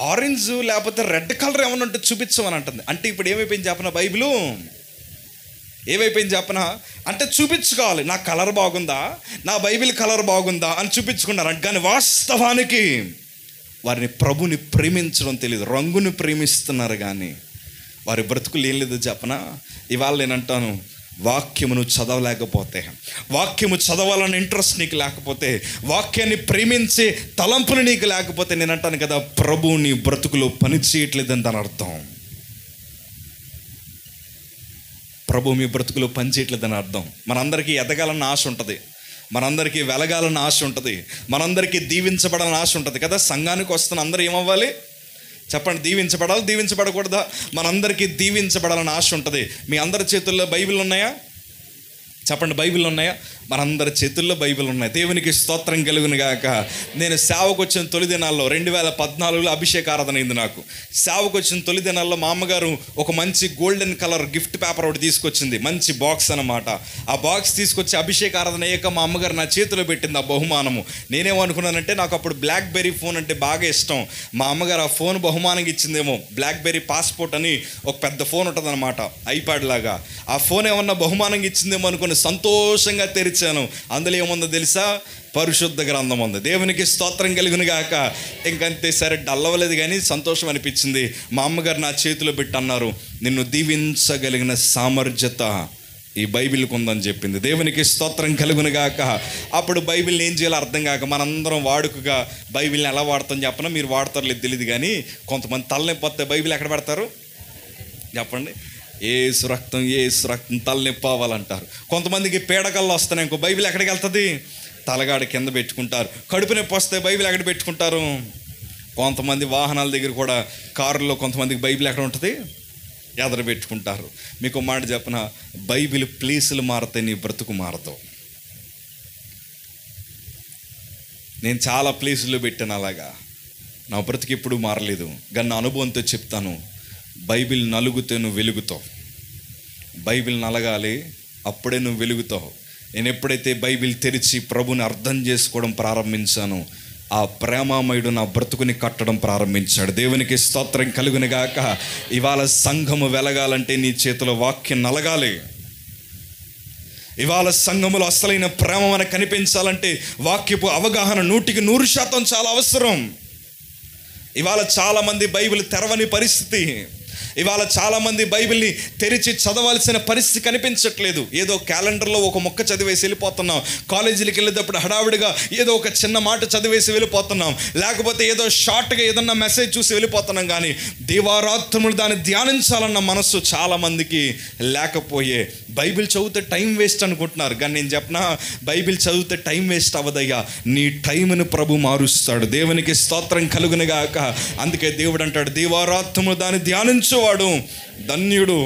S2: ఆరెంజ్ లేకపోతే రెడ్ కలర్ ఏమన్నా ఉంటే చూపించమని అంటుంది. అంటే ఇప్పుడు ఏమైపోయింది చెప్పనా? బైబిలు ఏమైపోయింది చెప్పనా? అంటే చూపించుకోవాలి, నా కలర్ బాగుందా, నా బైబిల్ కలర్ బాగుందా అని చూపించుకున్నారు. కానీ వాస్తవానికి వారిని ప్రభుని ప్రేమించడం తెలియదు, రంగుని ప్రేమిస్తున్నారు కానీ వారి బ్రతుకులు ఏం లేదు చెప్పనా? ఇవాళ నేను అంటాను, వాక్యమును చదవలేకపోతే, వాక్యము చదవాలని ఇంట్రెస్ట్ నీకు లేకపోతే, వాక్యాన్ని ప్రేమించే తలంపులు నీకు లేకపోతే, నేను అంటాను కదా, ప్రభు నీ బ్రతుకులో పని చేయట్లేదని దాని అర్థం. ప్రభు మీ బ్రతుకులో పని చేయట్లేదని అర్థం. మనందరికీ ఎదగాలన్న ఆశ ఉంటుంది, మనందరికీ వెలగాలన్న ఆశ ఉంటుంది, మనందరికీ దీవించబడాలని ఆశ ఉంటుంది కదా. సంఘానికి వస్తున్న అందరూ ఏమవ్వాలి చెప్పండి? దీవించబడాలి, దీవించబడకూడదా? మనందరికీ దీవించబడాలని ఆశ ఉంటుంది. మీ అందరి చేతుల్లో బైబిల్ ఉన్నాయా? చెప్పండి, బైబిల్ ఉన్నాయా? మనందరి చేతుల్లో బైబిల్ ఉన్నాయి. దేవునికి స్తోత్రం కలుగును గాక. నేను సేవకు వచ్చిన తొలి దినాల్లో 2014లో అభిషేక ఆరాధన అయింది. నాకు సేవకు వచ్చిన తొలి దినాల్లో మా అమ్మగారు ఒక మంచి గోల్డెన్ కలర్ గిఫ్ట్ పేపర్ ఒకటి తీసుకొచ్చింది, మంచి బాక్స్ అన్నమాట. ఆ బాక్స్ తీసుకొచ్చి అభిషేక ఆరాధన అయ్యాక మా అమ్మగారు నా చేతిలో పెట్టింది ఆ బహుమానము. నేనేమనుకున్నానంటే, నాకు అప్పుడు బ్లాక్ బెర్రీ ఫోన్ అంటే బాగా ఇష్టం. మా అమ్మగారు ఆ ఫోన్ బహుమానంగా ఇచ్చిందేమో. బ్లాక్ బెర్రీ పాస్పోర్ట్ అని ఒక పెద్ద ఫోన్ ఉంటుంది అనమాట, ఐప్యాడ్ లాగా. ఆ ఫోన్ ఏమన్నా బహుమానంగా ఇచ్చిందేమో అనుకుని సంతోషంగా తెరిచాను. అందులో ఏముందో తెలుసా? పరిశుద్ధ గ్రంథం ఉంది. దేవునికి స్తోత్రం కలుగును గాక. ఇంకంతే, సరే డల్లవలేదు కానీ సంతోషం అనిపించింది. మా అమ్మగారు నా చేతిలో పెట్టి అన్నారు, నిన్ను దీవించగలిగిన సామర్థ్యత ఈ బైబిల్కి ఉందని చెప్పింది. దేవునికి స్తోత్రం కలుగును గాక. అప్పుడు బైబిల్ని ఏం చేయాలో అర్థం కాక మనందరం వాడుకగా బైబిల్ని ఎలా వాడతాం చెప్పనా? మీరు వాడతారు లేదు తెలియదు కానీ, కొంతమంది తలనొప్పి వస్తే బైబిల్ ఎక్కడ పెడతారు చెప్పండి? ఏసు రక్తం తలనొప్పి అవ్వాలంటారు. కొంతమందికి పీడకల్లో వస్తున్నాయి ఇంకో బైబిల్ ఎక్కడికి వెళ్తుంది? తలగాడ కింద పెట్టుకుంటారు. కడుపు నొప్పి వస్తే బైబిల్ ఎక్కడ పెట్టుకుంటారు? కొంతమంది వాహనాల దగ్గర కూడా, కారులో కొంతమందికి బైబిల్ ఎక్కడ ఉంటుంది? ఎదర పెట్టుకుంటారు. మీకు మాట చెప్పన, బైబిల్ ప్లేసులు మారితే నీ బ్రతుకు మారతావు. నేను చాలా ప్లేసుల్లో పెట్టాను అలాగా, నా బ్రతుకు ఎప్పుడు మారలేదు. కానీ నా అనుభవంతో చెప్తాను, బైబిల్ నలుగుతే నువ్వు వెలుగుతావు. బైబిల్ నలగాలి, అప్పుడే నువ్వు వెలుగుతావు. నేను ఎప్పుడైతే బైబిల్ తెరిచి ప్రభుని అర్థం చేసుకోవడం ప్రారంభించాను, ఆ ప్రేమామయుడు నా బ్రతుకుని కట్టడం ప్రారంభించాడు. దేవునికి స్తోత్రం కలుగును గాక. ఇవాళ సంఘము వెలగాలంటే నీ చేతిలో వాక్యం నలగాలి. ఇవాళ సంఘములో అసలైన ప్రేమ మనకు కనిపించాలంటే వాక్యపు అవగాహన 100% చాలా అవసరం. ఇవాళ చాలామంది బైబిల్ తెరవని పరిస్థితి. ఇవాళ చాలామంది బైబిల్ని తెరిచి చదవాల్సిన పరిస్థితి కనిపించట్లేదు. ఏదో క్యాలెండర్లో ఒక మొక్క చదివేసి వెళ్ళిపోతున్నాం. కాలేజీలకు వెళ్ళేటప్పుడు హడావిడిగా ఏదో ఒక చిన్న మాట చదివేసి వెళ్ళిపోతున్నాం. లేకపోతే ఏదో షార్ట్గా ఏదన్నా మెసేజ్ చూసి వెళ్ళిపోతున్నాం. కానీ దివారాత్రములు దాన్ని ధ్యానించాలన్న మనస్సు చాలామందికి లేకపోయే బైబిల్ చదివితే టైం వేస్ట్ అనుకుంటున్నారు. కానీ నేను చెప్పనా, బైబిల్ చదివితే టైం వేస్ట్ అవ్వదయ్యా, నీ టైంను ప్రభు మారుస్తాడు. దేవునికి స్తోత్రం కలుగును గాక. అందుకే దేవుడు అంటాడు, దివారాత్రములు దాన్ని ధ్యానించువాడు ధన్యుడు.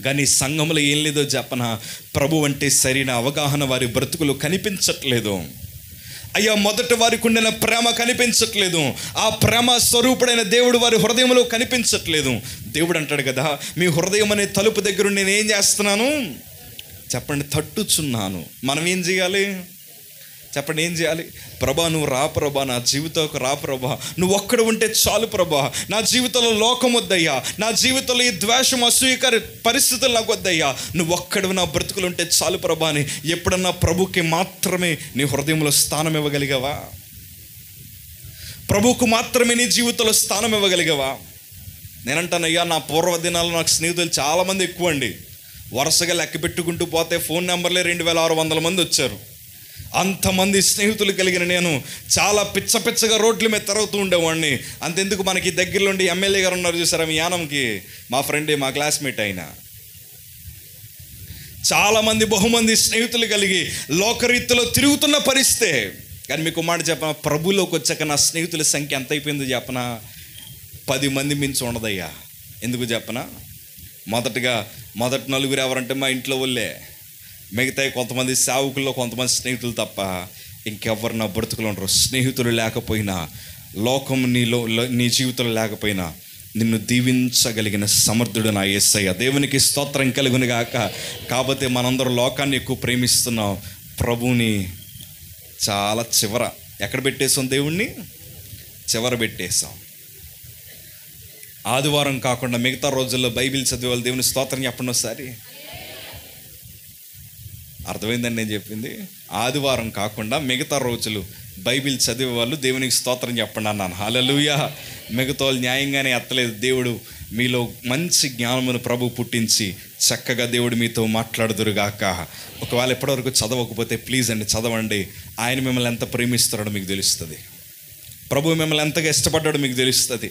S2: కానీ సంఘంలో ఏం లేదో చెప్పనా, ప్రభు అంటే సరైన అవగాహన వారి బ్రతుకులు కనిపించట్లేదు. అయ్యా, మొదట వారికి ఉండిన ప్రేమ కనిపించట్లేదు. ఆ ప్రేమ స్వరూపుడైన దేవుడు వారి హృదయంలో కనిపించట్లేదు. దేవుడు అంటాడు కదా, మీ హృదయం అనే తలుపు దగ్గర నేను ఏం చేస్తున్నాను చెప్పండి? తట్టుచున్నాను. మనం ఏం చేయాలి చెప్పండి? ఏం చేయాలి? ప్రభా, నువ్వు రా ప్రభా, నా జీవితంలో రా ప్రభా, నువ్వు ఒక్కడ ఉంటే చాలు ప్రభా. నా జీవితంలో లోకం వద్దయ్యా, నా జీవితంలో ఈ ద్వేషం అసూయకర పరిస్థితులు నాకు వద్దయ్యా, నువ్వు ఒక్కడు నా బ్రతుకులు ఉంటే చాలు ప్రభా అని ఎప్పుడన్నా ప్రభుకి మాత్రమే నీ హృదయంలో స్థానం ఇవ్వగలిగావా? ప్రభుకు మాత్రమే నీ జీవితంలో స్థానం ఇవ్వగలిగావా? నేనంటానయ్యా, నా పూర్వ దినాల్లో నాకు స్నేహితులు చాలామంది ఎక్కువ అండి. వరుసగా లెక్క పెట్టుకుంటూ పోతే ఫోన్ నెంబర్లే 2600 మంది వచ్చారు. అంతమంది స్నేహితులు కలిగిన నేను చాలా పిచ్చగా రోడ్ల మీద తిరుగుతూ ఉండేవాడిని. అంతెందుకు, మనకి దగ్గరలో ఉండి ఎమ్మెల్యే గారు ఉన్నారు చూసారా, మీ యానంకి, మా ఫ్రెండే, మా క్లాస్మేట్ అయినా. చాలామంది బహుమంది స్నేహితులు కలిగి లోకరీతిలో తిరుగుతున్న పరిస్థితే. కానీ మీకు మాట చెప్పనా, ప్రభులోకి వచ్చాక నా స్నేహితుల సంఖ్య ఎంత అయిపోయిందో చెప్పనా? 10 మంది మించి ఉండదయ్యా. ఎందుకు చెప్పనా? మొదటి నలుగురు ఎవరంటే మా ఇంట్లో వాళ్ళే. మిగతా కొంతమంది సేవకుల్లో కొంతమంది స్నేహితులు తప్ప ఇంకెవ్వరు నా బ్రతుకులు ఉండరు. స్నేహితులు లేకపోయినా, లోకం నీ జీవితంలో లేకపోయినా నిన్ను దీవించగలిగిన సమర్థుడు నా యేసయ్య. దేవునికి స్తోత్రం కలుగును గాక. కాబట్టి మనందరూ లోకాన్ని ఎక్కువ ప్రేమిస్తున్నాం, ప్రభువుని చాలా ఎక్కడ పెట్టేసాం? దేవుణ్ణి చివర పెట్టేసాం. ఆదివారం కాకుండా మిగతా రోజుల్లో బైబిల్ చదివేవాళ్ళు దేవుని స్తోత్రం చెప్పండి ఒకసారి. అర్థమైందని నేను చెప్పింది? ఆదివారం కాకుండా మిగతా రోజులు బైబిల్ చదివే వాళ్ళు దేవునికి స్తోత్రం చెప్పండి అన్నాను. హల్లెలూయా. మిగతా వాళ్ళు న్యాయంగానే ఎత్తలేదు. దేవుడు మీలో మంచి జ్ఞానమును ప్రభు పుట్టించి చక్కగా దేవుడు మీతో మాట్లాడుదురుగాక. ఒకవేళ ఎప్పటివరకు చదవకపోతే ప్లీజ్ అండి చదవండి. ఆయన మిమ్మల్ని ఎంత ప్రేమిస్తాడో మీకు తెలుస్తుంది. ప్రభు మిమ్మల్ని ఎంతగా ఇష్టపడ్డాడో మీకు తెలుస్తుంది.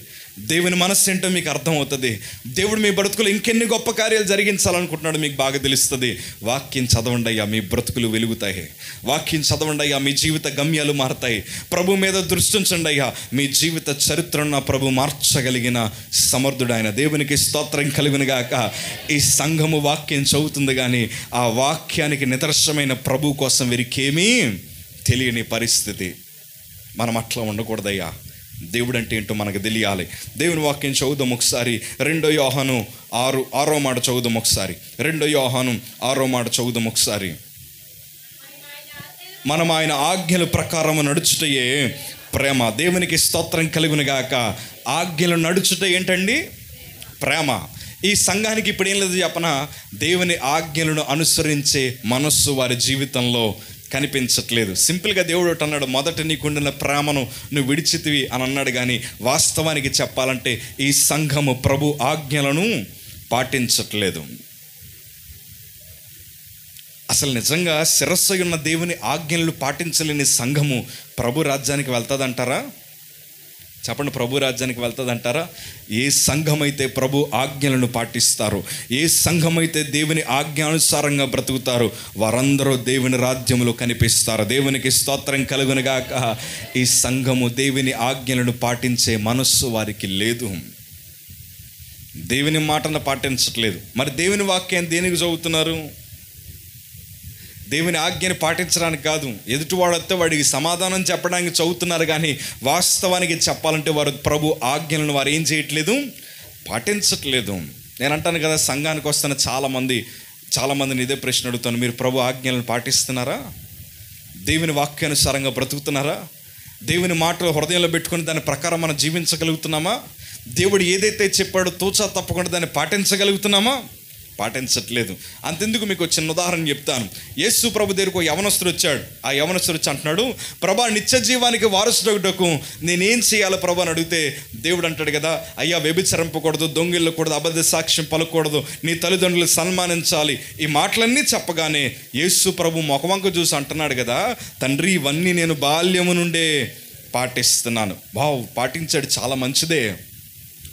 S2: దేవుని మనస్సు ఏంటో మీకు అర్థమవుతుంది. దేవుడు మీ బ్రతుకులు ఇంకెన్ని గొప్ప కార్యాలు జరిగించాలనుకుంటున్నాడు మీకు బాగా తెలుస్తుంది. వాక్యం చదవండి అయ్యా, మీ బ్రతుకులు వెలుగుతాయి. వాక్యం చదవండి అయ్యా, మీ జీవిత గమ్యాలు మారుతాయి. ప్రభు మీద దృష్టి ఉంచండి అయ్యా, మీ జీవిత చరిత్రను ప్రభు మార్చగలిగిన సమర్థుడు ఆయన. దేవునికి స్తోత్రం కలుగును గాక. ఈ సంఘము వాక్యం చదువుతుంది కానీ ఆ వాక్యానికి నిదర్శనమైన ప్రభు కోసం వీరికేమీ తెలియని పరిస్థితి. మనం అట్లా ఉండకూడదయ్యా. దేవుడు అంటే ఏంటో మనకు తెలియాలి. దేవుని వాక్యం చదువుదాం ఒకసారి. 2 యోహాను 6వ మాట చదువుదాం ఒకసారి. 2 యోహాను 6వ మాట చదువుదాం ఒకసారి. మనం ఆయన ఆజ్ఞల ప్రకారము నడుచుటయే ప్రేమ. దేవునికి స్తోత్రం కలుగును గాక. ఆజ్ఞలు నడుచుట ఏంటండి? ప్రేమ. ఈ సంఘానికి ఇప్పుడు ఏం లేదు చెప్పనా, దేవుని ఆజ్ఞలను అనుసరించే మనస్సు వారి జీవితంలో కనిపించట్లేదు. సింపుల్గా దేవుడు ఒకటి అన్నాడు, మొదట నీకుండిన ప్రేమను నువ్వు విడిచితివి అని అన్నాడు. కానీ వాస్తవానికి చెప్పాలంటే ఈ సంఘము ప్రభు ఆజ్ఞలను పాటించట్లేదు. అసలు నిజంగా శిరస్సు ఉన్న దేవుని ఆజ్ఞలను పాటించలేని సంఘము ప్రభు రాజ్యానికి వెళ్తుందంటారా? చెప్పండి, ప్రభు రాజ్యానికి వెళ్తుందంటారా? ఏ సంఘమైతే ప్రభు ఆజ్ఞలను పాటిస్తారో, ఏ సంఘమైతే దేవుని ఆజ్ఞానుసారంగా బ్రతుకుతారో వారందరూ దేవుని రాజ్యములో కనిపిస్తారు. దేవునికి స్తోత్రం కలుగునుగాక. ఈ సంఘము దేవుని ఆజ్ఞలను పాటించే మనస్సు వారికి లేదు. దేవుని మాటను పాటించట్లేదు. మరి దేవుని వాక్యాన్ని దేనికి చదువుతున్నారు? దేవుని ఆజ్ఞని పాటించడానికి కాదు, ఎదుటివాడితే వాడికి సమాధానం చెప్పడానికి చదువుతున్నారు. కానీ వాస్తవానికి చెప్పాలంటే వారు ప్రభు ఆజ్ఞలను వారు ఏం చేయట్లేదు, పాటించట్లేదు. నేను అంటాను కదా, సంఘానికి వస్తున్న చాలామందిని ఇదే ప్రశ్న అడుగుతాను, మీరు ప్రభు ఆజ్ఞలను పాటిస్తున్నారా? దేవుని వాక్యానుసారంగా బ్రతుకుతున్నారా? దేవుని మాటలు హృదయంలో పెట్టుకుని దాని ప్రకారం మనం జీవించగలుగుతున్నామా? దేవుడు ఏదైతే చెప్పాడో తూచా తప్పకుండా దాన్ని పాటించగలుగుతున్నామా? పాటించట్లేదు. అంతెందుకు మీకు చిన్న ఉదాహరణ చెప్తాను. యేసు ప్రభు దగ్గరకు ఒక యవనస్తుడు వచ్చాడు. ఆ యవనస్తుడు వచ్చి అంటున్నాడు, ప్రభా నిత్య జీవానికి వారసుడకు నేనేం చేయాలి ప్రభా అని అడిగితే దేవుడు అంటాడు కదా, అయ్యా వ్యభిచరింపకూడదు, దొంగిల్లకూడదు, అబద్ధ సాక్ష్యం పలకూడదు, నీ తల్లిదండ్రులు సన్మానించాలి. ఈ మాటలన్నీ చెప్పగానే యేసు ప్రభు ముఖవంక చూసి అంటున్నాడు కదా, తండ్రి ఇవన్నీ నేను బాల్యము నుండే పాటిస్తున్నాను. పాటించాడు, చాలా మంచిదే.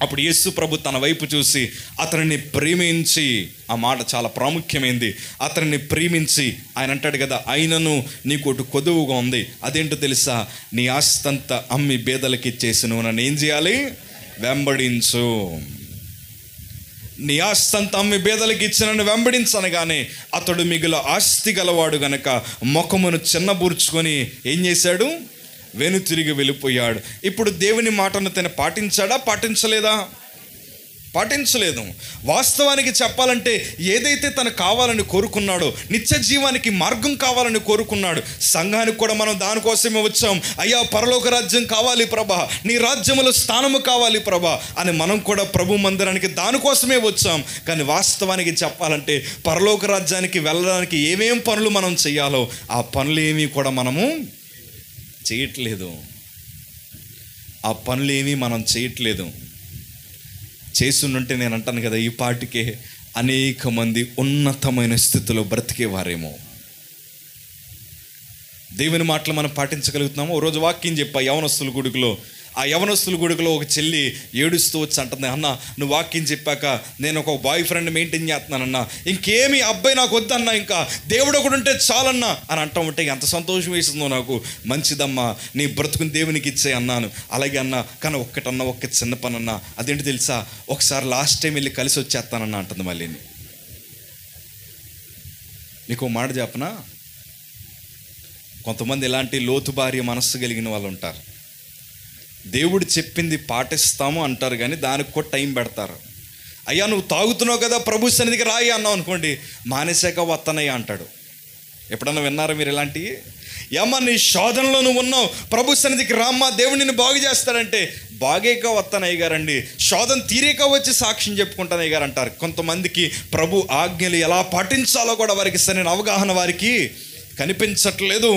S2: అప్పుడు యేసు ప్రభు తన వైపు చూసి అతనిని ప్రేమించి, ఆ మాట చాలా ప్రాముఖ్యమైంది, అతనిని ప్రేమించి ఆయన అంటాడు కదా, అయినను నీకు ఒకటి కొదువుగా ఉంది, అదేంటో తెలుసా, నీ ఆస్తంతా అమ్మి బేదలకి ఇచ్చేసి నువ్వు నన్ను ఏం చేయాలి, వెంబడించు. నీ ఆస్తంతా అమ్మి బేదలకి ఇచ్చి నన్ను వెంబడించనగానే అతడు మిగులు ఆస్తి గలవాడు గనక ముఖమును చిన్నబూర్చుకొని ఏం చేశాడు, వెనుతిరిగి వెళ్ళిపోయాడు. ఇప్పుడు దేవుని మాటను తను పాటించాడా, పాటించలేదా? పాటించలేదు. వాస్తవానికి చెప్పాలంటే ఏదైతే తను కావాలని కోరుకున్నాడో, నిత్య జీవానికి మార్గం కావాలని కోరుకున్నాడు. సంఘానికి కూడా మనం దానికోసమే వచ్చాం. అయ్యా పరలోక రాజ్యం కావాలి ప్రభా, నీ రాజ్యములో స్థానము కావాలి ప్రభా అని మనం కూడా ప్రభు మందిరానికి దానికోసమే వచ్చాం. కానీ వాస్తవానికి చెప్పాలంటే పరలోక రాజ్యానికి వెళ్ళడానికి ఏమేం పనులు మనం చేయాలో ఆ పనులు ఏమీ కూడా మనము చేయట్లేదు. ఆ పనులు ఏమీ మనం చేయట్లేదు. చేస్తుంటే నేను అంటాను కదా, ఈ పాటికే అనేక మంది ఉన్నతమైన స్థితిలో బ్రతికేవారేమో. దేవుని మాటలు మనం పాటించగలుగుతున్నాము. ఓ రోజు వాక్యం చెప్పా యవనస్తుల గుడిలో. ఆ యవనస్తుల గుడిలో ఒక చెల్లి ఏడుస్తూ వచ్చి అంటుంది, అన్న నువ్వు వాక్యం చెప్పాక నేను ఒక బాయ్ ఫ్రెండ్ మెయింటైన్ చేస్తున్నానన్నా, ఇంకేమి అబ్బాయి నాకు వద్దన్నా, ఇంకా దేవుడు ఒకడు ఉంటే చాలన్నా అని అంటా ఉంటే ఎంత సంతోషం వేసిందో నాకు. మంచిదమ్మా, నీ బ్రతుకుని దేవునికి ఇచ్చే అన్నాను. అలాగే అన్నా, కానీ ఒక్క చిన్న పని అన్నా, అదేంటి తెలుసా, ఒకసారి లాస్ట్ టైం వెళ్ళి కలిసి వచ్చేస్తానన్నా అంటుంది. మళ్ళీ నీకు మాట చెప్పనా, కొంతమంది ఇలాంటి లోతుబారి మనస్సు కలిగిన వాళ్ళు ఉంటారు. దేవుడు చెప్పింది పాటిస్తాము అంటారు కానీ దానికి కూడా టైం పెడతారు. అయ్యా నువ్వు తాగుతున్నావు కదా, ప్రభు సన్నిధికి రాయి అన్నావు అనుకోండి, మానేశాక వత్తనయ్యా అంటాడు. ఎప్పుడన్నా విన్నారా మీరు ఇలాంటివి? ఏమన్నా నీ శోధనలో నువ్వు ఉన్నావు, ప్రభు సన్నిధికి రామ్మా, దేవుడు నిన్ను బాగు చేస్తాడంటే బాగేక వస్తానయ్య గారండి, శోధన తీరేక వచ్చి సాక్ష్యం చెప్పుకుంటానయ్య గారు అంటారు. కొంతమందికి ప్రభు ఆజ్ఞలు ఎలా పాటించాలో కూడా వారికి సరైన అవగాహన వారికి కనిపించట్లేదు.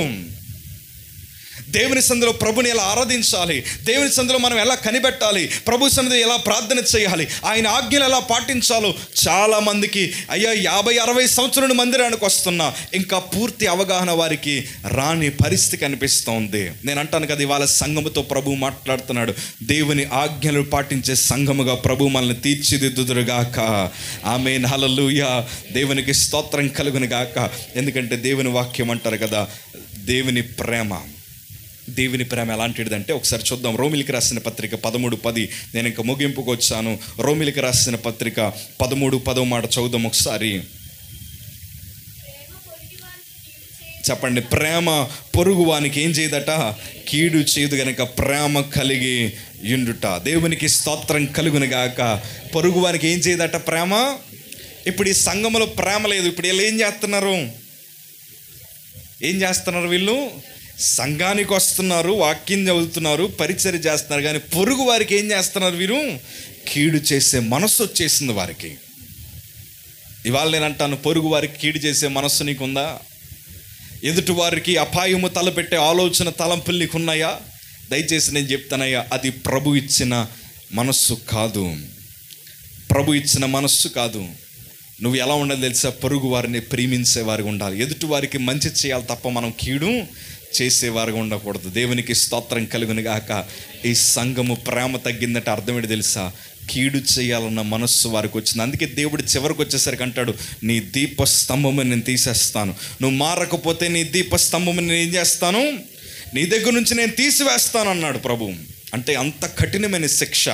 S2: దేవుని సన్నిధిలో ప్రభుని ఎలా ఆరాధించాలి, దేవుని సన్నిధిలో మనం ఎలా కనిపెట్టాలి, ప్రభు సన్నిధిలో ఎలా ప్రార్థన చేయాలి, ఆయన ఆజ్ఞలు ఎలా పాటించాలో చాలామందికి 50-60 సంవత్సరాల మందిరానికి వస్తున్నా ఇంకా పూర్తి అవగాహన వారికి రాని పరిస్థితి కనిపిస్తోంది. నేను అంటాను కదా, ఇవాళ సంఘముతో ప్రభు మాట్లాడుతున్నాడు. దేవుని ఆజ్ఞలు పాటించే సంఘముగా ప్రభు మనల్ని తీర్చిదిద్దుదురుగాక. ఆమేన్, హల్లెలూయా. దేవునికి స్తోత్రం కలుగును గాక. ఎందుకంటే దేవుని వాక్యం అంటారు కదా, దేవుని ప్రేమ ఎలాంటిదంటే ఒకసారి చూద్దాం. రోమిలికి రాసిన పత్రిక 13:10. నేను ఇంకా ముగింపుకు వచ్చాను. రోమిలికి రాసిన పత్రిక 13:10 మాట చదువుదాం ఒకసారి. చెప్పండి. ప్రేమ పొరుగువానికి ఏం చేయదట? కీడు చేయదు గనక ప్రేమ కలిగి యుండుట. దేవునికి స్తోత్రం కలుగును గాక. పొరుగువానికి ఏం చేయదట? ప్రేమ. ఇప్పుడు ఈ సంఘంలో ప్రేమ లేదు. ఇప్పుడు వీళ్ళు ఏం చేస్తున్నారు? వీళ్ళు సంఘానికి వస్తున్నారు, వాక్యం చదువుతున్నారు, పరిచర్య చేస్తున్నారు, కానీ పొరుగు వారికి ఏం చేస్తున్నారు? వీరు కీడు చేసే మనస్సు వచ్చేసింది వారికి. ఇవాళ నేను అంటాను, పొరుగు వారికి కీడు చేసే మనస్సు నీకుందా? ఎదుటి వారికి అపాయము తలపెట్టే ఆలోచన తలంపులు నీకున్నాయా? దయచేసి నేను చెప్తానయ్యా, అది ప్రభు ఇచ్చిన మనస్సు కాదు. ప్రభు ఇచ్చిన మనస్సు కాదు. నువ్వు ఎలా ఉండాలి తెలుసా? పొరుగు వారిని ప్రేమించేవారిగా ఉండాలి. ఎదుటి వారికి మంచి చేయాలి తప్ప మనం కీడు చేసేవారుగా ఉండకూడదు. దేవునికి స్తోత్రం కలుగును గాక. ఈ సంఘము ప్రేమ తగ్గిందంటే అర్థం ఏంటి తెలుసా? కీడు చేయాలన్న మనస్సు వారికి వచ్చింది. అందుకే దేవుడు చివరికి వచ్చేసరికి అంటాడు, నీ దీపస్తంభము నేను తీసేస్తాను. నువ్వు మారకపోతే నీ దీపస్తంభము నేను ఏం చేస్తాను? నీ దగ్గర నుంచి నేను తీసివేస్తాను అన్నాడు ప్రభు. అంటే అంత కఠినమైన శిక్ష.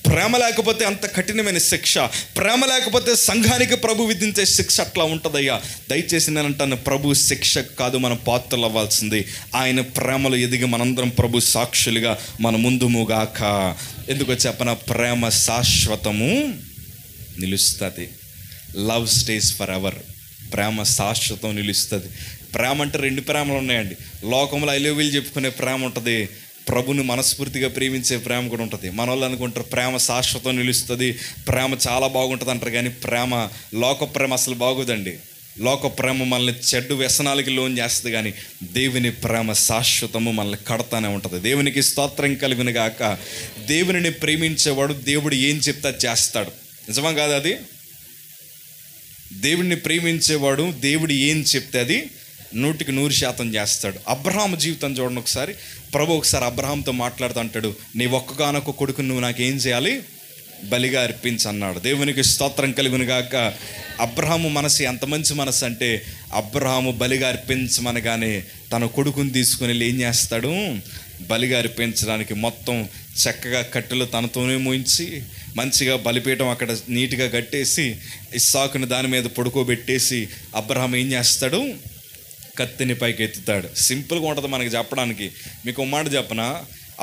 S2: ప్రేమ లేకపోతే అంత కఠినమైన శిక్ష. ప్రేమ లేకపోతే సంఘానికి ప్రభు విధించే శిక్ష అట్లా ఉంటుందయ్యా. దయచేసి నేను అంటాను, ప్రభు శిక్ష కాదు మనం పాత్రలు అవ్వాల్సింది. ఆయన ప్రేమలో ఎదిగి మనందరం ప్రభు సాక్షులుగా మన ముందుముగాక. ఎందుకో చెప్పన, ప్రేమ శాశ్వతము నిలుస్తుంది. Love stays forever. ప్రేమ శాశ్వతం నిలుస్తుంది. ప్రేమ అంటే 2 ప్రేమలు ఉన్నాయండి. లోకంలో ఐ లవ్ యూ చెప్పుకునే ప్రేమ ఉంటుంది, ప్రభుని మనస్ఫూర్తిగా ప్రేమించే ప్రేమ కూడా ఉంటుంది. మన వాళ్ళు అనుకుంటారు ప్రేమ శాశ్వతం నిలుస్తుంది, ప్రేమ చాలా బాగుంటుంది అంటారు, కానీ లోక ప్రేమ అసలు బాగోదండి. లోక ప్రేమ మనల్ని చెడ్డు వ్యసనాలకి లోన్ చేస్తుంది, కానీ దేవుని ప్రేమ శాశ్వతము మనల్ని కడతానే ఉంటుంది. దేవునికి స్తోత్రం కలుగును గాక. దేవునిని ప్రేమించేవాడు దేవుడు ఏం చెప్తే చేస్తాడు. నిజమా కాదు అది? దేవుడిని ప్రేమించేవాడు దేవుడు ఏం చెప్తే అది 100% చేస్తాడు. అబ్రహాము జీవితం చూడండి ఒకసారి. ప్రభు ఒకసారి అబ్రహాంతో మాట్లాడుతూ అంటాడు, నీ ఒక్కగానొక్క కొడుకుని నువ్వు నాకు ఏం చేయాలి? బలిగా అర్పించు అన్నాడు. దేవునికి స్తోత్రం కలుగును గాక. అబ్రహాము మనసు ఎంత మంచి మనసు అంటే, అబ్రహాము బలిగా అర్పించమనగానే తన కొడుకుని తీసుకుని వెళ్ళి ఏం చేస్తాడు? బలిగా అర్పించడానికి మొత్తం చక్కగా కట్టెలు తనతోనే మోయించి మంచిగా బలిపీఠం అక్కడ నీట్గా కట్టేసి ఇస్సాకుని దాని మీద పడుకోబెట్టేసి అబ్రహాము ఏం చేస్తాడు? కత్తిని పైకి ఎత్తుతాడు. సింపుల్గా ఉంటుంది మనకి చెప్పడానికి. మీకు ఒక మాట చెప్పనా?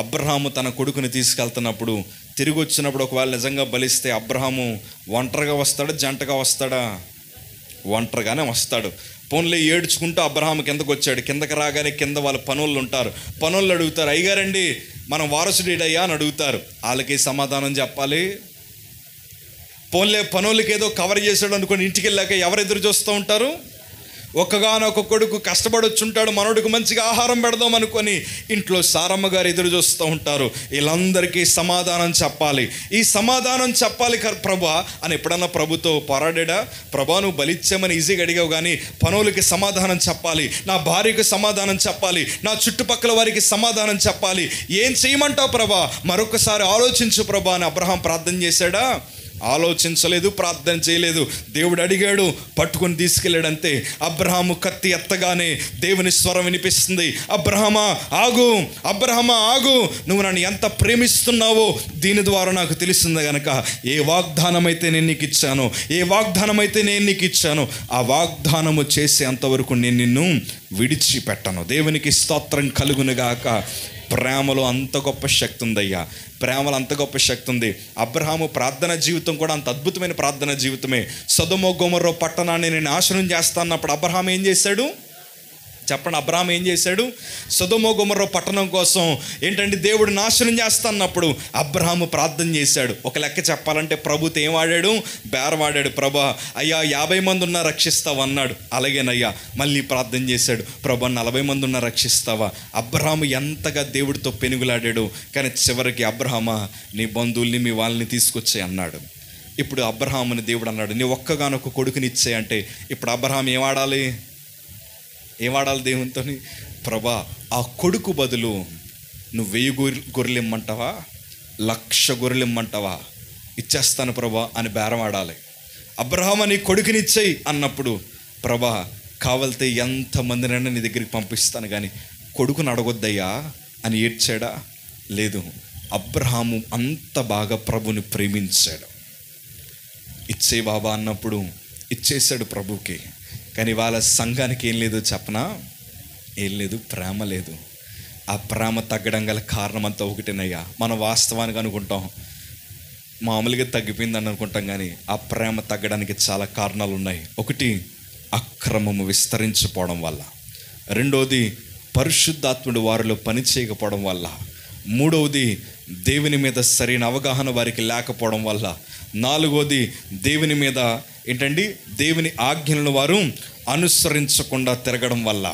S2: అబ్రహాము తన కొడుకుని తీసుకెళ్తున్నప్పుడు తిరిగి వచ్చినప్పుడు ఒకవేళ నిజంగా బలిస్తే అబ్రహాము ఒంటరిగా వస్తాడా జంటగా వస్తాడా? ఒంటరిగానే వస్తాడు. పోన్లే ఏడ్చుకుంటూ అబ్రహాము కిందకు వచ్చాడు. కిందకి రాగానే కింద వాళ్ళ పనులు ఉంటారు. పనులు అడుగుతారు, అయ్యగారండి మనం వారసుడయ్యా అని అడుగుతారు. వాళ్ళకి సమాధానం చెప్పాలి. పోన్లే పనులకి ఏదో కవర్ చేశాడు అనుకోని ఇంటికి వెళ్ళాక ఎవరు ఎదురు చూస్తూ ఉంటారు? ఒక్కగానొక్క కొడుకు కష్టపడి వచ్చుంటాడు, మనోడికి మంచిగా ఆహారం పెడదాం అనుకొని ఇంట్లో సారమ్మ గారు ఎదురు చూస్తూ ఉంటారు. వీళ్ళందరికీ సమాధానం చెప్పాలి. ఈ సమాధానం చెప్పాలి ప్రభా అని ఎప్పుడన్నా ప్రభుతో పోరాడా? ప్రభా నువ్వు బలిచ్చామని ఈజీగా అడిగావు, కానీ పనులకి సమాధానం చెప్పాలి, నా భార్యకు సమాధానం చెప్పాలి, నా చుట్టుపక్కల వారికి సమాధానం చెప్పాలి. ఏం చేయమంటావు ప్రభా? మరొకసారి ఆలోచించు ప్రభా అని అబ్రహాం ప్రార్థన చేశాడా? ఆలోచించలేదు, ప్రార్థన చేయలేదు. దేవుడు అడిగాడు, పట్టుకొని తీసుకెళ్ళాడంతే. అబ్రహాము కత్తి ఎత్తగానే దేవుని స్వరం వినిపిస్తుంది, అబ్రహామా ఆగు, అబ్రహామా ఆగు, నువ్వు నన్ను ఎంత ప్రేమిస్తున్నావో దీని ద్వారా నాకు తెలిసింది గనక ఏ వాగ్దానమైతే నేను నీకు ఇచ్చానో, ఏ వాగ్దానమైతే నేను నీకు ఇచ్చానో ఆ వాగ్దానము చేసేంతవరకు నేను నిన్ను విడిచిపెట్టను. దేవునికి స్తోత్రం కలుగునుగాక. ప్రేమలో అంత గొప్ప శక్తి ఉందయ్యా. ప్రేమలో అంత గొప్ప శక్తి ఉంది. అబ్రహాము ప్రార్థన జీవితం కూడా అంత అద్భుతమైన ప్రార్థన జీవితమే. సొదొమ గొమొర్రా పట్టణాన్ని నేను నాశనం చేస్తానన్నప్పుడు అబ్రహాం ఏం చేశాడు? చెప్పండి, అబ్రహాం ఏం చేశాడు? సొదొమ గొమొర్రా పట్టణం కోసం ఏంటంటే దేవుడు నాశనం చేస్తాన్నప్పుడు అబ్రహాము ప్రార్థన చేశాడు. ఒక లెక్క చెప్పాలంటే ప్రభుతో ఏం వాడాడు? బేరవాడాడు. ప్రభా అయ్యా 50 మంది ఉన్నా రక్షిస్తావా అన్నాడు. అలాగేనయ్యా. మళ్ళీ ప్రార్థన చేశాడు, ప్రభా 40 మంది ఉన్నా రక్షిస్తావా? అబ్రహాము ఎంతగా దేవుడితో పెనుగులాడాడు. కానీ చివరికి అబ్రహామా నీ బంధువుల్ని మీ వాళ్ళని తీసుకొచ్చే అన్నాడు. ఇప్పుడు అబ్రహాముని దేవుడు అన్నాడు, నీ ఒక్కగానొక్క కొడుకుని ఇచ్చే అంటే ఇప్పుడు అబ్రహాం ఏం వాడాలి దేవునితో? ప్రభా ఆ కొడుకు బదులు నువ్వు 1000 గొర్రెలు ఇమ్మంటావా, 1,00,000 గొర్రెలు ఇమ్మంటావా? ఇచ్చేస్తాను ప్రభా అని బేరం ఆడాలి. అబ్రహాము నీ కొడుకుని ఇచ్చేయి అన్నప్పుడు ప్రభా కావలితే ఎంతమందినైనా నీ దగ్గరికి పంపిస్తాను కానీ కొడుకుని అడగొద్దయ్యా అని ఏడ్చాడా? లేదు. అబ్రహాము అంత బాగా ప్రభుని ప్రేమించాడు. ఇచ్చే బాబా అన్నప్పుడు ఇచ్చేసాడు ప్రభుకి. కానీ వాళ్ళ సంఘానికి ఏం లేదు చెప్పనా? ఏం లేదు, ప్రేమ లేదు. ఆ ప్రేమ తగ్గడం గల కారణం అంతా ఒకటేనయ్యా. మనం వాస్తవానికి అనుకుంటాం మామూలుగా తగ్గిపోయిందని అనుకుంటాం, కానీ ఆ ప్రేమ తగ్గడానికి చాలా కారణాలు ఉన్నాయి. ఒకటి, అక్రమము విస్తరించిపోవడం వల్ల. రెండవది, పరిశుద్ధాత్ముడు వారిలో పని చేయకపోవడం వల్ల. మూడవది, దేవుని మీద సరైన అవగాహన వారికి లేకపోవడం వల్ల. నాలుగవది, దేవుని మీద ఏంటండి దేవుని ఆజ్ఞలను వారు అనుసరించకుండా తిరగడం వల్ల.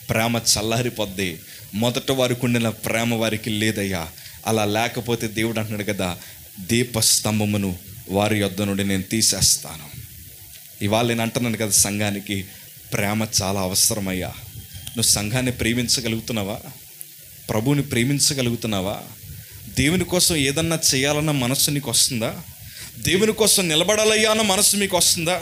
S2: ప్రేమ చల్లారిపోద్ది. మొదట వారికి ఉండిన ప్రేమ వారికి లేదయ్యా. అలా లేకపోతే దేవుడు అంటున్నాడు కదా, దీపస్తంభమును వారి యొద్ద నుండి నేను తీసేస్తాను. ఇవాళ నేను అంటున్నాను కదా, సంఘానికి ప్రేమ చాలా అవసరమయ్యా. నువ్వు సంఘాన్ని ప్రేమించగలుగుతున్నావా? ప్రభువుని ప్రేమించగలుగుతున్నావా? దేవుని కోసం ఏదన్నా చేయాలన్న మనస్సు నీకు వస్తుందా? దేవుని కోసం నిలబడాలయ్యా అన్న మనస్సు మీకు వస్తుందా?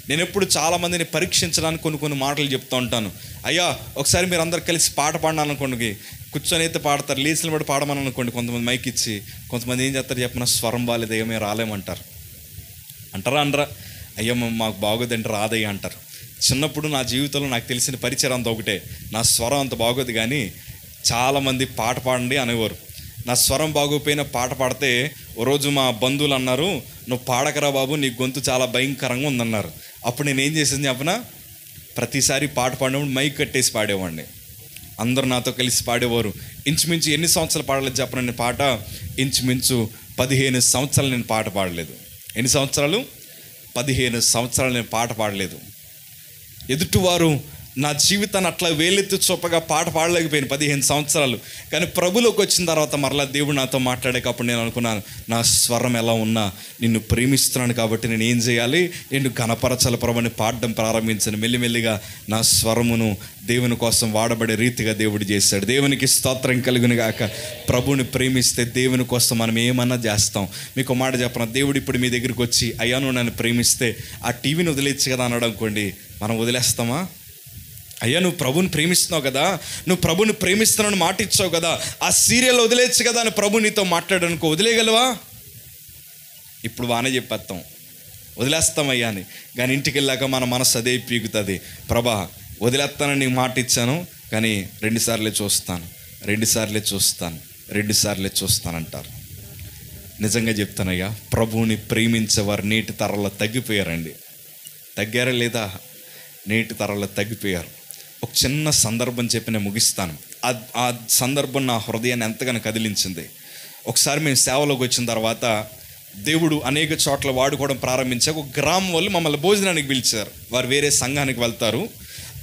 S2: నేను ఎప్పుడు చాలామందిని పరీక్షించడానికి కొన్ని మాటలు చెప్తూ ఉంటాను. అయ్యా ఒకసారి మీరు అందరు కలిసి పాట పాడాలనుకోండి, కూర్చొని అయితే పాడతారు. లేచిన పడి పాడమని అనుకోండి, కొంతమంది మైక్ ఇచ్చి. కొంతమంది ఏం చేస్తారు చెప్పిన, స్వరం బాలేదు, ఏమీ రాలేమంటారు. అనరా అయ్యా మాకు బాగోదంటే రాదయ్యా అంటారు. చిన్నప్పుడు నా జీవితంలో నాకు తెలిసిన పరిచయం అంతా ఒకటే, నా స్వరం అంత బాగోదు. కానీ చాలామంది పాట పాడండి అనేవారు. నా స్వరం బాగోపోయిన పాట పాడితే ఓ రోజు మా బంధువులు అన్నారు, నువ్వు పాడకరా బాబు, నీ గొంతు చాలా భయంకరంగా ఉందన్నారు. అప్పుడు నేను ఏం చేసింది చెప్పనా, ప్రతిసారి పాట పాడినప్పుడు మైక్ కట్టేసి పాడేవాడిని. అందరూ నాతో కలిసి పాడేవారు. ఇంచుమించు ఎన్ని సంవత్సరాలు పాడలేదు చెప్పను నేను పాట? ఇంచుమించు 15 సంవత్సరాలు నేను పాట పాడలేదు. ఎన్ని సంవత్సరాలు? 15 సంవత్సరాలు నేను పాట పాడలేదు. ఎదుటివారు నా జీవితాన్ని అట్లా వేలెత్తి చూపగా పాట పాడలేకపోయాను 15 సంవత్సరాలు. కానీ ప్రభులోకి వచ్చిన తర్వాత మరలా దేవుడు నాతో మాట్లాడేటప్పుడు నేను అనుకున్నాను, నా స్వరం ఎలా ఉన్నా నిన్ను ప్రేమిస్తున్నాను కాబట్టి నేను ఏం చేయాలి, నిన్ను ఘనపరచాలి ప్రభుని పాడడం ప్రారంభించాను. మెల్లిమెల్లిగా నా స్వరమును దేవుని కోసం వాడబడే రీతిగా దేవుడు చేశాడు. దేవునికి స్తోత్రం కలుగును గాక. ప్రభుని ప్రేమిస్తే దేవుని కోసం మనం ఏమన్నా చేస్తాం. మీకు మాట చెప్పను, దేవుడు ఇప్పుడు మీ దగ్గరికి వచ్చి అయ్యా నువ్వు నన్ను ప్రేమిస్తే ఆ టీవీని వదిలేచ్చు కదా అన్నాడు అనుకోండి, మనం వదిలేస్తామా? అయ్యా నువ్వు ప్రభుని ప్రేమిస్తున్నావు కదా, నువ్వు ప్రభుని ప్రేమిస్తున్నావు మాట ఇచ్చావు కదా, ఆ సీరియల్ వదిలేచ్చు కదా అని ప్రభు నీతో మాట్లాడనుకో, వదిలేయగలవా? ఇప్పుడు బాగానే చెప్పేస్తాం, వదిలేస్తామయ్యా అని. కానీ ఇంటికి వెళ్ళాక మన మనసు అదే పీకుతుంది, ప్రభా వదిలేస్తానని నీకు మాట ఇచ్చాను కానీ 2 సార్లే చూస్తానంటారు. నిజంగా చెప్తానయ్యా, ప్రభువుని ప్రేమించేవారు నేటి తరంలో తగ్గిపోయారండి. తగ్గారా లేదా? నేటి తరంలో తగ్గిపోయారు. ఒక చిన్న సందర్భం చెప్పి నేను ముగిస్తాను. ఆ సందర్భం నా హృదయాన్ని ఎంతగానో కదిలించింది. ఒకసారి మేము సేవలోకి వచ్చిన తర్వాత దేవుడు అనేక చోట్ల వాడుకోవడం ప్రారంభించాక ఒక గ్రామం వాళ్ళు మమ్మల్ని భోజనానికి పిలిచారు. వారు వేరే సంఘానికి వెళ్తారు.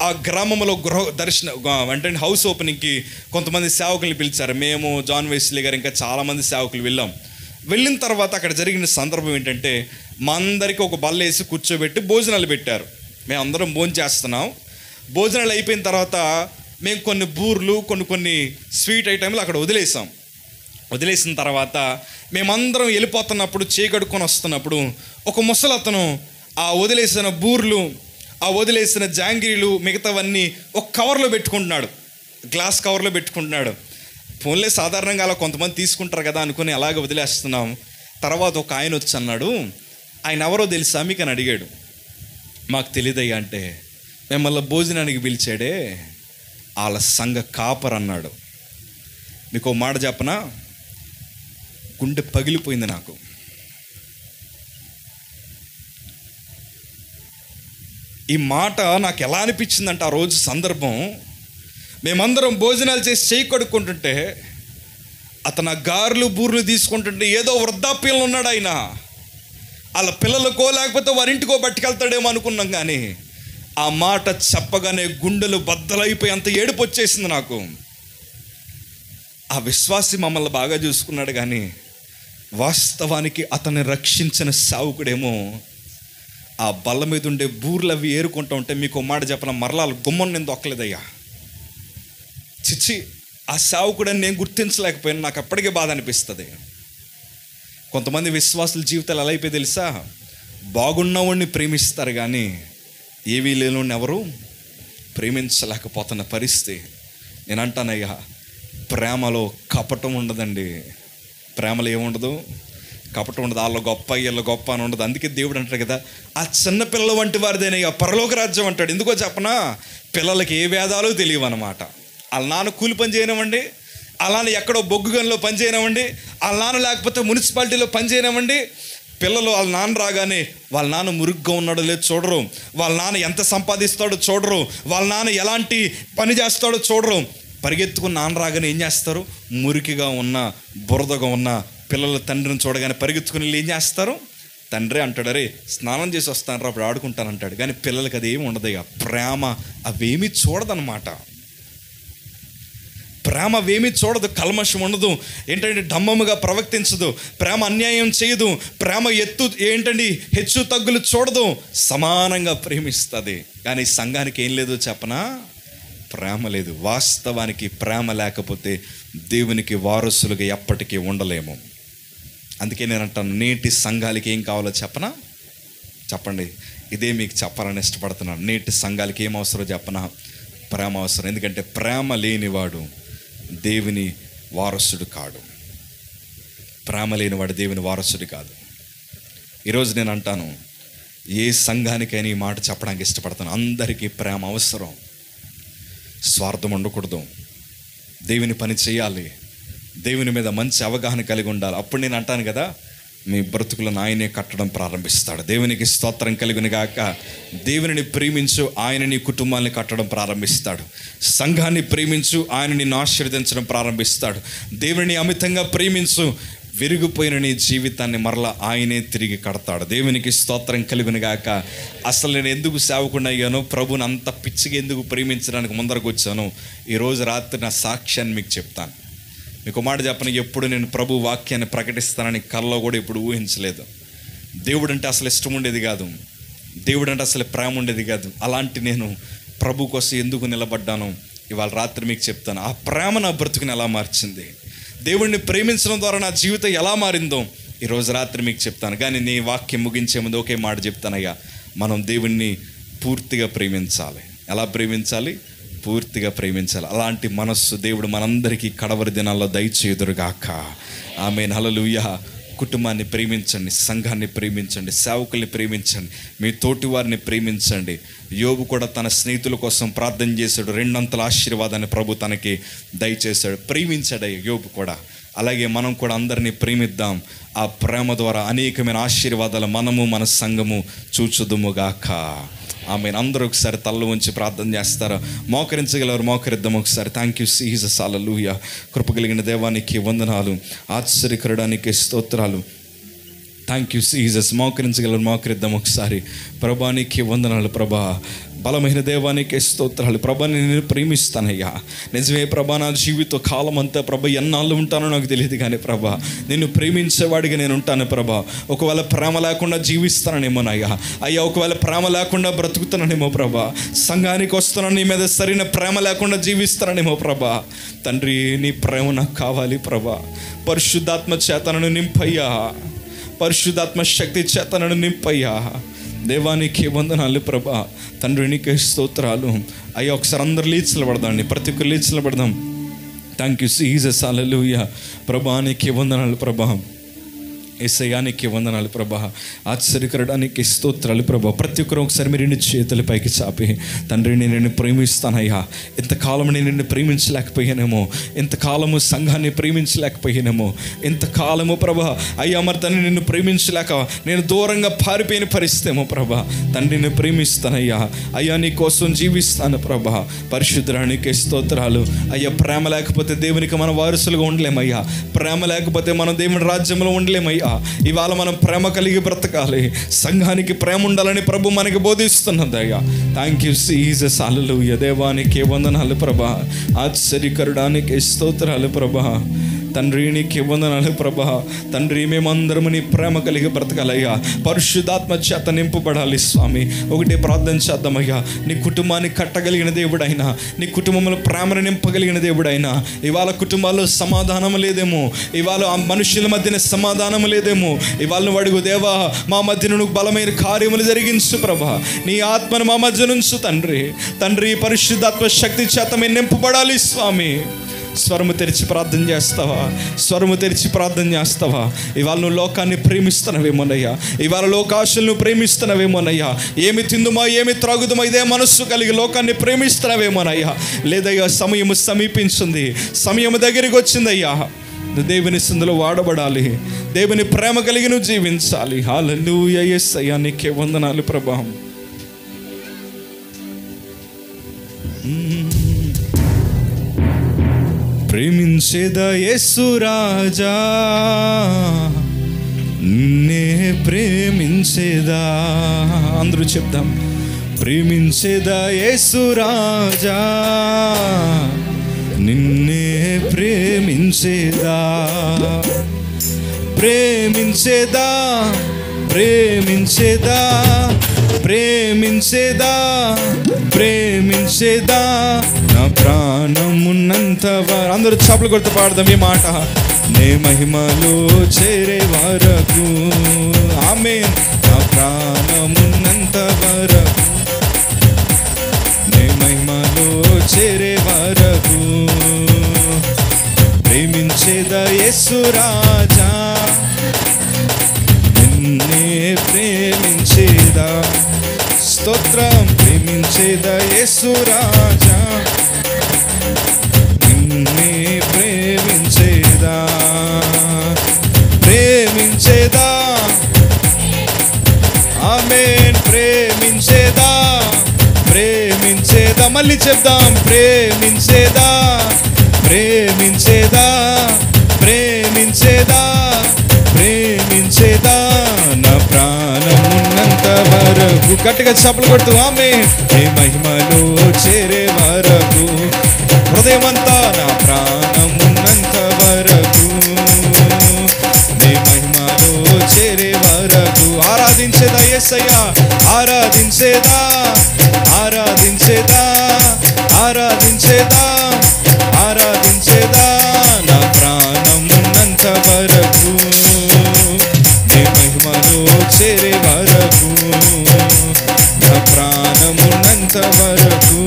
S2: ఆ గ్రామంలో గృహ దర్శన అంటే హౌస్ ఓపెనింగ్కి కొంతమంది సేవకుల్ని పిలిచారు. మేము, జాన్ వెస్లీ గారు, ఇంకా చాలామంది సేవకులు వెళ్ళిన తర్వాత అక్కడ జరిగిన సందర్భం ఏంటంటే, మా అందరికీ ఒక బల్ల వేసి కూర్చోబెట్టి భోజనాలు పెట్టారు. మేము అందరం భోజనం చేస్తున్నాం. భోజనాలు అయిపోయిన తర్వాత మేము కొన్ని బూర్లు కొన్ని స్వీట్ ఐటెంలు అక్కడ వదిలేసిన తర్వాత మేమందరం వెళ్ళిపోతున్నప్పుడు చీకడుకొని వస్తున్నప్పుడు ఒక ముసలతను ఆ వదిలేసిన బూర్లు, ఆ వదిలేసిన జాంగిరీలు, మిగతావన్నీ ఒక కవర్లో పెట్టుకుంటున్నాడు, గ్లాస్ కవర్లో పెట్టుకుంటున్నాడు. ఫోన్లే సాధారణంగా అలా కొంతమంది తీసుకుంటారు కదా అనుకుని అలాగే వదిలేస్తున్నాం. తర్వాత ఒక ఆయన వచ్చి అన్నాడు, ఆయన ఎవరో తెలుసా మీకు అని అడిగాడు. మాకు తెలియదయ్యా అంటే, మిమ్మల్ని భోజనానికి పిలిచాడే వాళ్ళ సంఘ కాపర్ అన్నాడు. మీకు ఒక మాట చెప్పనా, గుండె పగిలిపోయింది నాకు. ఈ మాట నాకు ఎలా అనిపించిందంటే, ఆ రోజు సందర్భం మేమందరం భోజనాలు చేసి చేయి కడుక్కుంటుంటే అతను ఆ గారెలు బూర్లు తీసుకుంటుంటే ఏదో వృద్ధాప్యంలో ఉన్నాడు ఆయన. వాళ్ళ పిల్లలకో లేకపోతే వారింటికో పట్టుకెళ్తాడేమో అనుకున్నాం, కానీ ఆ మాట చెప్పగానే గుండెలు బద్దలైపోయి అంత ఏడుపు వచ్చేసింది నాకు. ఆ విశ్వాసి మమ్మల్ని బాగా చూసుకున్నాడు, కానీ వాస్తవానికి అతన్ని రక్షించిన సేవకుడేమో ఆ బల్ల మీద ఉండే బూర్లు అవి ఏరుకుంటూ ఉంటే, మీకు మాట చెప్పిన మరలా గుమ్మం నేను దొక్కలేదయ్యా. చిచ్చి, ఆ సేవకుడని నేను గుర్తించలేకపోయాను. నాకు అప్పటికే బాధ అనిపిస్తుంది. కొంతమంది విశ్వాసుల జీవితాలు ఎలా అయిపోయి తెలుసా? బాగున్నవాడిని ప్రేమిస్తారు, కానీ ఏవీ లేనివాడిని ఎవరు ప్రేమించలేకపోతున్న పరిస్థితి. నేను అంటానయ్యా, ప్రేమలో కపటం ఉండదండి. ప్రేమలో ఏముండదు? కపటం ఉండదు. వాళ్ళ గొప్ప వీళ్ళ గొప్ప అని ఉండదు. అందుకే దేవుడు అంటాడు కదా, ఆ చిన్న పిల్లల వంటి వారిదేనయ్యా పరలోక రాజ్యం అంటాడు. ఎందుకో చెప్పనా? పిల్లలకి ఏ వేదాలు తెలియవు అన్నమాట. వాళ్ళ నాన్న కూలి పని చేయనివ్వండి, వాళ్ళ నాన్న ఎక్కడో బొగ్గు గనిలో పని చేయనివ్వండి, వాళ్ళ నాన్న లేకపోతే మున్సిపాలిటీలో పని చేయనివ్వండి, పిల్లలు వాళ్ళ నాన్న రాగానే వాళ్ళ నాన్న మురుగ్గా ఉన్నాడో లేదో చూడరు, వాళ్ళ నాన్న ఎంత సంపాదిస్తాడో చూడరు, వాళ్ళ నాన్న ఎలాంటి పని చేస్తాడో చూడరు. పరిగెత్తుకుని నాన్న రాగానే ఏం చేస్తారు? మురికిగా ఉన్న బురదగా ఉన్న పిల్లల తండ్రిని చూడగానే పరిగెత్తుకుని ఏం చేస్తారు? తండ్రి అంటాడు, అరే స్నానం చేసి వస్తాను, అప్పుడు ఆడుకుంటాను అంటాడు. కానీ పిల్లలకి అది ఏమి ఉండదు. ప్రేమ అవేమీ చూడదన్నమాట. ప్రేమ అవేమీ చూడదు, కల్మషం ఉండదు, ఏంటంటే డమ్మముగా ప్రవర్తించదు, ప్రేమ అన్యాయం చేయదు, ప్రేమ హెచ్చు తగ్గులు చూడదు, సమానంగా ప్రేమిస్తుంది. కానీ సంఘానికి ఏం లేదో చెప్పనా? ప్రేమ లేదు. వాస్తవానికి ప్రేమ లేకపోతే దేవునికి వారసులుగా ఎప్పటికీ ఉండలేము. అందుకే నేను అంటాను, నేటి సంఘాలకి ఏం కావాలో చెప్పనా? చెప్పండి, ఇదే మీకు చెప్పాలని ఇష్టపడుతున్నాను. నేటి సంఘాలకి ఏం అవసరం చెప్పనా? ప్రేమ అవసరం. ఎందుకంటే ప్రేమ లేనివాడు దేవుని వారసుడు కాడు. ప్రేమ లేనివాడు దేవుని వారసుడు కాదు. ఈరోజు నేను అంటాను, ఏ సంఘానికైనా ఈ మాట చెప్పడానికి ఇష్టపడతాను. అందరికీ ప్రేమ అవసరం. స్వార్థం ఉండకూడదు. దేవుని పని చేయాలి. దేవుని మీద మంచి అవగాహన కలిగి ఉండాలి. అప్పుడు నేను అంటాను కదా, మీ బ్రతుకులను ఆయనే కట్టడం ప్రారంభిస్తాడు. దేవునికి స్తోత్రం కలుగును గాక. దేవునిని ప్రేమించు, ఆయన నీ కుటుంబాన్ని కట్టడం ప్రారంభిస్తాడు. సంఘాన్ని ప్రేమించు, ఆయన నిన్ను ఆశీర్వదించడం ప్రారంభిస్తాడు. దేవుని అమితంగా ప్రేమించు, విరిగిపోయిన నీ జీవితాన్ని మరలా ఆయనే తిరిగి కడతాడు. దేవునికి స్తోత్రం కలుగును గాక. అసలు నేను ఎందుకు సేవకుడిని అయ్యానో, ప్రభుని అంత పిచ్చిగా ఎందుకు ప్రేమించడానికి ముందరకు వచ్చానో, ఈరోజు రాత్రి నా సాక్ష్యాన్ని మీకు చెప్తాను. మీకు మాట చెప్పను, ఎప్పుడు నేను ప్రభు వాక్యాన్ని ప్రకటిస్తానని కల్లో కూడా ఇప్పుడు ఊహించలేదు. దేవుడు అంటే అసలు ఇష్టం ఉండేది కాదు, దేవుడు అంటే అసలు ప్రేమ ఉండేది కాదు. అలాంటి నేను ప్రభు కోసం ఎందుకు నిలబడ్డానో ఇవాళ రాత్రి మీకు చెప్తాను. ఆ ప్రేమ నా బ్రతుకుని ఎలా మార్చింది, దేవుడిని ప్రేమించడం ద్వారా నా జీవితం ఎలా మారిందో ఈరోజు రాత్రి మీకు చెప్తాను. కానీ నీ వాక్యం ముగించే ముందు ఒకే మాట చెప్తానయ్యా, మనం దేవుణ్ణి పూర్తిగా ప్రేమించాలి. ఎలా ప్రేమించాలి? పూర్తిగా ప్రేమించాలి. అలాంటి మనస్సు దేవుడు మనందరికీ కడవరి దినాల్లో దయచేయుదురుగాక. ఆమేన్. హల్లెలూయా. కుటుంబాన్ని ప్రేమించండి, సంఘాన్ని ప్రేమించండి, సేవకుల్ని ప్రేమించండి, మీ తోటి వారిని ప్రేమించండి. యోబు కూడా తన స్నేహితుల కోసం ప్రార్థన చేశాడు, 2 అంతల ఆశీర్వాదాన్ని ప్రభు తనకి దయచేశాడు. ప్రేమించాడు యోబు కూడా. అలాగే మనం కూడా అందరినీ ప్రేమిద్దాం. ఆ ప్రేమ ద్వారా అనేకమైన ఆశీర్వాదాలు మనము మన సంఘము చూచుదుముగాక. ఆమెను. అందరూ ఒకసారి తల్ల ఉంచి ప్రార్థన చేస్తారా? మోకరించగలరు? మోకరిద్దాం ఒకసారి. Thank you Jesus. హల్లెలూయా. కృప కలిగిన దేవానికి వందనాలు, ఆశ్చర్యకరుడానికి స్తోత్రాలు. Thank you Jesus. మోకరించగలరు? మోకరిద్దాం ఒకసారి. ప్రభానికి వందనాలు ప్రభా. బలమైన దేవానికి స్తోత్రాలు ప్రభా. నేను ప్రేమిస్తానయ్యా. నిజమే ప్రభా, నా జీవిత కాలం అంతా ప్రభా ఎన్నాళ్ళు ఉంటానో నాకు తెలియదు, కానీ ప్రభా నిన్ను ప్రేమించేవాడిగా నేను ఉంటాను ప్రభా. ఒకవేళ ప్రేమ లేకుండా జీవిస్తాననేమోనయ్యా. అయ్యా, ఒకవేళ ప్రేమ లేకుండా బ్రతుకుతాననేమో ప్రభా. సంఘానికి వస్తున్నా, నీ మీద సరైన ప్రేమ లేకుండా జీవిస్తాననేమో ప్రభా. తండ్రి, నీ ప్రేమ నాకు కావాలి ప్రభా. పరిశుద్ధాత్మ చేత నన్ను నింపయ్యా, పరిశుద్ధాత్మ శక్తి చేత నన్ను నింపయ్యా. దేవానికి వందనాలు ప్రభా. తండ్రి నీకే స్తోత్రాలు అయ్యా. ఒకసారి అందరు లీచలు పడదాండి, ప్రతి ఒక్కరు లీచలు పడదాం. Thank you Jesus. హల్లెలూయా. ప్రభా నీకే వందనాలు ప్రభా. యేసయ్యానికి వందనాలు ప్రభా. ఆశ్చర్యకరడానికి స్తోత్రాలు ప్రభా. ప్రతి ఒక్కరు ఒకసారి మీరు నిన్ను చేతుల పైకి చాపి, తండ్రి నేను నిన్ను ప్రేమిస్తానయ్యా, ఇంతకాలం నేను నిన్ను ప్రేమించలేకపోయానేమో, ఇంతకాలము సంఘాన్ని ప్రేమించలేకపోయానేమో, ఇంతకాలము ప్రభా అయ్యా మరి తండ్రి నిన్ను ప్రేమించలేక నేను దూరంగా పారిపోయిన పరిస్థితేమో ప్రభా. తండ్రి నేను ప్రేమిస్తానయ్యా, అయ్యా నీ కోసం జీవిస్తాను ప్రభా. పరిశుద్ధానికి స్తోత్రాలు అయ్యా. ప్రేమ లేకపోతే దేవునికి మనం వారసులుగా ఉండలేమయ్యా, ప్రేమ లేకపోతే మనం దేవుని రాజ్యంలో ఉండలేమయ్యా. ఇవాళ మనం ప్రేమ కలిగి బ్రతకాలి, సంఘానికి ప్రేమ ఉండాలని ప్రభు మనకి బోధిస్తున్నది అయ్యా. Thank you Jesus. హల్లెలూయా. దేవానికి వందనాలు ప్రభా. ఆశ్చర్యకరుడానికి స్తోత్రాలు ప్రభా. తండ్రి నీకు వందనాలు ప్రభా. తండ్రి మేమందరము నీ ప్రేమ కలిగి బ్రతకాలయ్యా, పరిశుద్ధాత్మ చేత నింపబడాలి స్వామి. ఒకటే ప్రార్థన చేద్దామయ్యా. నీ కుటుంబాన్ని కట్టగలిగిన దేవుడైనా, నీ కుటుంబంలో ప్రేమను నింపగలిగిన దేవుడైనా, ఇవాళ కుటుంబాల్లో సమాధానం లేదేమో, ఇవాళ ఆ మనుషుల మధ్యన సమాధానం లేదేమో, ఇవాళ నువ్వు అడుగు, దేవా మా మధ్య నువ్వు బలమైన కార్యములు జరిగించు ప్రభా. నీ ఆత్మను మా మధ్య నుంచు తండ్రి. తండ్రి పరిశుద్ధాత్మ శక్తి చేత మేము నింపబడాలి స్వామి. స్వరము తెరిచి ప్రార్థన చేస్తావా? స్వరము తెరిచి ప్రార్థన చేస్తావా? ఇవాళ నువ్వు లోకాన్ని ప్రేమిస్తున్నావేమోనయ్యా, ఇవాళ లోకాశలను ప్రేమిస్తున్నావేమోనయ్యా, ఏమి తిందుమా ఏమి త్రాగుదుమా ఇదే మనస్సు కలిగి లోకాన్ని ప్రేమిస్తున్నావేమోనయ్యా. లేదయ్యా, సమయము సమీపించింది, సమయం దగ్గరికి వచ్చిందయ్యా. నువ్వు దేవుని సందులో వాడబడాలి, దేవుని ప్రేమ కలిగి నువ్వు జీవించాలి. హల్లెలూయా. యేసయ్యా నీకే వందనాలు ప్రభా. ప్రేమించేదా యేసు రాజా, నిన్నే ప్రేమించేదా. అందరూ చెప్దాం. ప్రేమించేదా యేసు రాజా, నిన్నే ప్రేమించేదా. ప్రేమించేదా, ప్రేమించేదా, ప్రేమించేదా, ప్రేమించేదా నా ప్రాణమున్నంత వారు. అందరూ చప్పలు కొడుతూ పాడదాం ఈ మాట. నే మహిమలో చేరే వరకు, ఆమేన్. నా ప్రాణమున్నంత వరకు, నే మహిమలో చేరే వరకు, ప్రేమించేదా యేసు రాజా, నిన్నే ప్రేమించేదా. స్తోత్రం. ప్రేమించేదా యేసు రాజా, నిన్నే ప్రేమించేదా. ప్రేమించేదా, ఆమేన్. ప్రేమించేదా, ప్రేమించేదా. మళ్ళీ చెప్దాం. ప్రేమించేదా, ప్రేమించేదా, ప్రేమించేదా, ప్రేమించేదా నా ప్రాణమున్నంత వరకు. గట్టిగా చప్పలు కొడుతూ ఆమేన్. నీ మహిమలో చేరే వరకు, హృదయమంతా నా ప్రాణమున్నంత వరకు, నీ మహిమలో చేరే వరకు. ఆరాధించేదా యేసయ్యా, ఆరాధించేదా, ఆరాధించేదా, ఆరాధించేదా, ఆరాధించేదా నా ప్రాణమున్నంత వరకు, నీ మహిమలో చేరే వరకు, నా ప్రాణమున్నంత వరకు,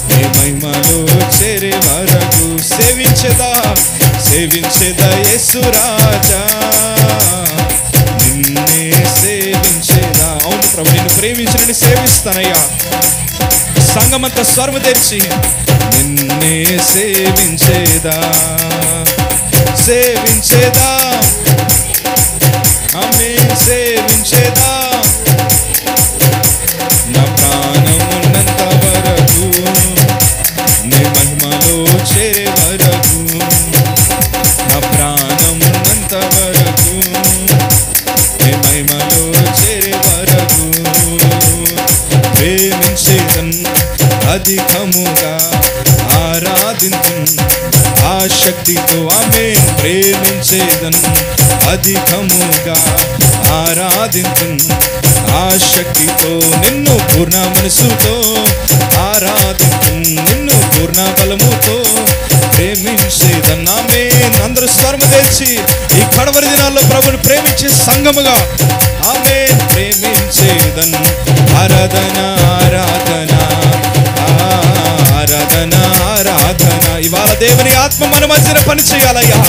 S2: నీ మహిమలో చేరే వరకు. సేవించేదా, సేవించేదా యేసు రాజా, నిన్నే సేవించేదా. అవును ప్రభు, నిన్ను ప్రేమించి సేవిస్తానయ్యా. సంగమంతా స్వరము తెరిచి నిన్నే సేవించేదా, సేవించేదా, ఆమేన్. సేవించేదా నా ప్రాణమున్నంత వరకు, నీ మహిమలో చేరే వరకు, నా ప్రాణమున్నంత వరకు, నీ మహిమలో చేరే వరకు. ప్రేమించేదన్ అధికముగా ఆరాధింతున్ ఆసక్తితో, ఆమేన్. ప్రేమించేదన్ అధికముగా ఆరాధింతున్ ఆసక్తితో, నిన్ను పూర్ణ మనసుతో ఆరాధింతున్, నిన్ను పూర్ణ బలముతో ప్రేమించేదన్, ఆమేన్. అందరూ స్వరము తెచ్చి ఈ కడవరి దినాల్లో ప్రభుని ప్రేమించే సంఘముగా, ఆమేన్. ప్రేమించేదన్. ఆరాధన, ఆరాధన, ఆరాధన, ఆరాధన ఇవాళ దేవుని ఆత్మ మన మధ్యన పని చేయాలయ్యా.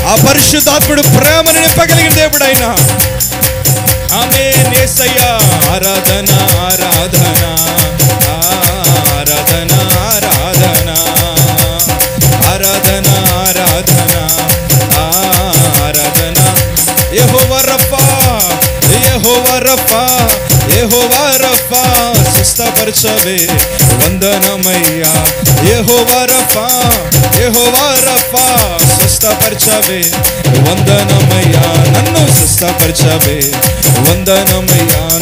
S2: ఆ పరిశుద్ధాత్ముడు ప్రేమను నింపగలిగిన దేవుడైనా. ఆమేన్ యేసయ్యా. ఆరాధన ఆరాధన ఆరాధన ఆరాధన ఆరాధన ఆరాధన ఆరాధన. యెహోవా రఫా యెహోవా రఫా యెహోవా రఫా స్వస్థపరచవే వందనమయ్యా. యెహోవా రఫా యెహోవా రఫా స్వస్థపరచవే వందనమయ్యా. నన్ను స్వస్థపరచవే వందనమయ్యా.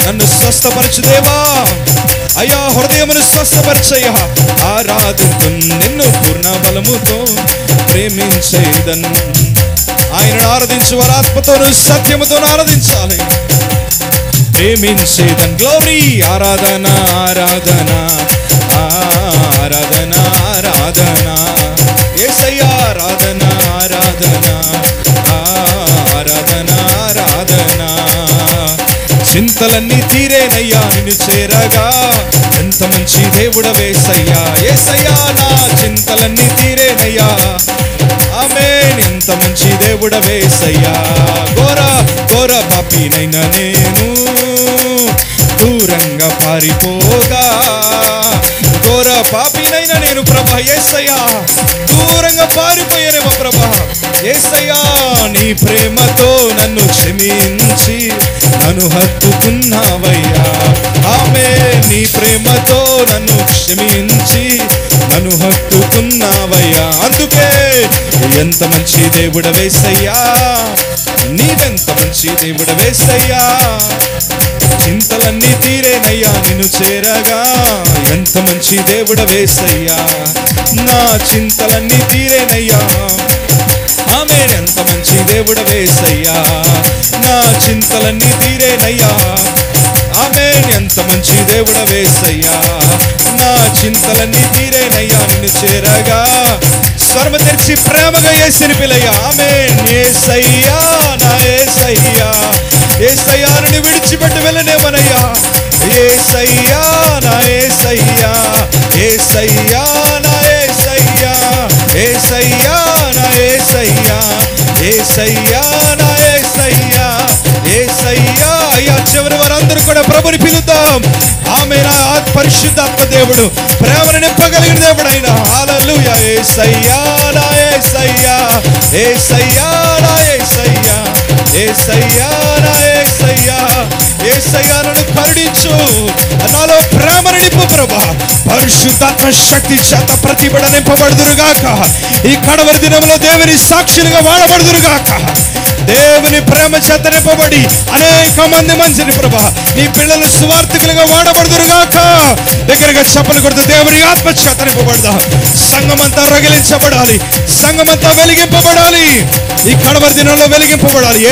S2: నన్ను స్వస్థపరచు దేవా. అయ్యా హృదయమును స్వస్థపరచయ్యా. ఆరాధింతు నిన్ను పూర్ణ బలముతో ప్రేమించేదన్. ఆయనను ఆరాధించు వారు ఆత్మతోను సత్యముతోను ఆరాధించాలి. ప్రేమించేదన్. గ్లోరీ. ఆరాధన ఆరాధన ఆరాధన ఆరాధన యేసయ్యా. ఆరాధన ఆరాధన ఆరాధన ఆరాధన. చింతలన్నీ తీరేనయ్యా నిన్ను చేరగా. ఎంత మంచి దేవుడవే యేసయ్యా. యేసయ్యా నా చింతలన్నీ తీరేనయ్యా. ఆమేన్. ఎంత మంచి దేవుడవే యేసయ్యా. ఘోర ఘోర పాపినైనా నేను దూరంగా పారిపోగా. ఘోర పాపినైనా నేను ప్రభా యేసయ్యా దూరంగా పారిపోయానేమో ప్రభా. యేసయ్యా నీ ప్రేమతో నన్ను క్షమించి నన్ను హత్తుకున్నావయ్యా. ఆమేన్. నీ ప్రేమతో నన్ను క్షమించి నన్ను హత్తుకున్నావయ్యా. అందుకే ఎంత మంచి దేవుడవే యేసయ్యా. నీవెంత మంచి దేవుడవే యేసయ్యా. చింతలన్నీ తీరేనయ్యా నిన్ను చేరగా. ఎంత మంచి దేవుడవే యేసయ్యా. నా చింతలన్నీ తీరేనయ్యా. ఆమేన్. ఎంత మంచి దేవుడవే యేసయ్యా. నా చింతలన్నీ తీరేనయ్యా. ఆమేన్. ఎంత మంచి దేవుడవే యేసయ్యా. నా చింతలన్నీ తీరేనయ్యా నిన్ను చేరగా. స్వరము తెరిచి ప్రేమగా యేసుని పిలయ్యా. ఆమేన్. యేసయ్యా నా యేసయ్యా. యేసయ్యా నిన్ను విడిచిపెట్టి వెళ్ళనేమనయ్యా. యేసయ్యా నా యేసయ్యా. యేసయ్యా నా యేసయ్యా. యేసయ్యా నా యేసయ్యా. యేసయ్యా నా యేసయ్యా. యేసయ్యా. అయ్యా చివరి వారందరూ కూడా ప్రభుని పిలుద్దాం. ఆమేన్. పరిశుద్ధాత్మ దేవుడు ప్రేమను నింపగలిగిన దేవుడైనా. హల్లెలూయా. యేసయ్యా నా యేసయ్యా. యేసయ్యా నా యేసయ్యా. యేసయ్యా నా యేసయ్యా. యేసయ్యా నన్ను కరుణించు. నాలో ప్రేమను నింపు ప్రభా. పరిశుద్ధాత్మ శక్తి చేత ప్రతి బిడ్డ నింపబడుదురుగాక. ఈ కడవరి దినంలో దేవుని సాక్షులుగా వాడబడుదురుగాక. దేవుని ప్రేమ చేత నింపబడి అనేక మందిని ప్రభా నీ పిల్లలు సువార్థికులుగా వాడబడుదురుగాక. దగ్గరగా చప్పలు కొడుతూ దేవుని ఆత్మ చేత నింపబడదా. సంఘమంతా రగిలించబడాలి. సంఘమంతా వెలిగింపబడాలి. ఈ కడవరి దినంలో వెలిగింపబడాలి.